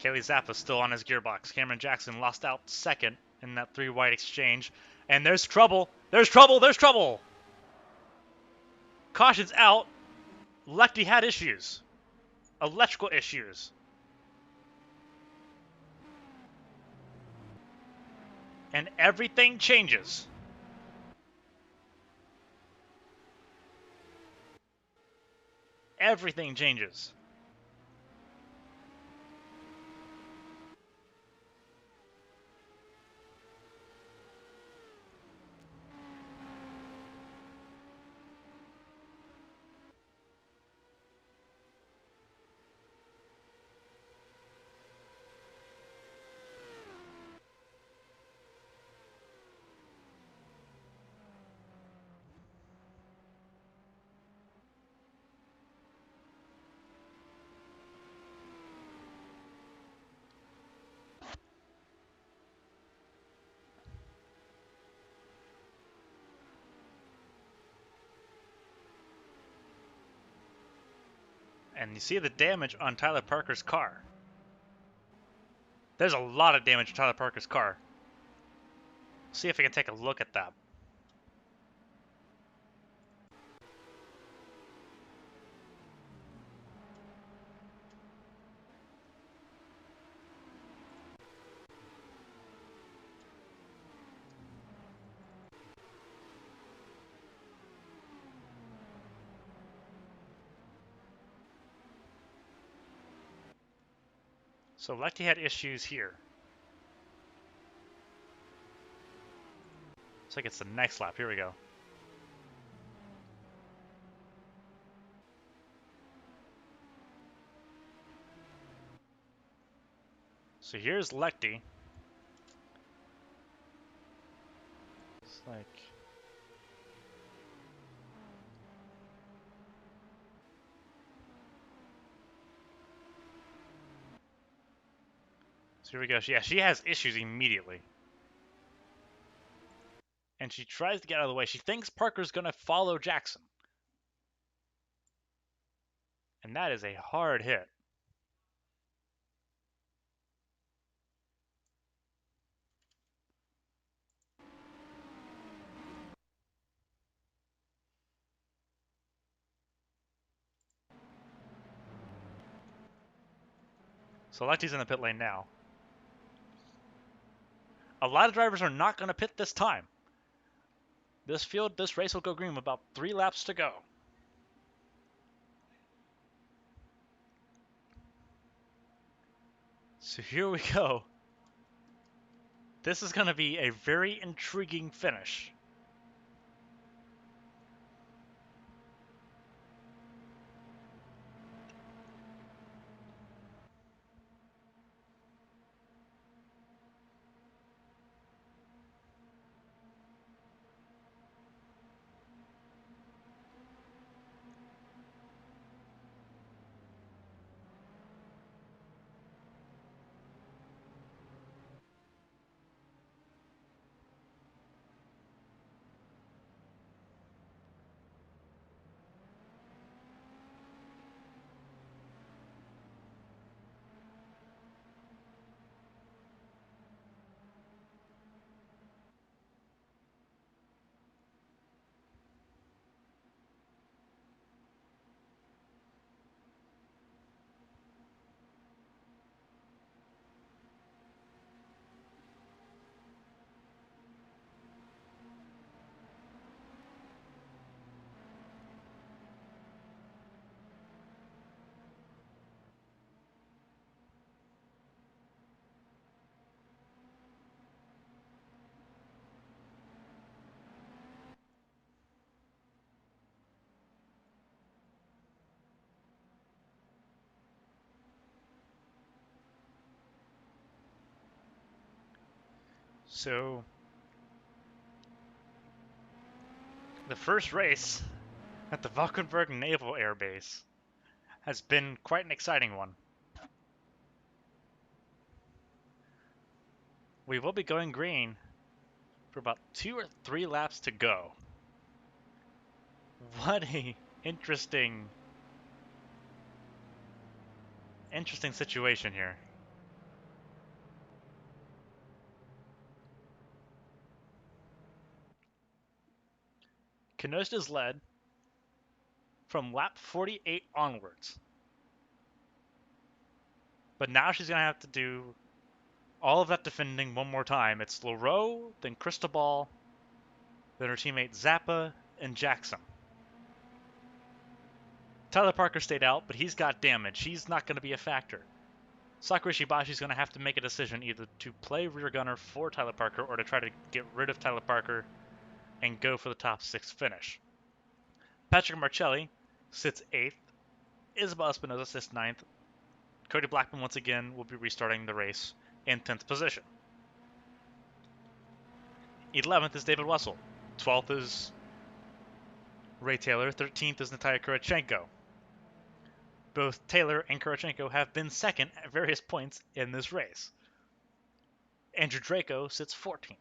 Kaylee Zappa still on his gearbox. Cameron Jackson lost out second in that three-wide exchange. And there's trouble. There's trouble. There's trouble. Caution's out. Lechty had issues. Electrical issues. And everything changes. Everything changes. And you see the damage on Tyler Parker's car. There's a lot of damage to Tyler Parker's car. See if we can take a look at that. So Lechty had issues here. Looks like it's the next lap. Here we go. So here's Lechty. It's like... So here we go. Yeah, she has issues immediately. And she tries to get out of the way. She thinks Parker's going to follow Jackson. And that is a hard hit. So Lecty's in the pit lane now. A lot of drivers are not going to pit this time. This race will go green with about 3 laps to go. So here we go. This is going to be a very intriguing finish. So the first race at the Valkenburg Naval Air Base has been quite an exciting one. We will be going green for about 2 or 3 laps to go. What a interesting situation here. Kenosha's led from lap 48 onwards. But now she's going to have to do all of that defending one more time. It's Leroux, then Cristobal, then her teammate Zappa, and Jackson. Tyler Parker stayed out, but he's got damage. He's not going to be a factor. Sakura Shibashi's going to have to make a decision either to play rear gunner for Tyler Parker or to try to get rid of Tyler Parker and go for the top 6 finish. Patrick Marcelli sits 8th. Isabel Espinosa sits 9th. Cody Blackman once again will be restarting the race in 10th position. 11th is David Wessel. 12th is Ray Taylor. 13th is Natalia Kurachenko. Both Taylor and Kurachenko have been second at various points in this race. Andrew Draco sits 14th.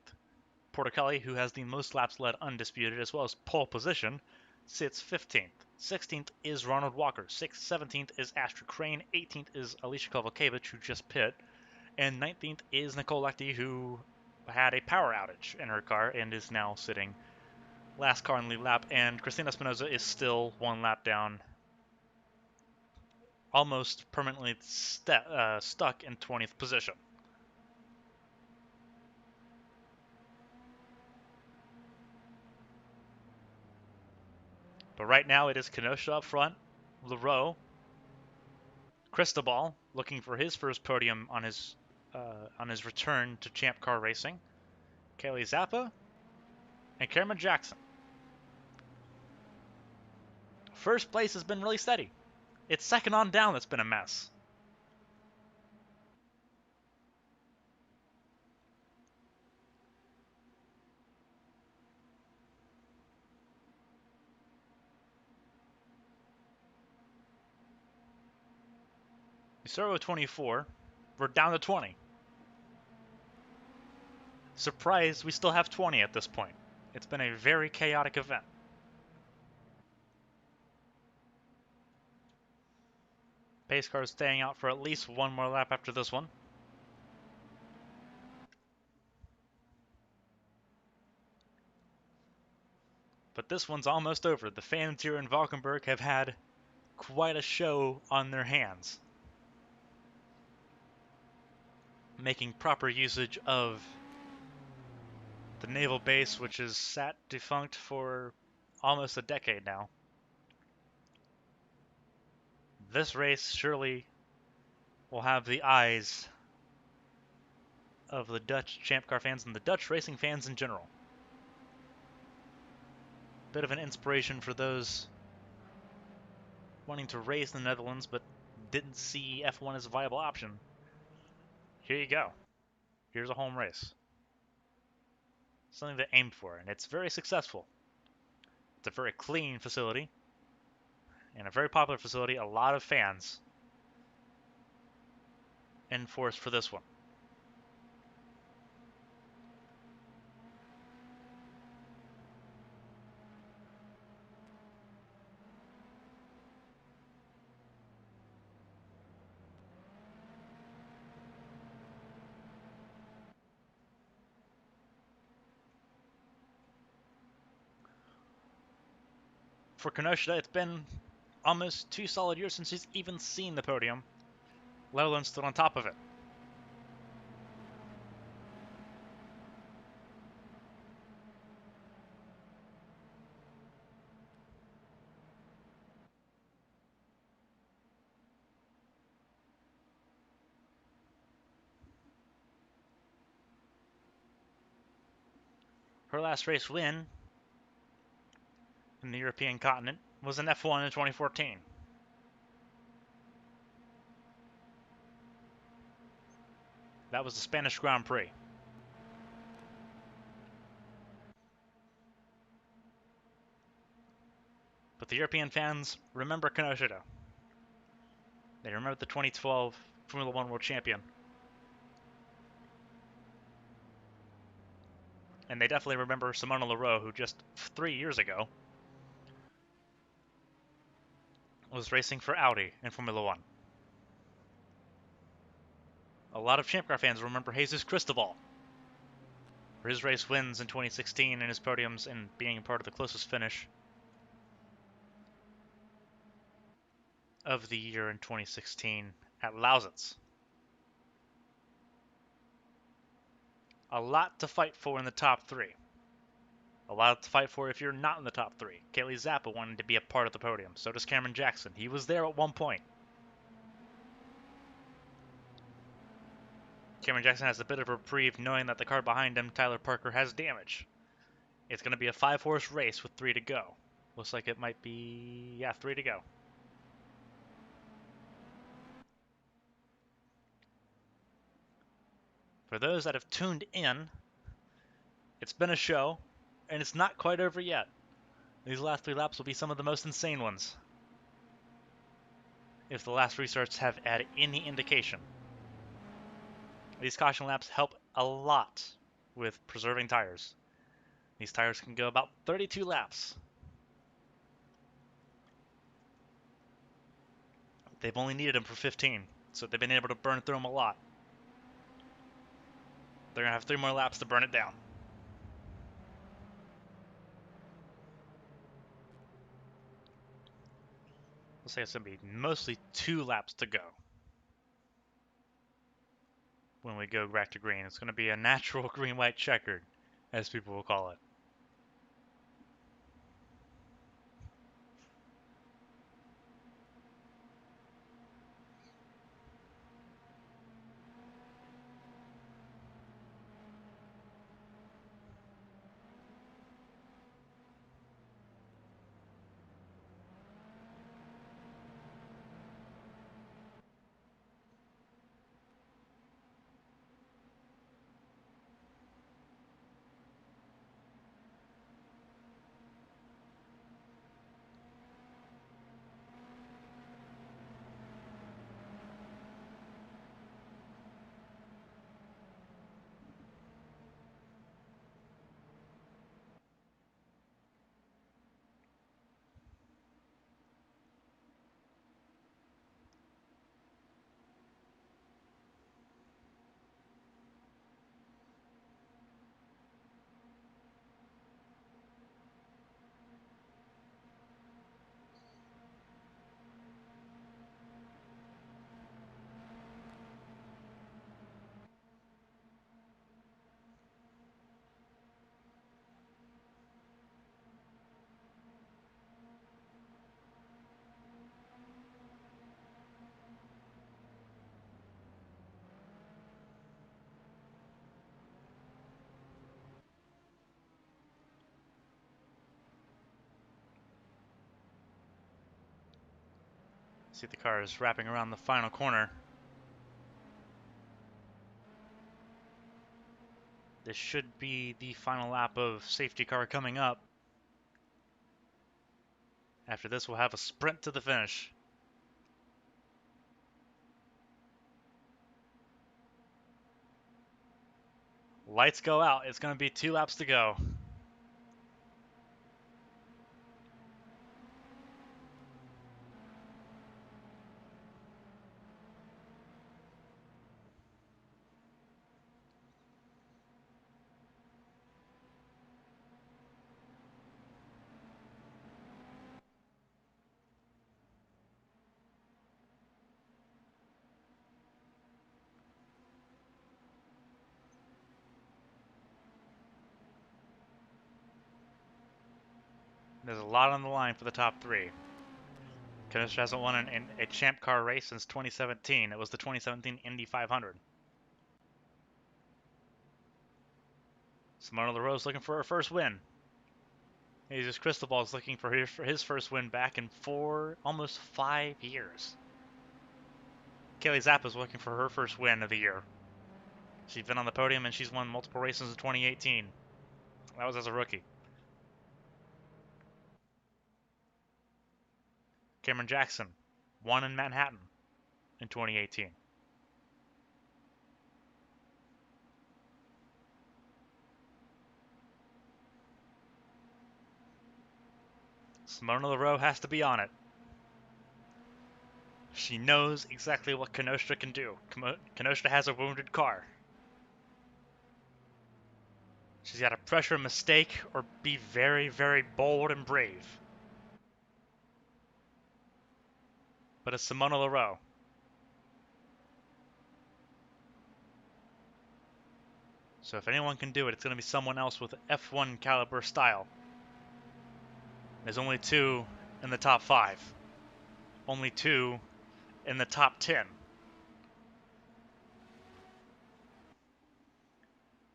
Porticali, who has the most laps led undisputed as well as pole position, sits 15th. 16th is Ronald Walker. 17th is Astrid Crane. 18th is Alicia Kovalkiewicz, who just pit. And 19th is Nicole Lecty, who had a power outage in her car and is now sitting last car in the lead lap. And Christina Espinoza is still 1 lap down, almost permanently stuck in 20th position. But right now it is Kenosha up front, Leroux, Cristobal looking for his first podium on his return to Champ Car Racing, Kaylee Zappa, and Carmen Jackson. First place has been really steady. It's second on down that's been a mess. We started with 24. We're down to 20. Surprise, we still have 20 at this point. It's been a very chaotic event. Pace car is staying out for at least one more lap after this one. But this one's almost over. The fans here in Valkenburg have had quite a show on their hands, making proper usage of the naval base, which is sat defunct for almost a decade now. This race surely will have the eyes of the Dutch Champ Car fans and the Dutch racing fans in general. Bit of an inspiration for those wanting to race in the Netherlands but didn't see F1 as a viable option. Here you go. Here's a home race. Something they aimed for, and it's very successful. It's a very clean facility and a very popular facility. A lot of fans in force for this one. For Kinoshita, it's been almost 2 solid years since he's even seen the podium, let alone stood on top of it. Her last race win in the European continent was in F1 in 2014. That was the Spanish Grand Prix. But the European fans remember Kinoshita. They remember the 2012 Formula One World Champion. And they definitely remember Simona Leroux, who just 3 years ago was racing for Audi in Formula One. A lot of Champ Car fans remember Jesus Cristobal for his race wins in 2016 and his podiums and being part of the closest finish of the year in 2016 at Lausitz. A lot to fight for in the top 3. A lot to fight for if you're not in the top 3. Kaylee Zappa wanted to be a part of the podium. So does Cameron Jackson. He was there at one point. Cameron Jackson has a bit of a reprieve knowing that the car behind him, Tyler Parker, has damage. It's going to be a 5-horse race with 3 to go. Looks like it might be, 3 to go. For those that have tuned in, it's been a show, and it's not quite over yet. These last 3 laps will be some of the most insane ones, if the last restarts have had any indication. These caution laps help a lot with preserving tires. These tires can go about 32 laps. They've only needed them for 15, so they've been able to burn through them a lot. They're going to have 3 more laps to burn it down. Looks like it's going to be mostly 2 laps to go when we go back to green. It's going to be a natural green-white checkered, as people will call it. See the car is wrapping around the final corner. This should be the final lap of safety car coming up. After this, we'll have a sprint to the finish. Lights go out. It's going to be 2 laps to go. There's a lot on the line for the top 3. Kanister hasn't won a champ car race since 2017. It was the 2017 Indy 500. Simona LaRose looking for her first win. Jesus Cristobal is looking for his first win back in almost 5 years. Kaylee Zappa is looking for her first win of the year. She's been on the podium and she's won multiple races in 2018. That was as a rookie. Cameron Jackson won in Manhattan in 2018. Simona LaRose has to be on it. She knows exactly what Kanister can do. Kanister has a wounded car. She's got to pressure a mistake or be very, very bold and brave. But it's Simona LaRose. So if anyone can do it, it's going to be someone else with F1 caliber style. There's only 2 in the top 5. Only 2 in the top 10.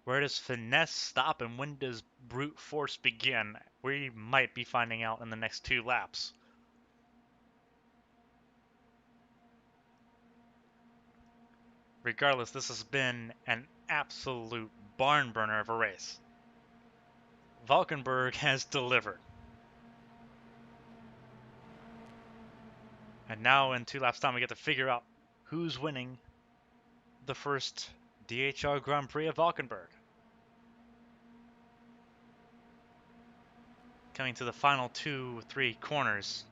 Where does finesse stop and when does brute force begin? We might be finding out in the next 2 laps. Regardless, this has been an absolute barn burner of a race. Valkenburg has delivered. And now in 2 laps time we get to figure out who's winning the first DHL Grand Prix of Valkenburg. Coming to the final 2-3 corners.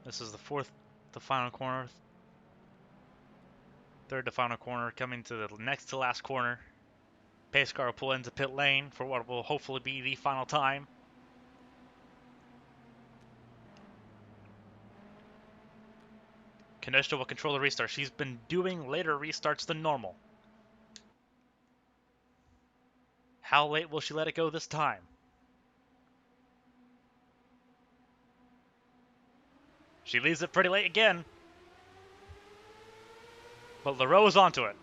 This is the final corner. 3rd to final corner, coming to the next to last corner. Pace car will pull into pit lane for what will hopefully be the final time. Kanister will control the restart. She's been doing later restarts than normal. How late will she let it go this time? She leaves it pretty late again. But LaRose is onto it.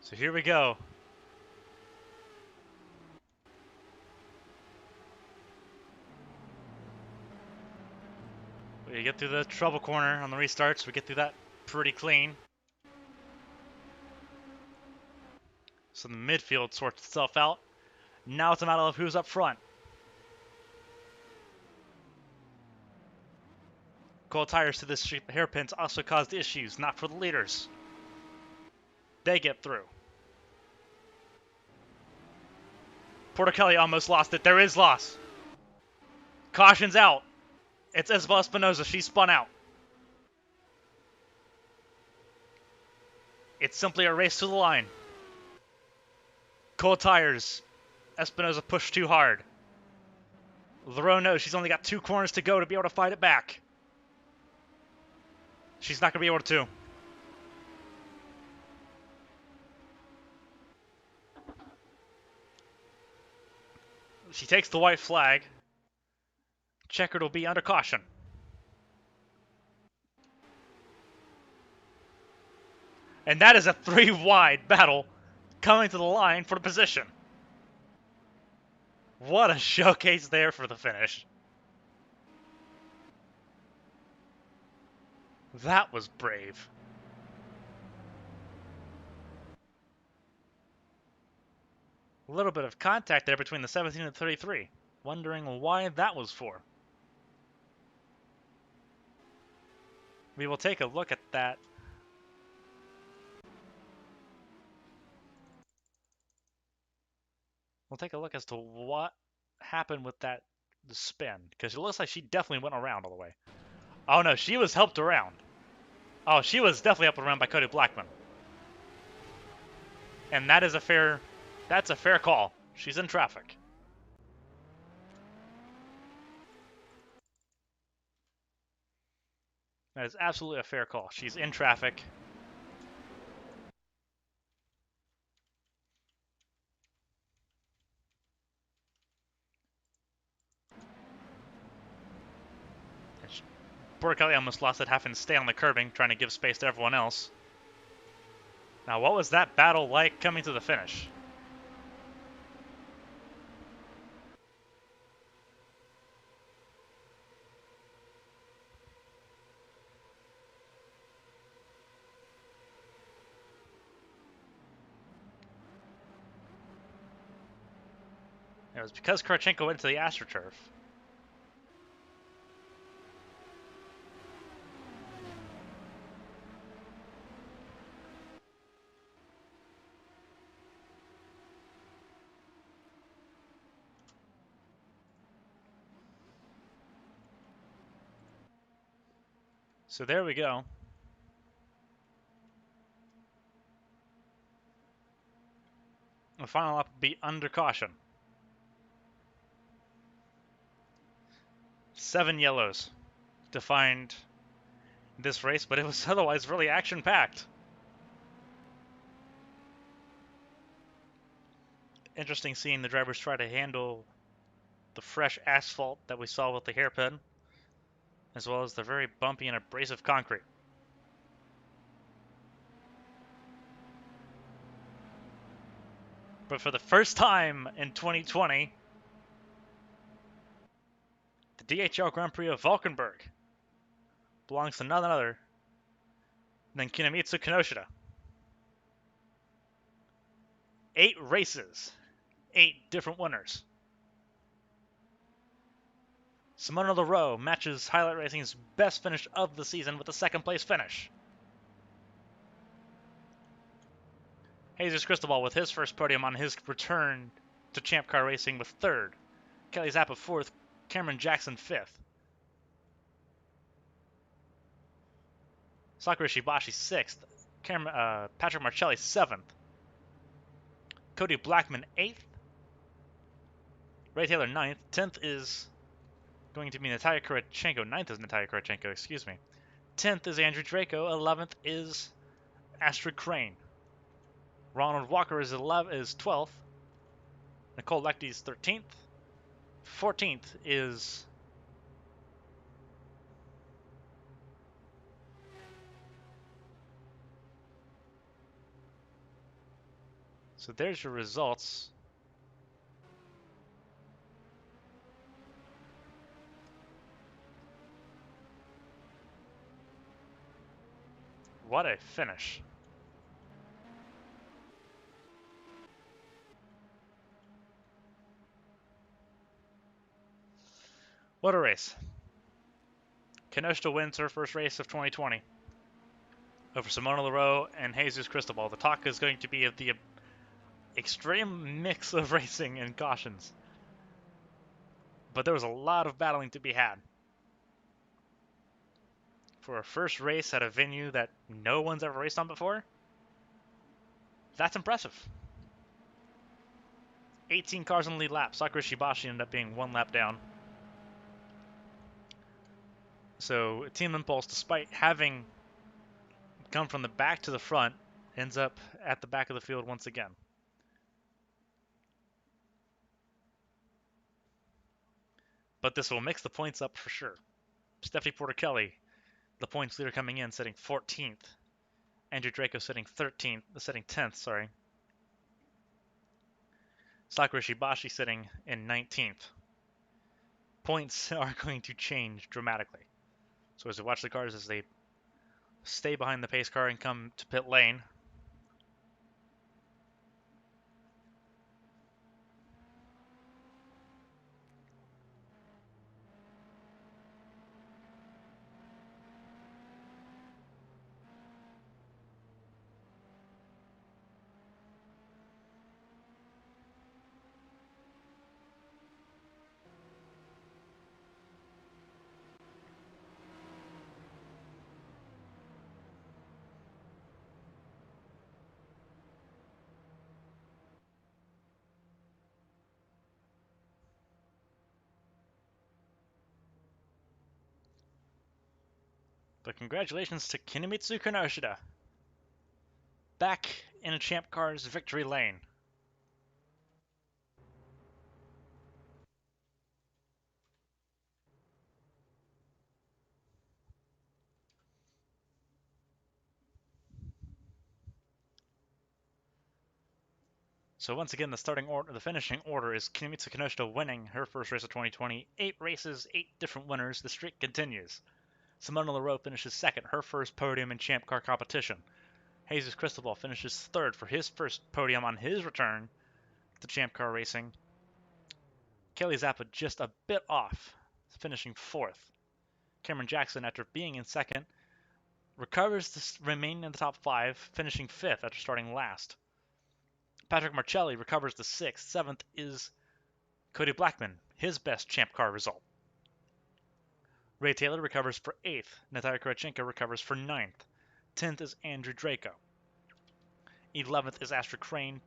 So here we go. We get through the trouble corner on the restarts. We get through that pretty clean. So the midfield sorts itself out. Now it's a matter of who's up front. Cold tires to this hairpins also caused issues, not for the leaders. They get through. Porter-Kelly almost lost it. There is loss. Caution's out. It's Isabel Espinosa. She spun out. It's simply a race to the line. Cold tires. Espinosa pushed too hard. LaRose knows she's only got 2 corners to go to be able to fight it back. She's not going to be able to. She takes the white flag. Checkered will be under caution. And that is a 3 wide battle coming to the line for the position. What a showcase there for the finish. That was brave. A little bit of contact there between the 17 and 33. Wondering why that was for. We will take a look at that. We'll take a look as to what happened with that spin, because it looks like she definitely went around all the way. Oh no, she was helped around. Oh, she was definitely helped around by Cody Blackman. And that's a fair call. She's in traffic. That is absolutely a fair call. She's in traffic. Poor Kelly almost lost it, having to stay on the curbing, trying to give space to everyone else. Now, what was that battle like coming to the finish? It was because Karchenko went to the AstroTurf. So there we go. The final lap will be under caution. 7 yellows defined this race, but it was otherwise really action-packed. Interesting seeing the drivers try to handle the fresh asphalt that we saw with the hairpin, as well as the very bumpy and abrasive concrete. But for the first time in 2020, the DHL Grand Prix of Valkenburg belongs to none other than Kinomitsu Kinoshita. 8 races, 8 different winners. Simona Leroux matches Highlight Racing's best finish of the season with a second place finish. Jesus Cristobal with his first podium on his return to Champ Car Racing with 3rd. Kelly Zappa 4th. Cameron Jackson 5th. Sakura Shibashi 6th. Patrick Marcelli 7th. Cody Blackman 8th. Ray Taylor 9th. 10th is going to be Natalia Kurachenko. 9th is Natalia Kurachenko, excuse me. 10th is Andrew Draco. 11th is Astrid Crane. Ronald Walker is 12th. Nicole Lectie is 13th. 14th is so there's your results. What a finish. What a race. Kinoshita wins her first race of 2020 over Simona Leroux and Jesus Cristobal. The talk is going to be of the extreme mix of racing and cautions. But there was a lot of battling to be had. For a first race at a venue that no one's ever raced on before, that's impressive. 18 cars on the lead lap. Sakura Shibashi ended up being 1 lap down. So Team Impulse, despite having come from the back to the front, ends up at the back of the field once again. But this will mix the points up for sure. Stephanie Porter-Kelly, the points leader coming in, sitting 14th. Andrew Draco sitting 10th, sorry. Sakura Shibashi sitting in 19th. Points are going to change dramatically. So as we watch the cars as they stay behind the pace car and come to pit lane, but congratulations to Kinemitsu Kinoshita, back in a Champ Car's victory lane. So once again, the finishing order is Kinemitsu Kinoshita winning her first race of 2020. 8 races, 8 different winners. The streak continues. Simona Leroux finishes second, her first podium in Champ Car competition. Jesus Cristobal finishes third for his first podium on his return to Champ Car racing. Kelly Zappa just a bit off, finishing fourth. Cameron Jackson, after being in second, recovers to remain in the top 5, finishing fifth after starting last. Patrick Marcelli recovers to sixth. Seventh is Cody Blackman, his best Champ Car result. Ray Taylor recovers for 8th. Natalia Kurachenko recovers for 9th. 10th is Andrew Draco. 11th is Astrid Crane.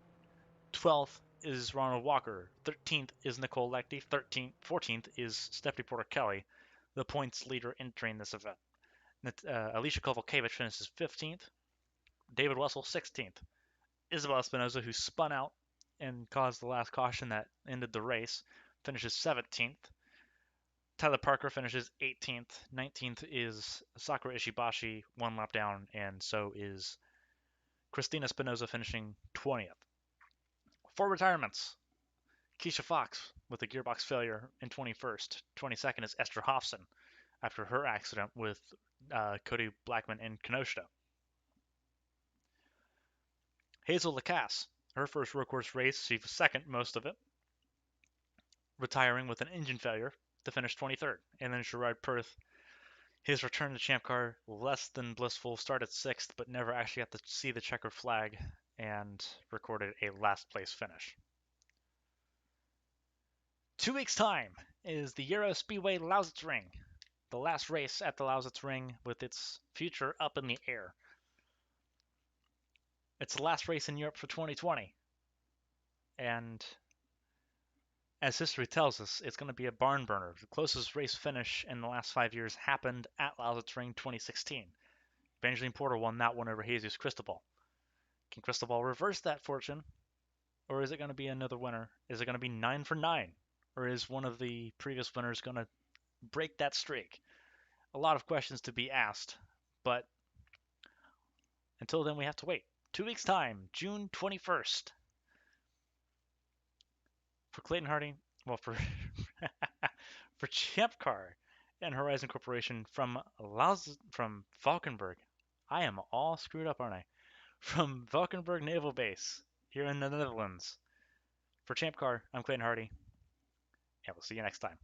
12th is Ronald Walker. 13th is Nicole Lechty. 14th is Stephanie Porter Kelly, the points leader entering this event. Alicia Kovalkiewicz finishes 15th. David Wessel 16th. Isabel Espinoza, who spun out and caused the last caution that ended the race, finishes 17th. Tyler Parker finishes 18th. 19th is Sakura Ishibashi, one lap down, and so is Christina Espinoza finishing 20th. For retirements, Keisha Fox with a gearbox failure in 21st. 22nd is Esther Hofson after her accident with Cody Blackman and Kinoshita. Hazel Lacasse, her first road course race, she was second most of it, retiring with an engine failure to finish 23rd. And then Gerard Perth, his return to Champ Car, less than blissful, started 6th, but never actually got to see the checkered flag and recorded a last place finish. 2 weeks' time is the Euro Speedway Lausitz Ring, the last race at the Lausitz Ring with its future up in the air. It's the last race in Europe for 2020, and as history tells us, it's going to be a barn burner. The closest race finish in the last 5 years happened at Lausitz Ring 2016. Benjamin Porter won that one over Jesus Cristobal. Can Cristobal reverse that fortune, or is it going to be another winner? Is it going to be 9 for 9, or is one of the previous winners going to break that streak? A lot of questions to be asked, but until then we have to wait. 2 weeks' time, June 21st. For Clayton Hardy, well, for for Champ Car and Horizon Corporation from Valkenburg. I am all screwed up, aren't I? From Valkenburg Naval Base here in the Netherlands. For Champ Car, I'm Clayton Hardy, and we'll see you next time.